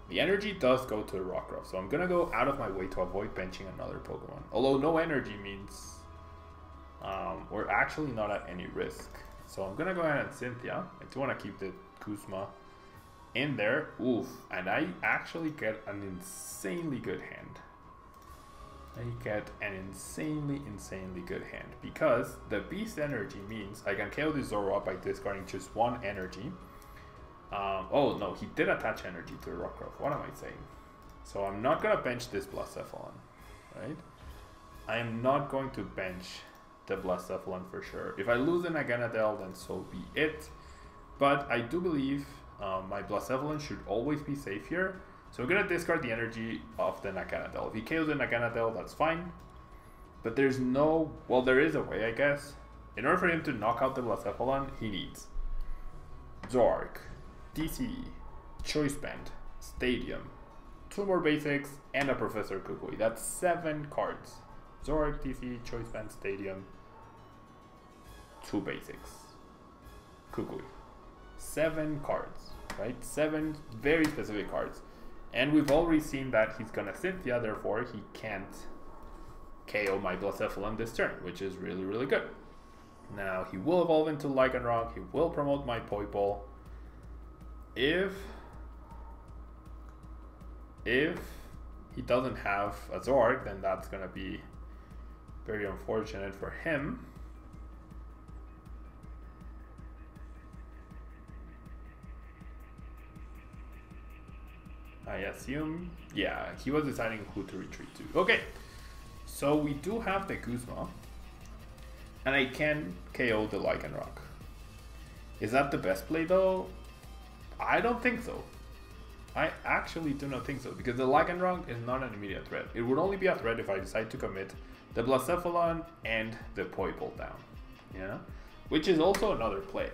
The energy does go to the Rockruff, so I'm gonna go out of my way to avoid benching another Pokemon. Although no energy means we're actually not at any risk. So I'm gonna go ahead and Cynthia. I do want to keep the Kuzma in there. Oof, and I actually get an insanely good hand. I get an insanely good hand because the Beast Energy means I can KO this Zoroark by discarding just 1 energy. Oh no, he did attach energy to the Rockruff. What am I saying? So I'm not gonna bench this Blacephalon, right? I am not going to bench the Blacephalon for sure. If I lose an Aganadel, then so be it. But I do believe my Blacephalon should always be safe here. So I'm gonna discard the energy of the Naganadel. If he kills the Naganadel, that's fine. But there's no, well, there is a way, I guess. In order for him to knock out the Blacephalon, he needs Zoroark, DC, Choice Band, Stadium, 2 more basics, and a Professor Kukui. That's 7 cards. Zoroark, DC, Choice Band, Stadium, 2 basics, Kukui. 7 cards, right? 7 very specific cards. And we've already seen that he's gonna Cynthia, therefore he can't KO my Blacephalon this turn, which is really good. Now he will evolve into Lycanroc, he will promote my Poipole. If he doesn't have a Zoroark, then that's gonna be very unfortunate for him. I assume, yeah, he was deciding who to retreat to. Okay, so we do have the Guzma, and I can KO the Lycanroc. Is that the best play though? I don't think so. I actually do not think so, because the Lycanroc is not an immediate threat. It would only be a threat if I decide to commit the Blacephalon and the Poipole down, yeah? Which is also another play.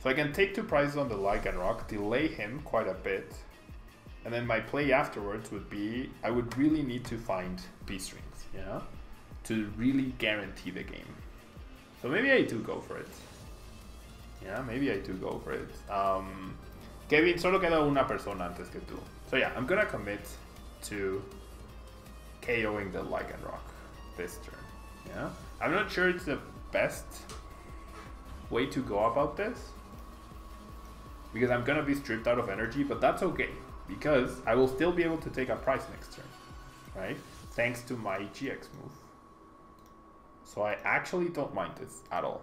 So I can take 2 prizes on the Lycanroc, delay him quite a bit, and then my play afterwards would be, I would really need to find B-strings, yeah? To really guarantee the game. So maybe I do go for it. Yeah, maybe I do go for it. Kevin, solo queda una persona antes que tú. So yeah, I'm gonna commit to KOing the Lycanroc this turn. Yeah, I'm not sure it's the best way to go about this, because I'm gonna be stripped out of energy, but that's okay, because I will still be able to take a prize next turn, right? Thanks to my GX move. So I actually don't mind this at all.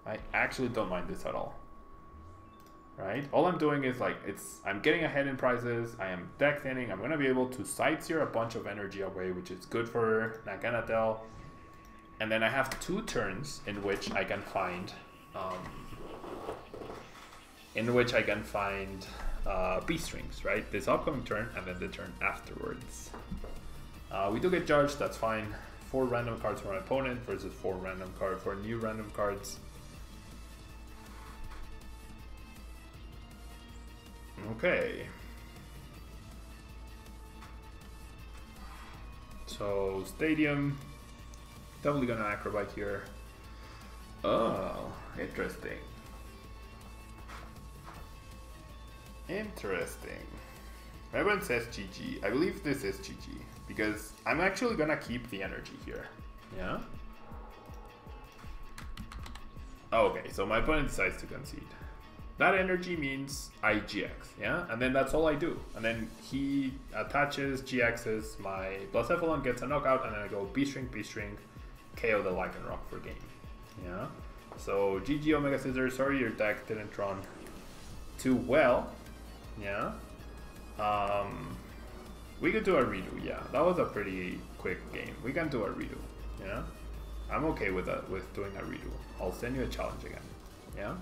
I actually don't mind this at all. Right? All I'm doing is like, I'm getting ahead in prizes, I am deck thinning, I'm gonna be able to side steer a bunch of energy away, which is good for Naganatel. And then I have 2 turns in which I can find B-strings, right? This upcoming turn and then the turn afterwards. We do get judged, that's fine. 4 random cards for my opponent versus 4 random cards for new random cards. Okay. So Stadium, definitely gonna Acrobat here. Oh, interesting. Interesting. Everyone says GG. I believe this is GG because I'm actually gonna keep the energy here. Yeah. Okay, so my opponent decides to concede. That energy means I GX, yeah? And then that's all I do. And then he attaches, GXs, my Blacephalon gets a knockout, and then I go B-string, B-string, KO the Lycanroc for game, yeah? So GG Omega Scissors, sorry your deck didn't run too well, yeah? We could do a redo, yeah. That was a pretty quick game. We can do a redo, yeah? I'm okay with that, with doing a redo. I'll send you a challenge again, yeah?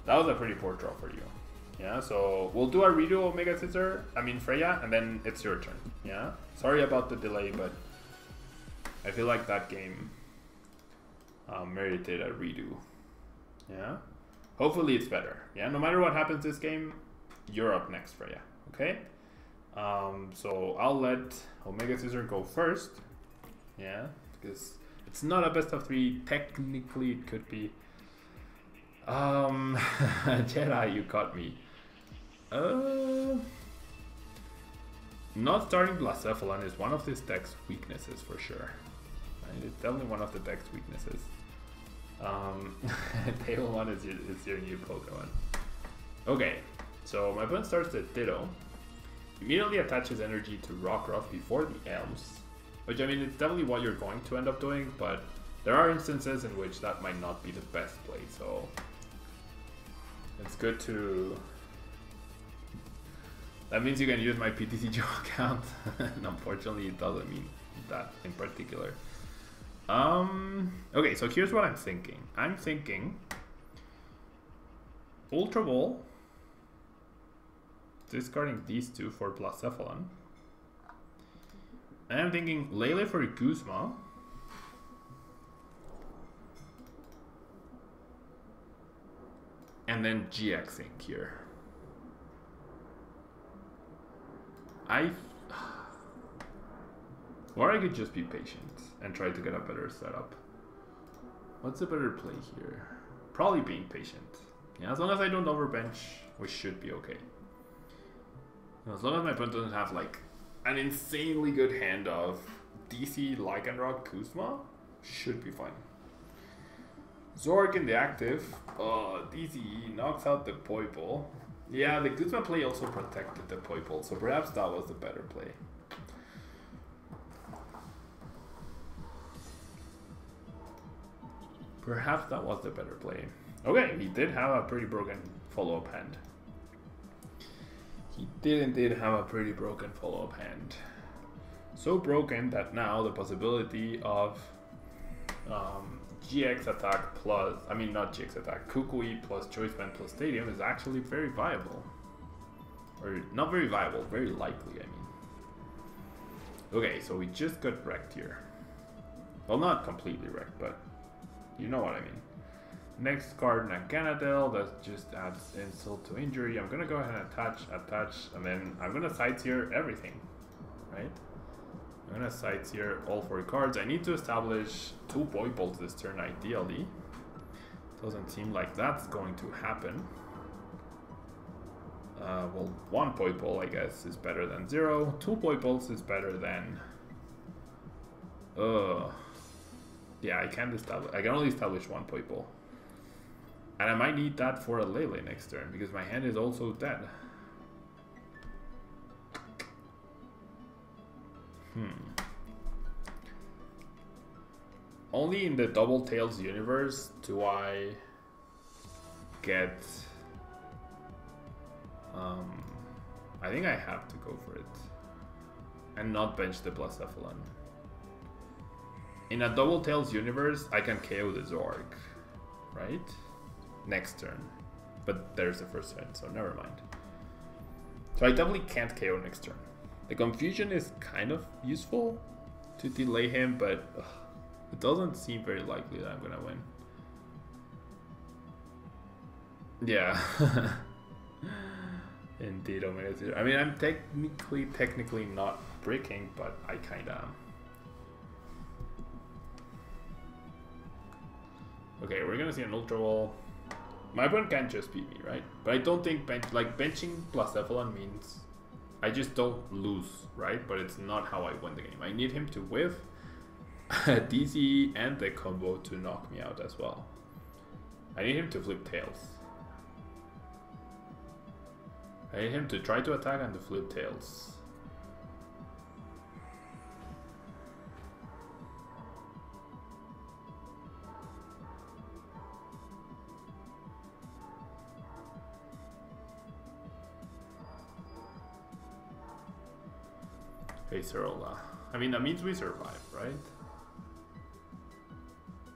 That was a pretty poor draw for you. Yeah, so we'll do a redo Omega Scissor, Freya, and then it's your turn. Yeah? Sorry about the delay, but I feel like that game merited a redo. Yeah? Hopefully it's better. Yeah, no matter what happens this game, you're up next, Freya. Okay? So I'll let Omega Scissor go first. Yeah? Because it's not a best of 3. Technically it could be. Jedi, you caught me. Not starting Blacephalon is one of this deck's weaknesses for sure. Right? It's definitely one of the deck's weaknesses. Table 1 is your new Pokemon. Okay, so my opponent starts the Ditto. Immediately attaches energy to Rockruff before the Elms. Which, it's definitely what you're going to end up doing, but there are instances in which that might not be the best play, so it's good to... That means you can use my PTC Joe account, and unfortunately it doesn't mean that in particular. Okay, so here's what I'm thinking. I'm thinking Ultra Ball, discarding these 2 for Blacephalon. And I'm thinking Lele for Guzma. And then GXing here. Or I could just be patient and try to get a better setup. What's a better play here? Probably being patient. Yeah, as long as I don't overbench, we should be okay. As long as my opponent doesn't have like an insanely good hand of DC, Lycanroc, Kuzma, should be fine. Zoroark in the active. DC knocks out the Poipole. Yeah, the Kuzma play also protected the Poipole, so perhaps that was the better play. Perhaps that was the better play. Okay, he did have a pretty broken follow-up hand. He did indeed have a pretty broken follow-up hand. So broken that now the possibility of GX attack plus, not GX attack, Kukui plus Choice Band plus Stadium is actually very viable. Or not very viable, very likely, Okay, so we just got wrecked here. Well, not completely wrecked, but you know what I mean. Next card, Naganadel, that just adds insult to injury. I'm gonna go ahead and attach, and then I'm gonna side tier everything, right? I'm gonna Sightseer all 4 cards. I need to establish 2 Poipoles this turn ideally. Doesn't seem like that's going to happen. Well, 1 Poipole I guess is better than 0. 2 Poipoles is better than... yeah, I can't establish... I can only establish 1 Poipole. And I might need that for a Lele next turn, because my hand is also dead. Only in the Double Tails universe do I get... I think I have to go for it. And not bench the Blacephalon. In a Double Tails universe, I can KO the Zoroark, right? Next turn. But there's the first turn, so never mind. So I definitely can't KO next turn. The confusion is kind of useful to delay him, but it doesn't seem very likely that I'm gonna win. Yeah. Indeed, Omega Zero. I mean, I'm technically not breaking, but I kinda am. Okay, we're gonna see an Ultra Wall. My opponent can't just beat me, right? But I don't think benching Blacephalon means I just don't lose, right? But it's not how I win the game. I need him to whiff DC and the combo to knock me out as well. I need him to flip tails. I need him to try to attack and to flip tails. Hey, Cerola. I mean, that means we survive, right?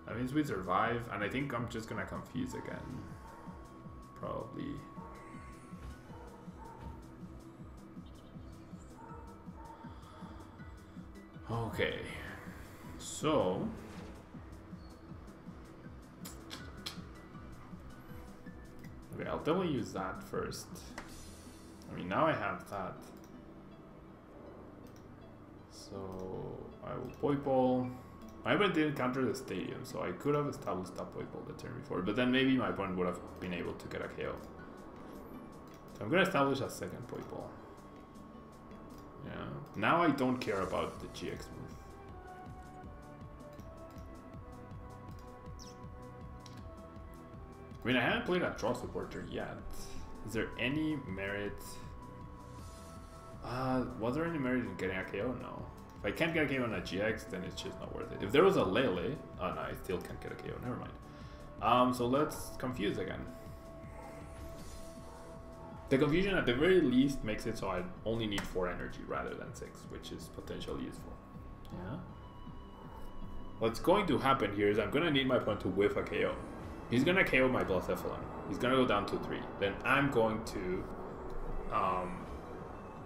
That means we survive, and I think I'm just gonna confuse again. Probably. Okay. So... okay, I'll definitely use that first. I mean, now I have that. So I will Poipole. My opponent didn't counter the stadium, so I could have established that Poipole the turn before, but then maybe my opponent would have been able to get a KO. So I'm gonna establish a second Poipole. Yeah. Now I don't care about the GX move. I mean, I haven't played a draw supporter yet. Is there any merit? Was there any merit in getting a KO? No. If I can't get a KO on a GX, then it's just not worth it. If there was a Lele, oh no, I still can't get a KO. Never mind. So let's confuse again. The confusion at the very least makes it so I only need 4 energy rather than 6, which is potentially useful. Yeah. What's going to happen here is I'm going to need my opponent to whiff a KO. He's going to KO my Blacephalon. He's going to go down to 3. Then I'm going to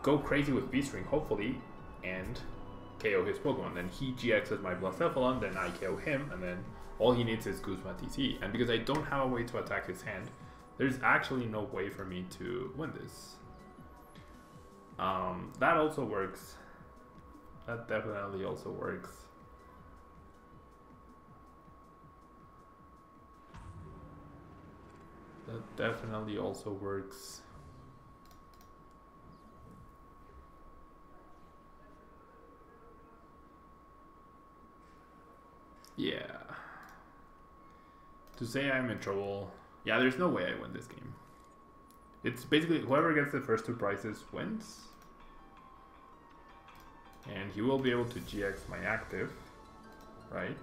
go crazy with Beast Ring, hopefully, and KO his Pokemon. Then he GXs my Blacephalon, then I KO him, and then all he needs is Guzma TC. And because I don't have a way to attack his hand, there's actually no way for me to win this. That also works. That definitely also works. That definitely also works. Yeah. To say I'm in trouble... yeah, there's no way I win this game. It's basically whoever gets the first 2 prizes wins. And he will be able to GX my active, right?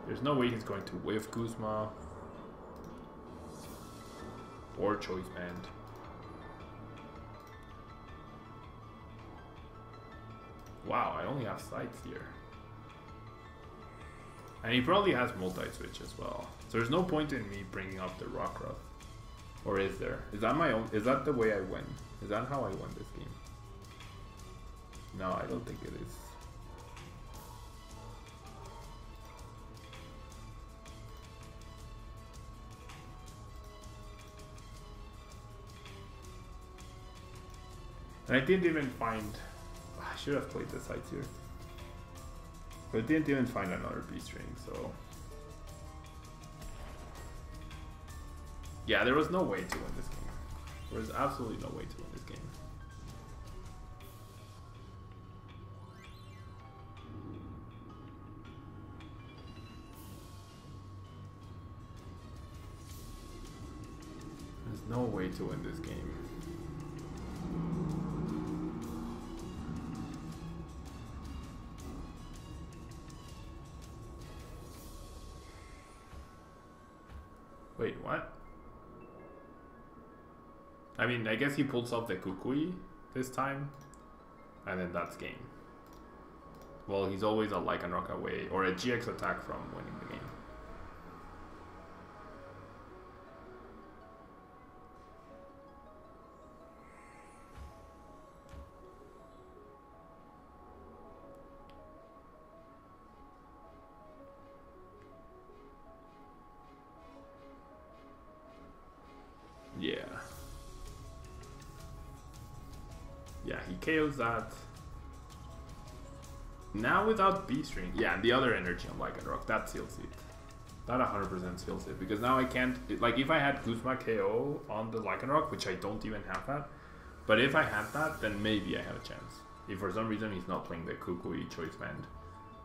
There's no way he's going to whiff Guzma or Choice Band. Wow, I only have sights here. And he probably has multi-switch as well. So there's no point in me bringing up the Rockruff. Or is there? Is that my own? Is that the way I win? Is that how I win this game? No, I don't think it is. And I didn't even find... I should have played the sides here. But I didn't even find another B-string, so... Yeah, there was no way to win this game. There was absolutely no way to win this game. There's no way to win this game. Wait, what? I mean, I guess he pulls off the Kukui this time, and then that's game. Well, he's always a Lycanroc away, or a GX attack from winning the game. Yeah. Yeah, he KOs that. Now without B-string. Yeah, the other energy on Lycanroc, that seals it. That 100% seals it. Because now I can't... Like, if I had Guzma KO on the Lycanroc, which I don't even have that. But if I had that, then maybe I have a chance. If for some reason he's not playing the Kukui Choice Band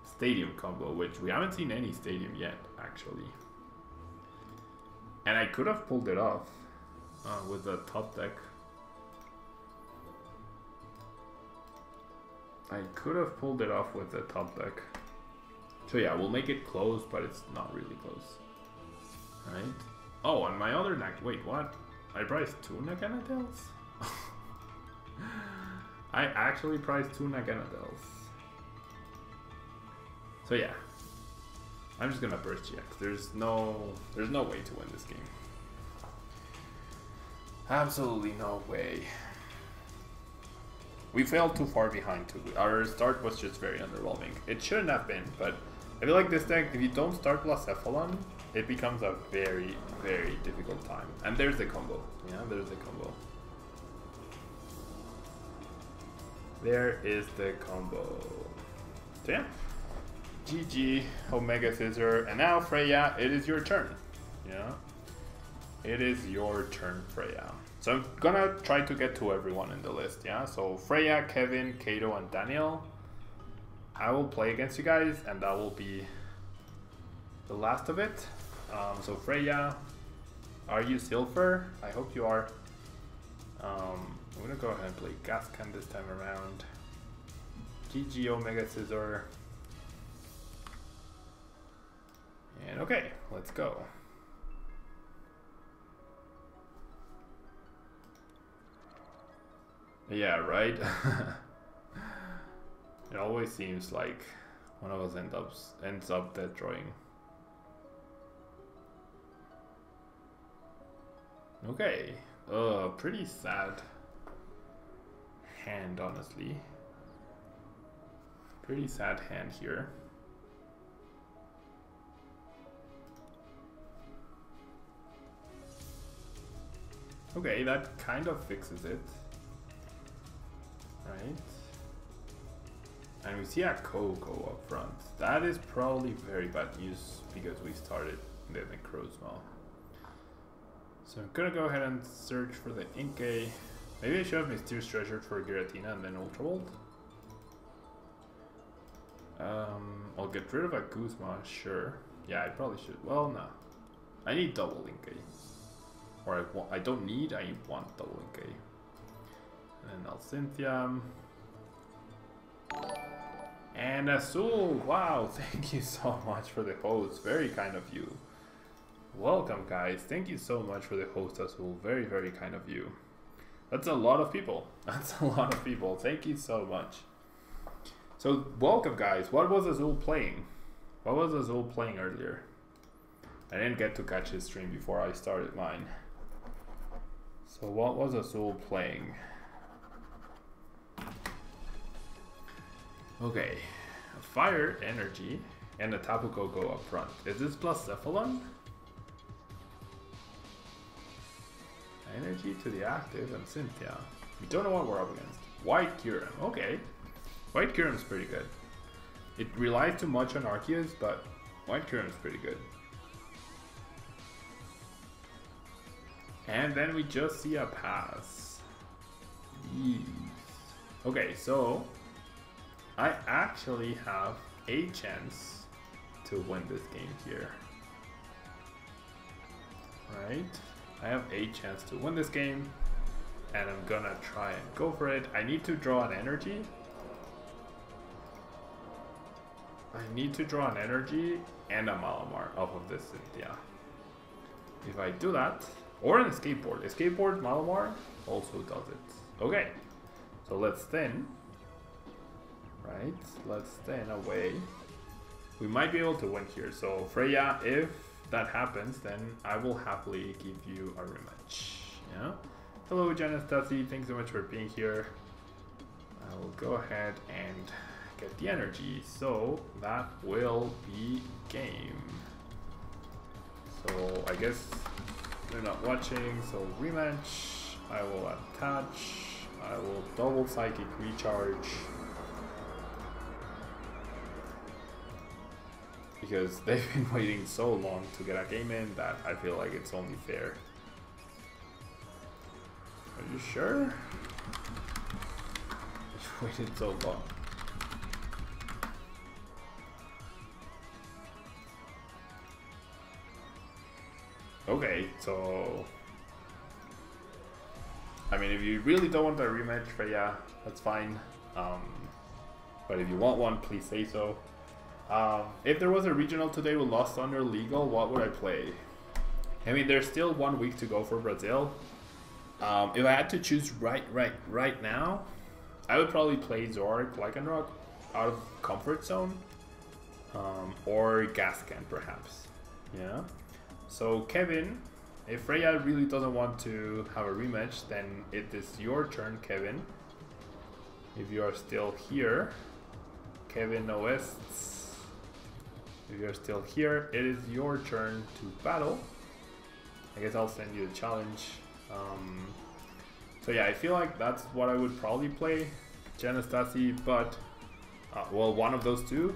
Stadium combo, which we haven't seen any Stadium yet, actually. And I could have pulled it off. With the top deck. I could have pulled it off with the top deck. So yeah, we'll make it close, but it's not really close. Right? Oh, and my other neck. Wait, what? I priced 2 Naganadels? I actually priced 2 Naganadels. So yeah. I'm just gonna burst GX. There's no way to win this game. Absolutely no way. We failed too far behind too. Our start was just very underwhelming. It shouldn't have been, but I feel like this deck, if you don't start Blacephalon, it becomes a very, very difficult time. And there's the combo. Yeah, there's the combo. There is the combo. So yeah. GG, Omega Scissor, and now Freya, it is your turn. Yeah. It is your turn, Freya. So I'm gonna try to get to everyone in the list, yeah? So Freya, Kevin, Kato, and Daniel. I will play against you guys, and that will be the last of it. So Freya, are you Silver? I hope you are. I'm gonna go ahead and play Gascan this time around. GG, Omega Scissor. And okay, let's go. Yeah, right? It always seems like one of us ends up dead drawing. Okay. Pretty sad hand, honestly. Pretty sad hand here. Okay, that kind of fixes it. Right. And we see a Coco up front. That is probably very bad news because we started the Necrozma. So I'm gonna go ahead and search for the Inkay. Maybe I should have Mysterious Treasure for Giratina and then Ultra Volt. I'll get rid of a Guzma, sure. Yeah, I probably should. Well, no. I need double Inkay. Or I don't need, I want double Inkay. And Alcynthia. And Azul, wow, thank you so much for the host. Very kind of you. Welcome, guys. Thank you so much for the host, Azul. Very, very kind of you. That's a lot of people. That's a lot of people. Thank you so much. So, welcome, guys. What was Azul playing? What was Azul playing earlier? I didn't get to catch his stream before I started mine. So, what was Azul playing? Okay, Fire Energy and a Tapu Koko up front. Is this Blacephalon? Energy to the active and Cynthia. We don't know what we're up against. White Kyurem. Okay. White Kyurem is pretty good. It relies too much on Arceus, but White Kyurem is pretty good. And then we just see a pass. Jeez. Okay, so I actually have a chance to win this game here. Right? I have a chance to win this game, and I'm gonna try and go for it. I need to draw an energy. And a Malamar off of this Cynthia. If I do that, or an escape board. Escape board Malamar also does it. Okay, so let's thin. Right, let's thin away. We might be able to win here. So Freya, if that happens, then I will happily give you a rematch. Yeah. Hello, Janastasi. Thanks so much for being here. I will go ahead and get the energy. So that will be game. So I guess they're not watching. So rematch. I will attach. I will double psychic recharge. Because they've been waiting so long to get a game in that I feel like it's only fair. Are you sure? You've waited so long. Okay, so I mean, if you really don't want a rematch, Freya, that's fine. But if you want one, please say so. If there was a regional today with Lost Thunder legal, what would I play? I mean, there's still 1 week to go for Brazil. If I had to choose right now, I would probably play Zoroark, Lycanroc out of comfort zone, or Gascan perhaps. Yeah. So Kevin, if Freya really doesn't want to have a rematch, then it is your turn, Kevin. If you are still here, Kevin Oests. If you're still here, it is your turn to battle. I guess I'll send you the challenge. So yeah, I feel like that's what I would probably play, Janastasi, but well, one of those two.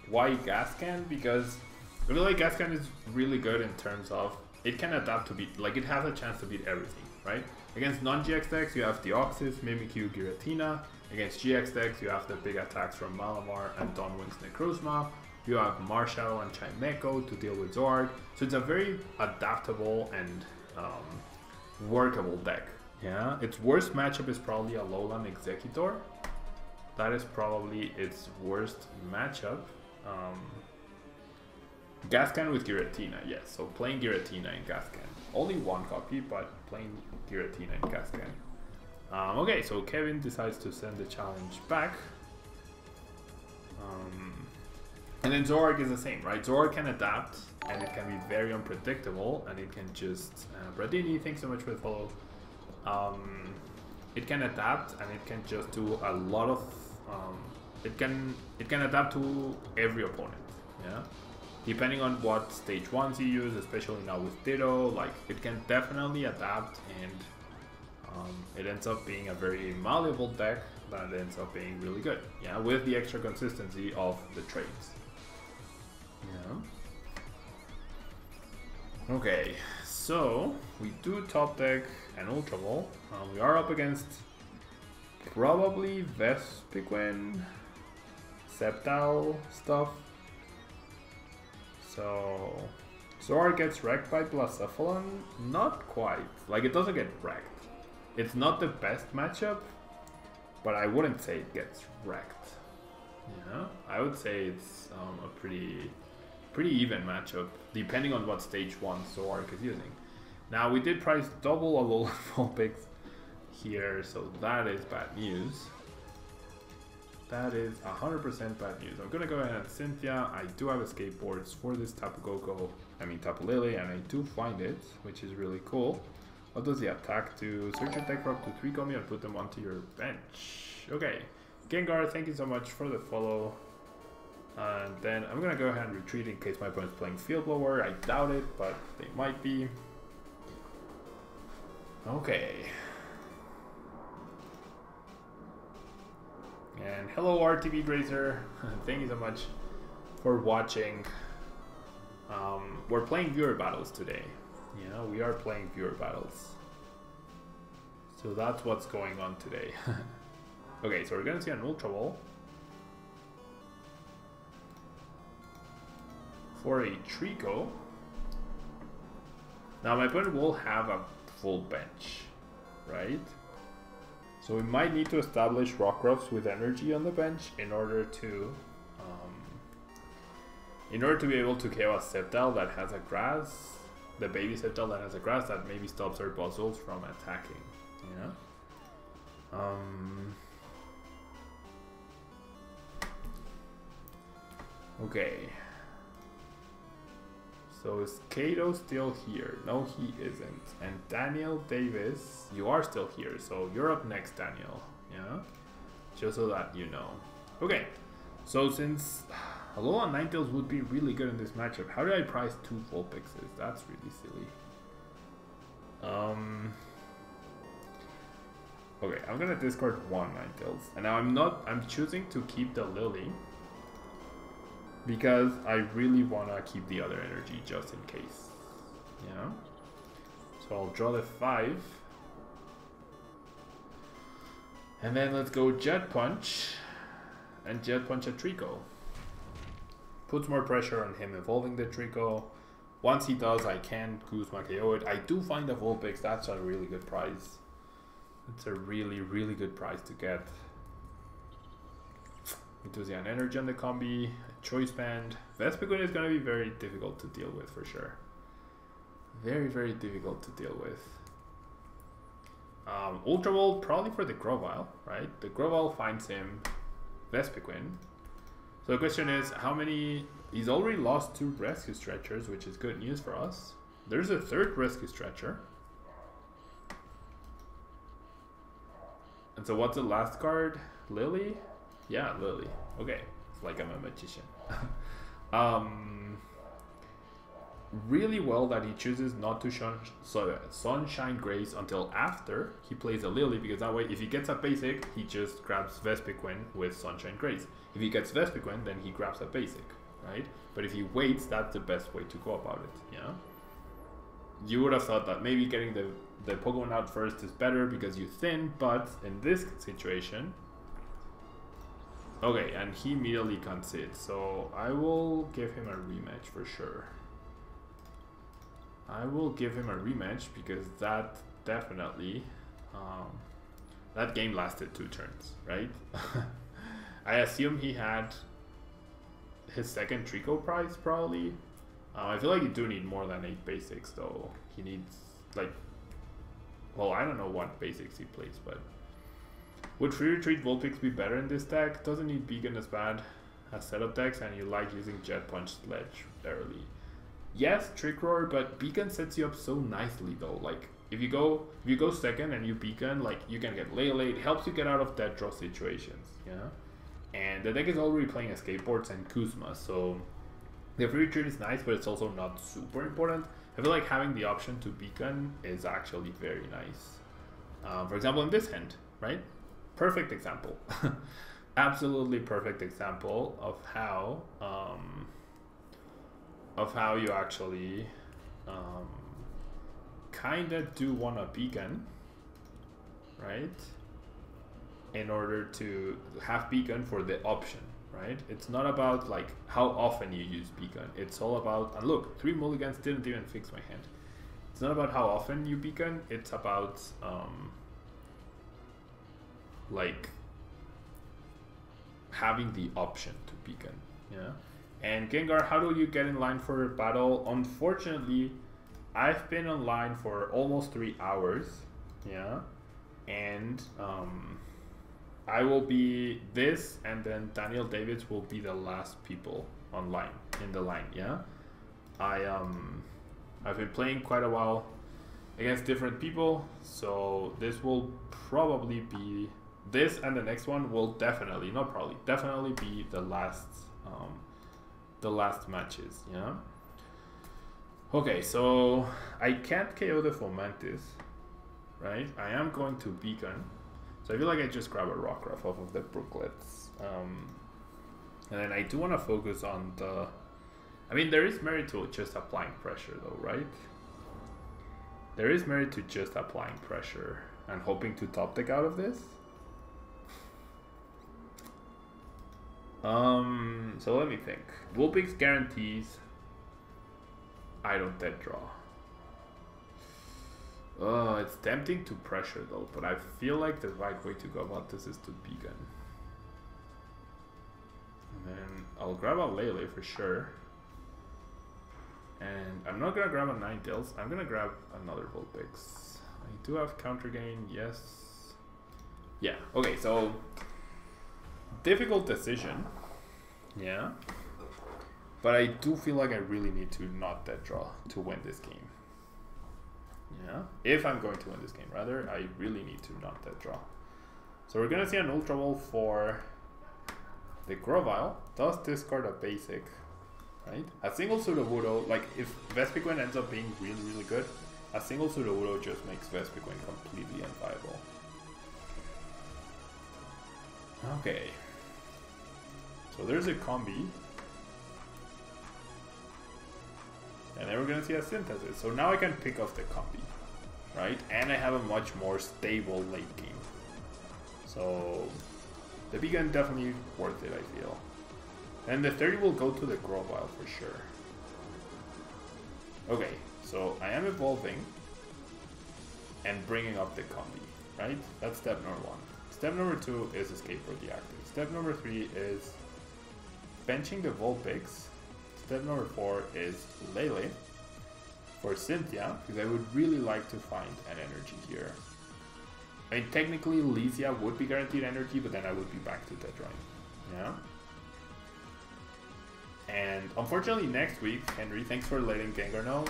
Why Gascan? Because I feel like Gascan is really good in terms of it can adapt to beat, like it has a chance to beat everything, right? Against non-GX decks, you have Deoxys, Mimikyu, Giratina. Against GX decks, you have the big attacks from Malamar and Dawnwing's Necrozma. You have Marshadow and Chimecho to deal with Zoroark. So it's a very adaptable and workable deck. Yeah, its worst matchup is probably Alolan Executor. That is probably its worst matchup. Gascan with Giratina, yes. So playing Giratina in Gascan. Only one copy, but playing Giratina in Gascan. Okay, so Kevin decides to send the challenge back. And then Zoroark is the same, right? Zoroark can adapt, and it can be very unpredictable, and it can just... Bradini, thanks so much for the follow. It can adapt, and it can just do a lot of... it can adapt to every opponent, yeah? Depending on what stage 1s you use, especially now with Ditto, like, it can definitely adapt, and it ends up being a very malleable deck that ends up being really good, yeah? With the extra consistency of the trades. Yeah. Okay, so we do top deck and Ultra Ball. We are up against probably Vespiquen, Sceptile stuff. So Zoroark gets wrecked by Blacephalon? Not quite. Like, it doesn't get wrecked. It's not the best matchup, but I wouldn't say it gets wrecked. Yeah, I would say it's a pretty even matchup, depending on what stage 1 Zoroark is using. Now, we did price double Alolan Vulpix here, so that is bad news. That is 100% bad news. I'm gonna go ahead and Cynthia. I do have escape boards for this Tapu Lele, and I do find it, which is really cool. What does the attack do? Search your deck for up to 3 Komi and put them onto your bench. Okay, Gengar, thank you so much for the follow. And then I'm gonna go ahead and retreat in case my opponent's playing Field Blower. I doubt it, but they might be. Okay. And hello RTV Grazer, thank you so much for watching. We're playing viewer battles today. Yeah, we are playing viewer battles. So that's what's going on today. Okay, so we're gonna see an Ultra Ball for a Trico. Now my opponent will have a full bench, right? So we might need to establish Rockruffs with energy on the bench in order to be able to KO a Sceptile that has a grass, the baby Sceptile that has a grass that maybe stops our puzzles from attacking. Yeah. Okay. So is Kato still here? No, he isn't. And Daniel Davis, you are still here. So you're up next, Daniel. Yeah? Just so that you know. Okay. So since Alola Ninetales would be really good in this matchup, how do I price 2 Vulpixes? That's really silly. Okay, I'm gonna discard 1 Ninetales. And now I'm choosing to keep the Lily, because I really want to keep the other energy just in case. Yeah. So I'll draw the 5. And then let's go Jet Punch. And Jet Punch a Trico. Puts more pressure on him evolving the Trico. Once he does, I can Kuzma KO it. I do find the Vulpix. That's a really good prize. It's a really, really good prize to get. Enthusiasm energy on the combi, choice band. Vespiquen is going to be very difficult to deal with for sure. Very, very difficult to deal with. Ultra Ball probably for the Grovyle, right? The Grovyle finds him Vespiquen. So the question is, how many... He's already lost 2 rescue stretchers, which is good news for us. There's a 3rd rescue stretcher. And so what's the last card? Lily? Yeah, Lily. Okay, it's like I'm a magician. Really well that he chooses not to Sunshine Grace until after he plays a Lily, because that way if he gets a basic, he just grabs Vespiquen with Sunshine Grace. If he gets Vespiquen, then he grabs a basic, right? But if he waits, that's the best way to go about it, yeah? You would have thought that maybe getting the Pokemon out first is better because you thin, but in this situation... Okay, and he immediately concedes, so I will give him a rematch for sure. I will give him a rematch because that definitely... that game lasted 2 turns, right? I assume he had his 2nd Trico prize, probably. I feel like you do need more than 8 basics, though. He needs, like... Well, I don't know what basics he plays, but... Would Free Retreat Vulpix be better in this deck? Doesn't need Beacon as bad as setup decks, and you like using Jet Punch Sledge early. Yes, Trick Roar, but Beacon sets you up so nicely though. Like if you go 2nd and you Beacon, like you can get Lele. It helps you get out of dead draw situations, yeah. And the deck is already playing Skateboards and Kuzma, so the Free Retreat is nice, but it's also not super important. I feel like having the option to Beacon is actually very nice. For example, in this hand, right? Perfect example. Absolutely perfect example of how you actually kind of do want a Beacon, right? In order to have Beacon for the option, right? It's not about like how often you use Beacon. It's all about, and look, 3 mulligans didn't even fix my hand. It's not about how often you Beacon. It's about like having the option to Beacon, yeah. And Gengar, how do you get in line for a battle? Unfortunately, I've been online for almost 3 hours, yeah, and I will be this, and then Daniel Davis will be the last people online in the line, yeah. I've been playing quite a while against different people, so this will probably be this, and the next one will definitely, not probably, definitely be the last matches, yeah. Okay, so I can't KO the Fomantis, right? I am going to Beacon, So I feel like I just grab a Rockruff off of the Brooklets. And then I do want to focus on the... I mean, there is merit to just applying pressure though, right? There is merit to just applying pressure and hoping to top deck out of this. So let me think. Vulpix guarantees I don't dead draw. It's tempting to pressure though, but I feel like the right way to go about this is to Beacon. And then I'll grab a Lele for sure. And I'm not gonna grab a Ninetales, I'm gonna grab another Vulpix. I do have counter gain, yes. Yeah, okay, so difficult decision. Yeah. But I do feel like I really need to not dead draw to win this game. Yeah. If I'm going to win this game, rather, I really need to not dead draw. So we're gonna see an Ultra Ball for the Grovyle. Does discard a basic, right? A single Sudowoodo, like if Vespiquen ends up being really, really good, a single Sudowoodo just makes Vespiquen completely unviable. Okay. So there's a combi. And then we're gonna see a Synthesis. So now I can pick off the combi, right? And I have a much more stable late game. So the Beacon definitely worth it, I feel. And the 30 will go to the Grovyle for sure. Okay, so I am evolving and bringing up the combi, right? That's step number 1. Step number 2 is escape for the active. Step number 3 is benching the Vulpix. Step number 4 is Lele for Cynthia, because I would really like to find an energy here. I mean, technically Lysia would be guaranteed energy, but then I would be back to dead drawing. Yeah. And unfortunately next week, Henry, thanks for letting Gengar know.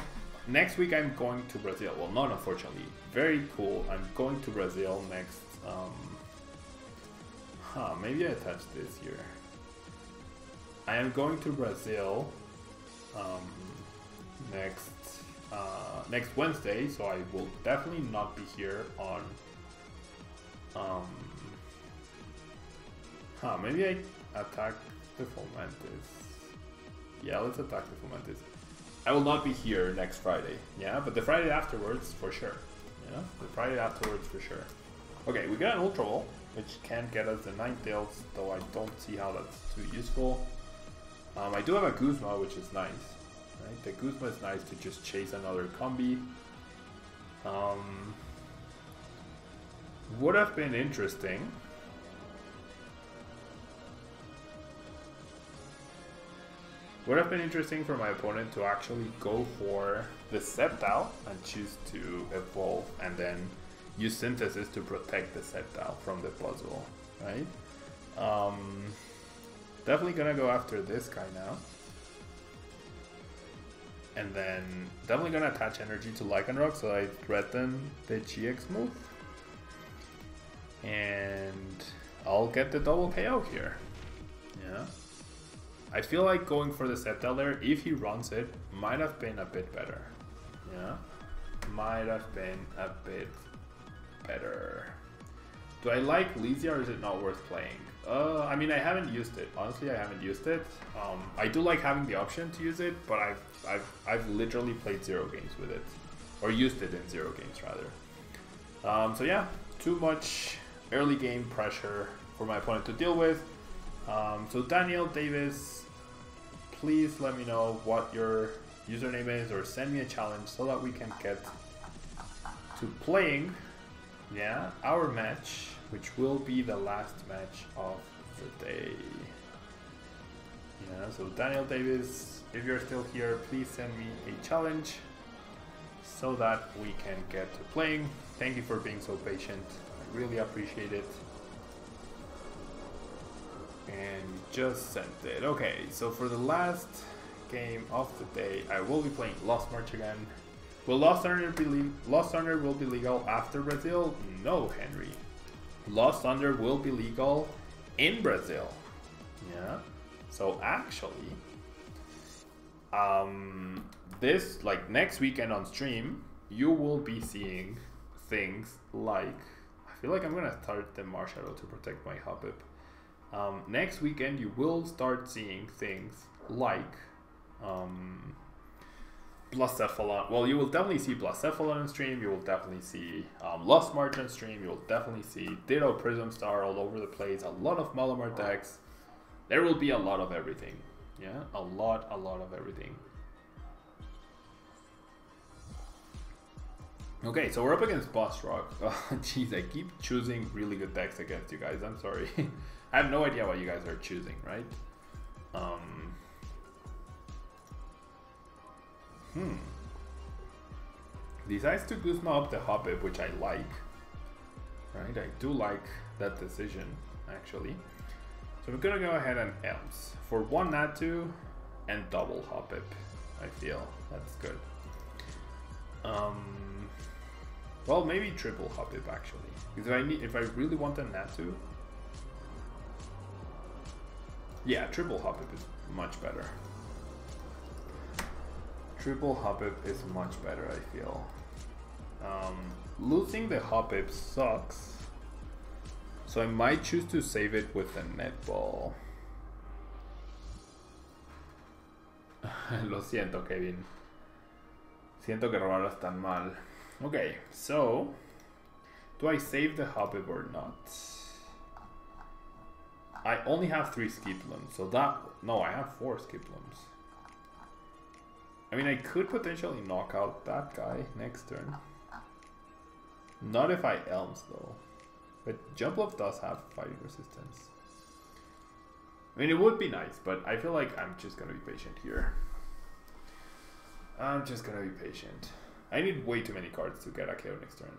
Next week I'm going to Brazil. Well, not unfortunately. Very cool. I'm going to Brazil next. Maybe I attached this here. I am going to Brazil next Wednesday, so I will definitely not be here on maybe I attack the Fomantis. Yeah, let's attack the Fomantis. I will not be here next Friday, yeah, but the Friday afterwards for sure. Yeah, the Friday afterwards for sure. Okay, we got an Ultra Ball, which can get us the Ninetales, though I don't see how that's too useful. I do have a Guzma, which is nice. Right? The Guzma is nice to just chase another combi. Would have been interesting. Would have been interesting for my opponent to actually go for the Sceptile and choose to evolve and then use Synthesis to protect the Sceptile from the puzzle, right? Definitely gonna go after this guy now. And then definitely gonna attach energy to Lycanroc so I threaten the GX move. And I'll get the double KO here. Yeah. I feel like going for the Sceptile there, if he runs it, might have been a bit better. Yeah. Might have been a bit better. Do I like Lysia or is it not worth playing? I mean, I haven't used it. Honestly, I haven't used it. I do like having the option to use it, but I've literally played 0 games with it, or used it in 0 games rather. So yeah, too much early game pressure for my opponent to deal with. So Daniel Davis, please let me know what your username is, or send me a challenge so that we can get to playing, yeah, our match, which will be the last match of the day. Yeah, so Daniel Davis, if you're still here, please send me a challenge so that we can get to playing. Thank you for being so patient. I really appreciate it. And just sent it. Okay, so for the last game of the day, I will be playing Lost March again. Will Lost Thunder will be legal after Brazil? No, Henry. Lost Thunder will be legal in Brazil. Yeah. So actually, this, like, next weekend on stream, you will be seeing things like, I feel like I'm gonna start the Marshadow to protect my Hoppip. Next weekend you will start seeing things like Blacephalon. Well, you will definitely see Blacephalon on stream. You will definitely see Lost March on stream. You will definitely see Ditto Prism Star all over the place. A lot of Malamar decks. There will be a lot of everything. Yeah, a lot of everything. Okay, so we're up against Boss Rock. Oh, jeez, I keep choosing really good decks against you guys. I'm sorry. I have no idea what you guys are choosing, right? Decides to Guzma up the Hoppip, which I like. Right, I do like that decision, actually. So we're gonna go ahead and Elms for 1 Natu and double Hoppip. I feel that's good. Well, maybe triple Hoppip actually, because if I really want a Natu, yeah, triple Hoppip is much better. Triple Hoppip is much better, I feel. Losing the Hoppip sucks, so I might choose to save it with a Netball. Lo siento, Kevin. Siento que robarlas tan mal. Okay, so do I save the Hoppip or not? I only have 3 Skiplums, so that... No, I have 4 Skiplums. I mean, I could potentially knock out that guy next turn. Not if I Elms, though. But Jumpluff does have fighting resistance. I mean, it would be nice, but I feel like I'm just gonna be patient here. I'm just gonna be patient. I need way too many cards to get a KO next turn.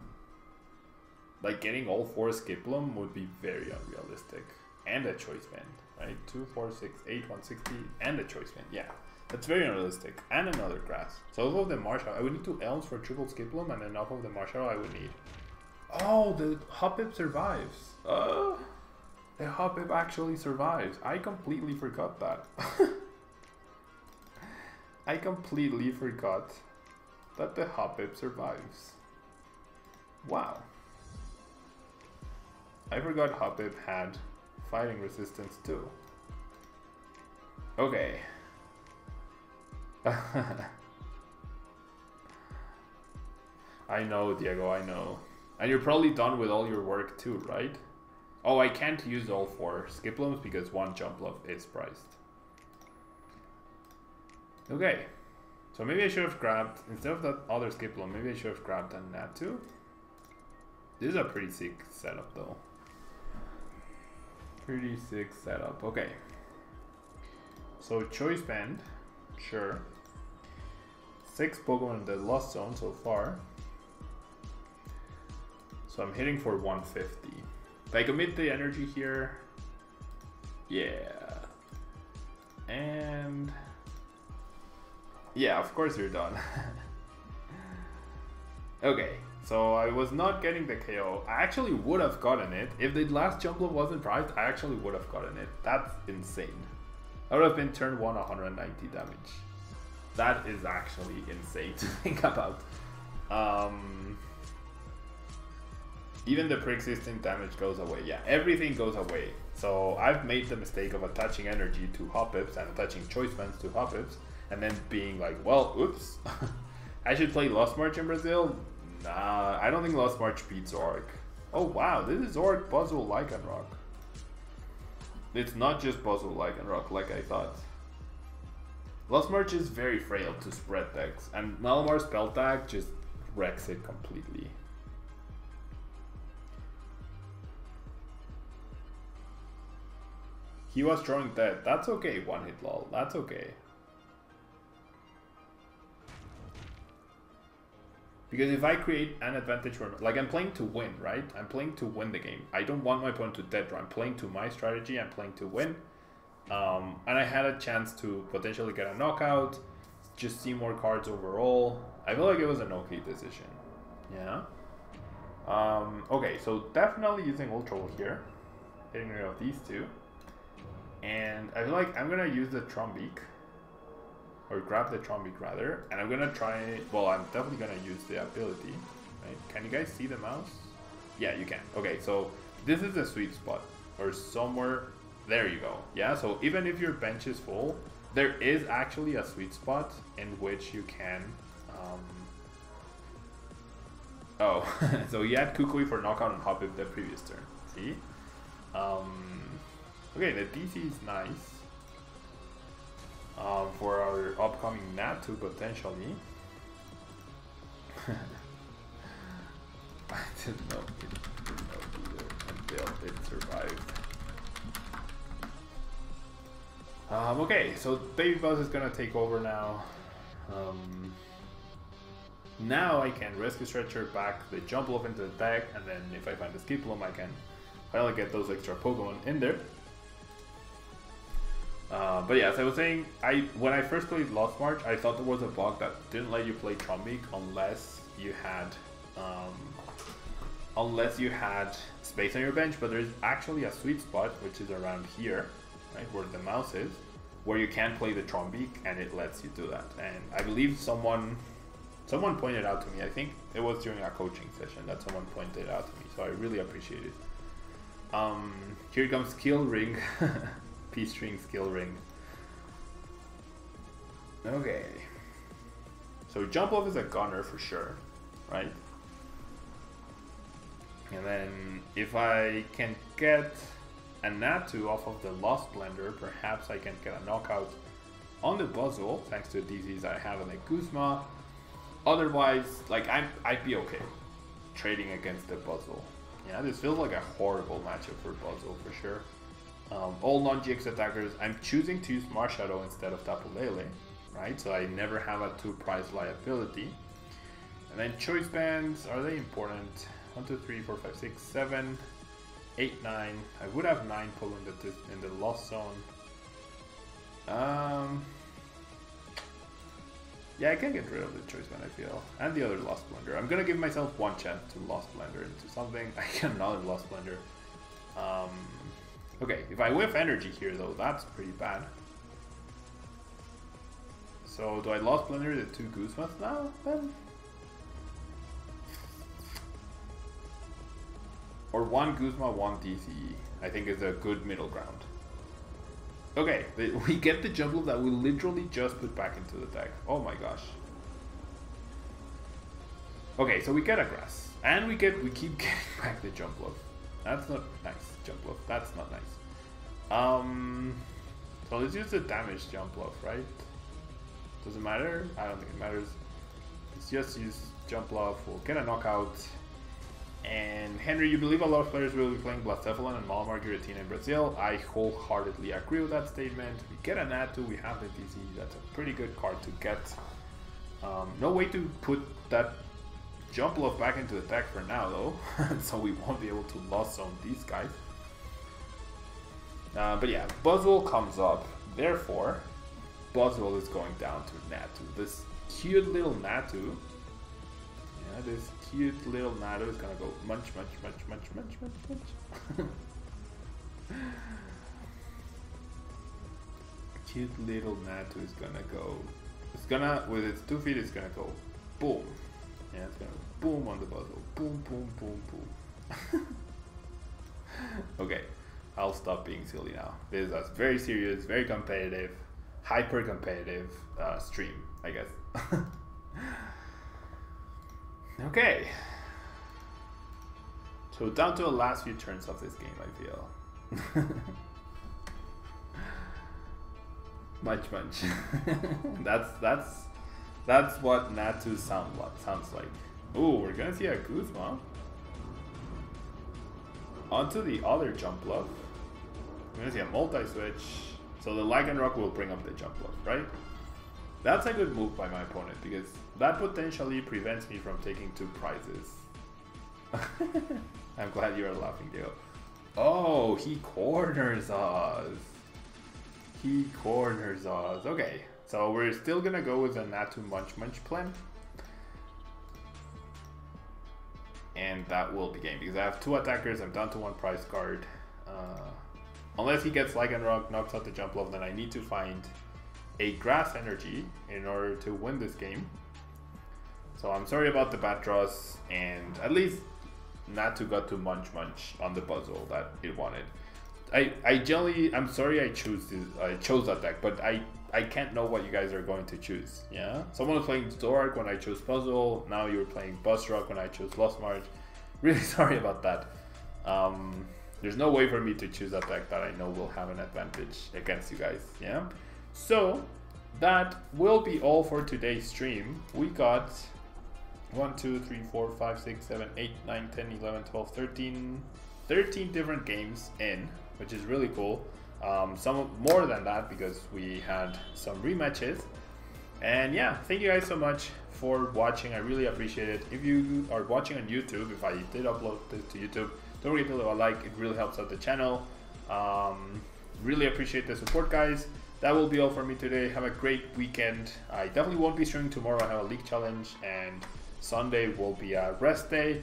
Like, getting all 4 Skiplum would be very unrealistic. And a Choice Band, right? 2, 4, 6, 8, 160, and a Choice Band. Yeah, that's very unrealistic. And another Grass. So off of the Marshadow, I would need 2 Elms for triple Skiplum, and then off of the Marshadow, I would need... Oh, the Hoppip survives. The Hoppip actually survives. I completely forgot that. I completely forgot that the Hoppip survives. Wow. I forgot Hoppip had fighting resistance too. Okay. I know, Diego, I know. And you're probably done with all your work too, right? Oh, I can't use all 4 Skiplums because 1 Jumpluff is priced. Okay. So maybe I should have grabbed, instead of that other Skiplum, maybe I should have grabbed a Natu. This is a pretty sick setup though. Pretty sick setup. Okay. So Choice Band, sure. 6 Pokemon in the Lost Zone so far. So I'm hitting for 150. If I commit the energy here, yeah. And yeah, of course you're done. Okay, so I was not getting the KO. I actually would have gotten it. If the last Jumpluff wasn't priced, I actually would have gotten it. That's insane. That would have been turn 1, 190 damage. That is actually insane to think about. Even the pre-existing damage goes away. Yeah, everything goes away. So I've made the mistake of attaching energy to Hoppips and attaching Choice Bands to Hoppips, and then being like, well, oops. I should play Lost March in Brazil? Nah, I don't think Lost March beats Zoroark. Oh wow, this is Zoroark, Buzzwole, Lycanroc. It's not just Buzzwole, Lycanroc like I thought. Lost March is very frail to spread decks, and Malamar spell tag just wrecks it completely. He was drawing dead. That's okay, one hit lol. That's okay. Because if I create an advantage for... Like, I'm playing to win, right? I'm playing to win the game. I don't want my opponent to dead draw. I'm playing to my strategy. I'm playing to win. And I had a chance to potentially get a knockout. Just see more cards overall. I feel like it was an okay decision. Yeah. Okay, so definitely using Ultra Ball here. Getting rid of these two. And I feel like I'm going to use the Trumbeak. Or grab the Trumbeak rather. And I'm going to try... Well, I'm definitely going to use the ability. Right? Can you guys see the mouse? Yeah, you can. Okay, so this is the sweet spot. Or somewhere, there you go. Yeah, so even if your bench is full, there is actually a sweet spot in which you can... Oh, so he had Kukui for knockout and Hoppip the previous turn. See? Okay, the DC is nice. For our upcoming Natu, potentially. I didn't know either until it survived. Okay, so Baby Buzz is gonna take over now. Now I can Rescue Stretcher back the Jumpluff into the deck, and then if I find the Skiploom, I can finally get those extra Pokemon in there. But yeah, as I was saying, when I first played Lost March, I thought there was a bug that didn't let you play Trumbeak unless you had space on your bench. But there's actually a sweet spot, which is around here, right where the mouse is, where you can play the Trumbeak, and it lets you do that. And I believe someone pointed out to me. I think it was during a coaching session that someone pointed out to me, so I really appreciate it. Here comes Skill Ring. P-String Skill Ring. Okay. So Jumpluff is a gunner for sure, right? And then if I can get a Natu off of the Lost Blender, perhaps I can get a knockout on the Buzzwole, thanks to the DCs I have on the Guzma. Otherwise, like, I'd be okay trading against the Buzzwole. Yeah, this feels like a horrible matchup for Buzzwole for sure. All non-GX attackers, I'm choosing to use Marshadow instead of Tapu Lele, right? So I never have a 2-price liability. And then choice bands, are they important? 1, 2, 3, 4, 5, 6, 7, 8, 9. I would have 9 pull in the Lost Zone. Yeah, I can get rid of the choice band, I feel. And the other Lost Blender. I'm gonna give myself one chance to Lost Blender into something. I get another Lost Blender. Okay, if I whiff energy here though, that's pretty bad. So do I Lost Blender the 2 Guzmas now then? Or 1 Guzma, 1 DC, I think is a good middle ground. Okay, we get the Jumpluff that we literally just put back into the deck. Oh my gosh. Okay, so we get a Grass. And we keep getting back the Jumpluff. That's not nice, Jumpluff. That's not nice. So let's use the damaged Jumpluff, right? Does it matter? I don't think it matters. Let's just use Jumpluff. We'll get a knockout. And Henry, you believe a lot of players will be playing Blacephalon and Malamar Giratina in Brazil. I wholeheartedly agree with that statement. We get a Natu, we have the DC. That's a pretty good card to get. No way to put that Jumpluff back into the deck for now though. So we won't be able to Lost Zone these guys. But yeah, Buzzwole comes up. Therefore, Buzzwole is going down to Natu. This cute little Natu. Yeah, this cute little Natu is gonna go munch. Cute little Natu is gonna go. It's gonna, with its 2 feet, it's gonna go boom. Yeah, it's gonna go boom on the Buzzwole. Boom, boom, boom, boom. Okay, I'll stop being silly now. This is a very serious, very competitive, hyper competitive stream, I guess. Okay. So down to the last few turns of this game, I feel. Munch. That's what Natu sounds like. Ooh, we're gonna see a Guzma. Onto the other Jumpluff. We're gonna see a multi-switch. So the Lycanroc will bring up the Jumpluff, right? That's a good move by my opponent because that potentially prevents me from taking 2 prizes. I'm glad you are laughing, Diego. Oh, he corners us. He corners us. Okay, so we're still gonna go with a Natu Munch plan. And that will be game because I have 2 attackers. I'm down to 1 prize card. Unless he gets Lycanroc, knocks out the Jumpluff, then I need to find a Grass Energy in order to win this game. So I'm sorry about the bad draws, and at least Natu got to munch on the puzzle that it wanted. I'm sorry I chose that deck, but I can't know what you guys are going to choose. Yeah, someone was playing Zoroark when I chose puzzle. Now you're playing Busrock when I chose Lost March. Really sorry about that. There's no way for me to choose a deck that I know will have an advantage against you guys. Yeah, so that will be all for today's stream. We got 1, 2, 3, 4, 5, 6, 7, 8, 9, 10, 11, 12, 13 different games in, which is really cool. Some more than that because we had some rematches. And yeah, thank you guys so much for watching. I really appreciate it. If you are watching on YouTube, if I did upload this to YouTube, don't forget to leave a like. It really helps out the channel. Really appreciate the support, guys. That will be all for me today. Have a great weekend. I definitely won't be streaming tomorrow. I have a league challenge, and Sunday will be a rest day.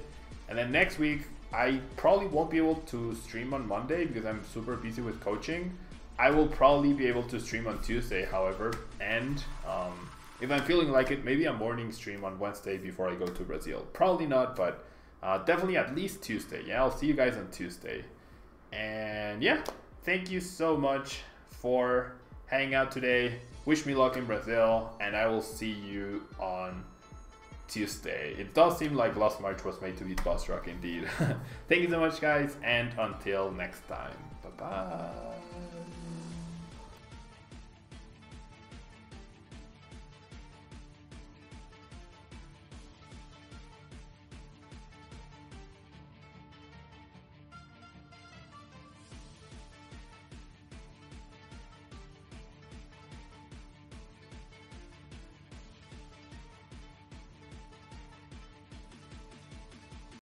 And then next week, I probably won't be able to stream on Monday because I'm super busy with coaching. I will probably be able to stream on Tuesday, however. And if I'm feeling like it, maybe a morning stream on Wednesday before I go to Brazil. Probably not, but definitely at least Tuesday. Yeah, I'll see you guys on Tuesday. And yeah, thank you so much for hanging out today. Wish me luck in Brazil, and I will see you on Tuesday. It does seem like Lost March was made to beat Busrock indeed. Thank you so much, guys, and until next time. Bye-bye.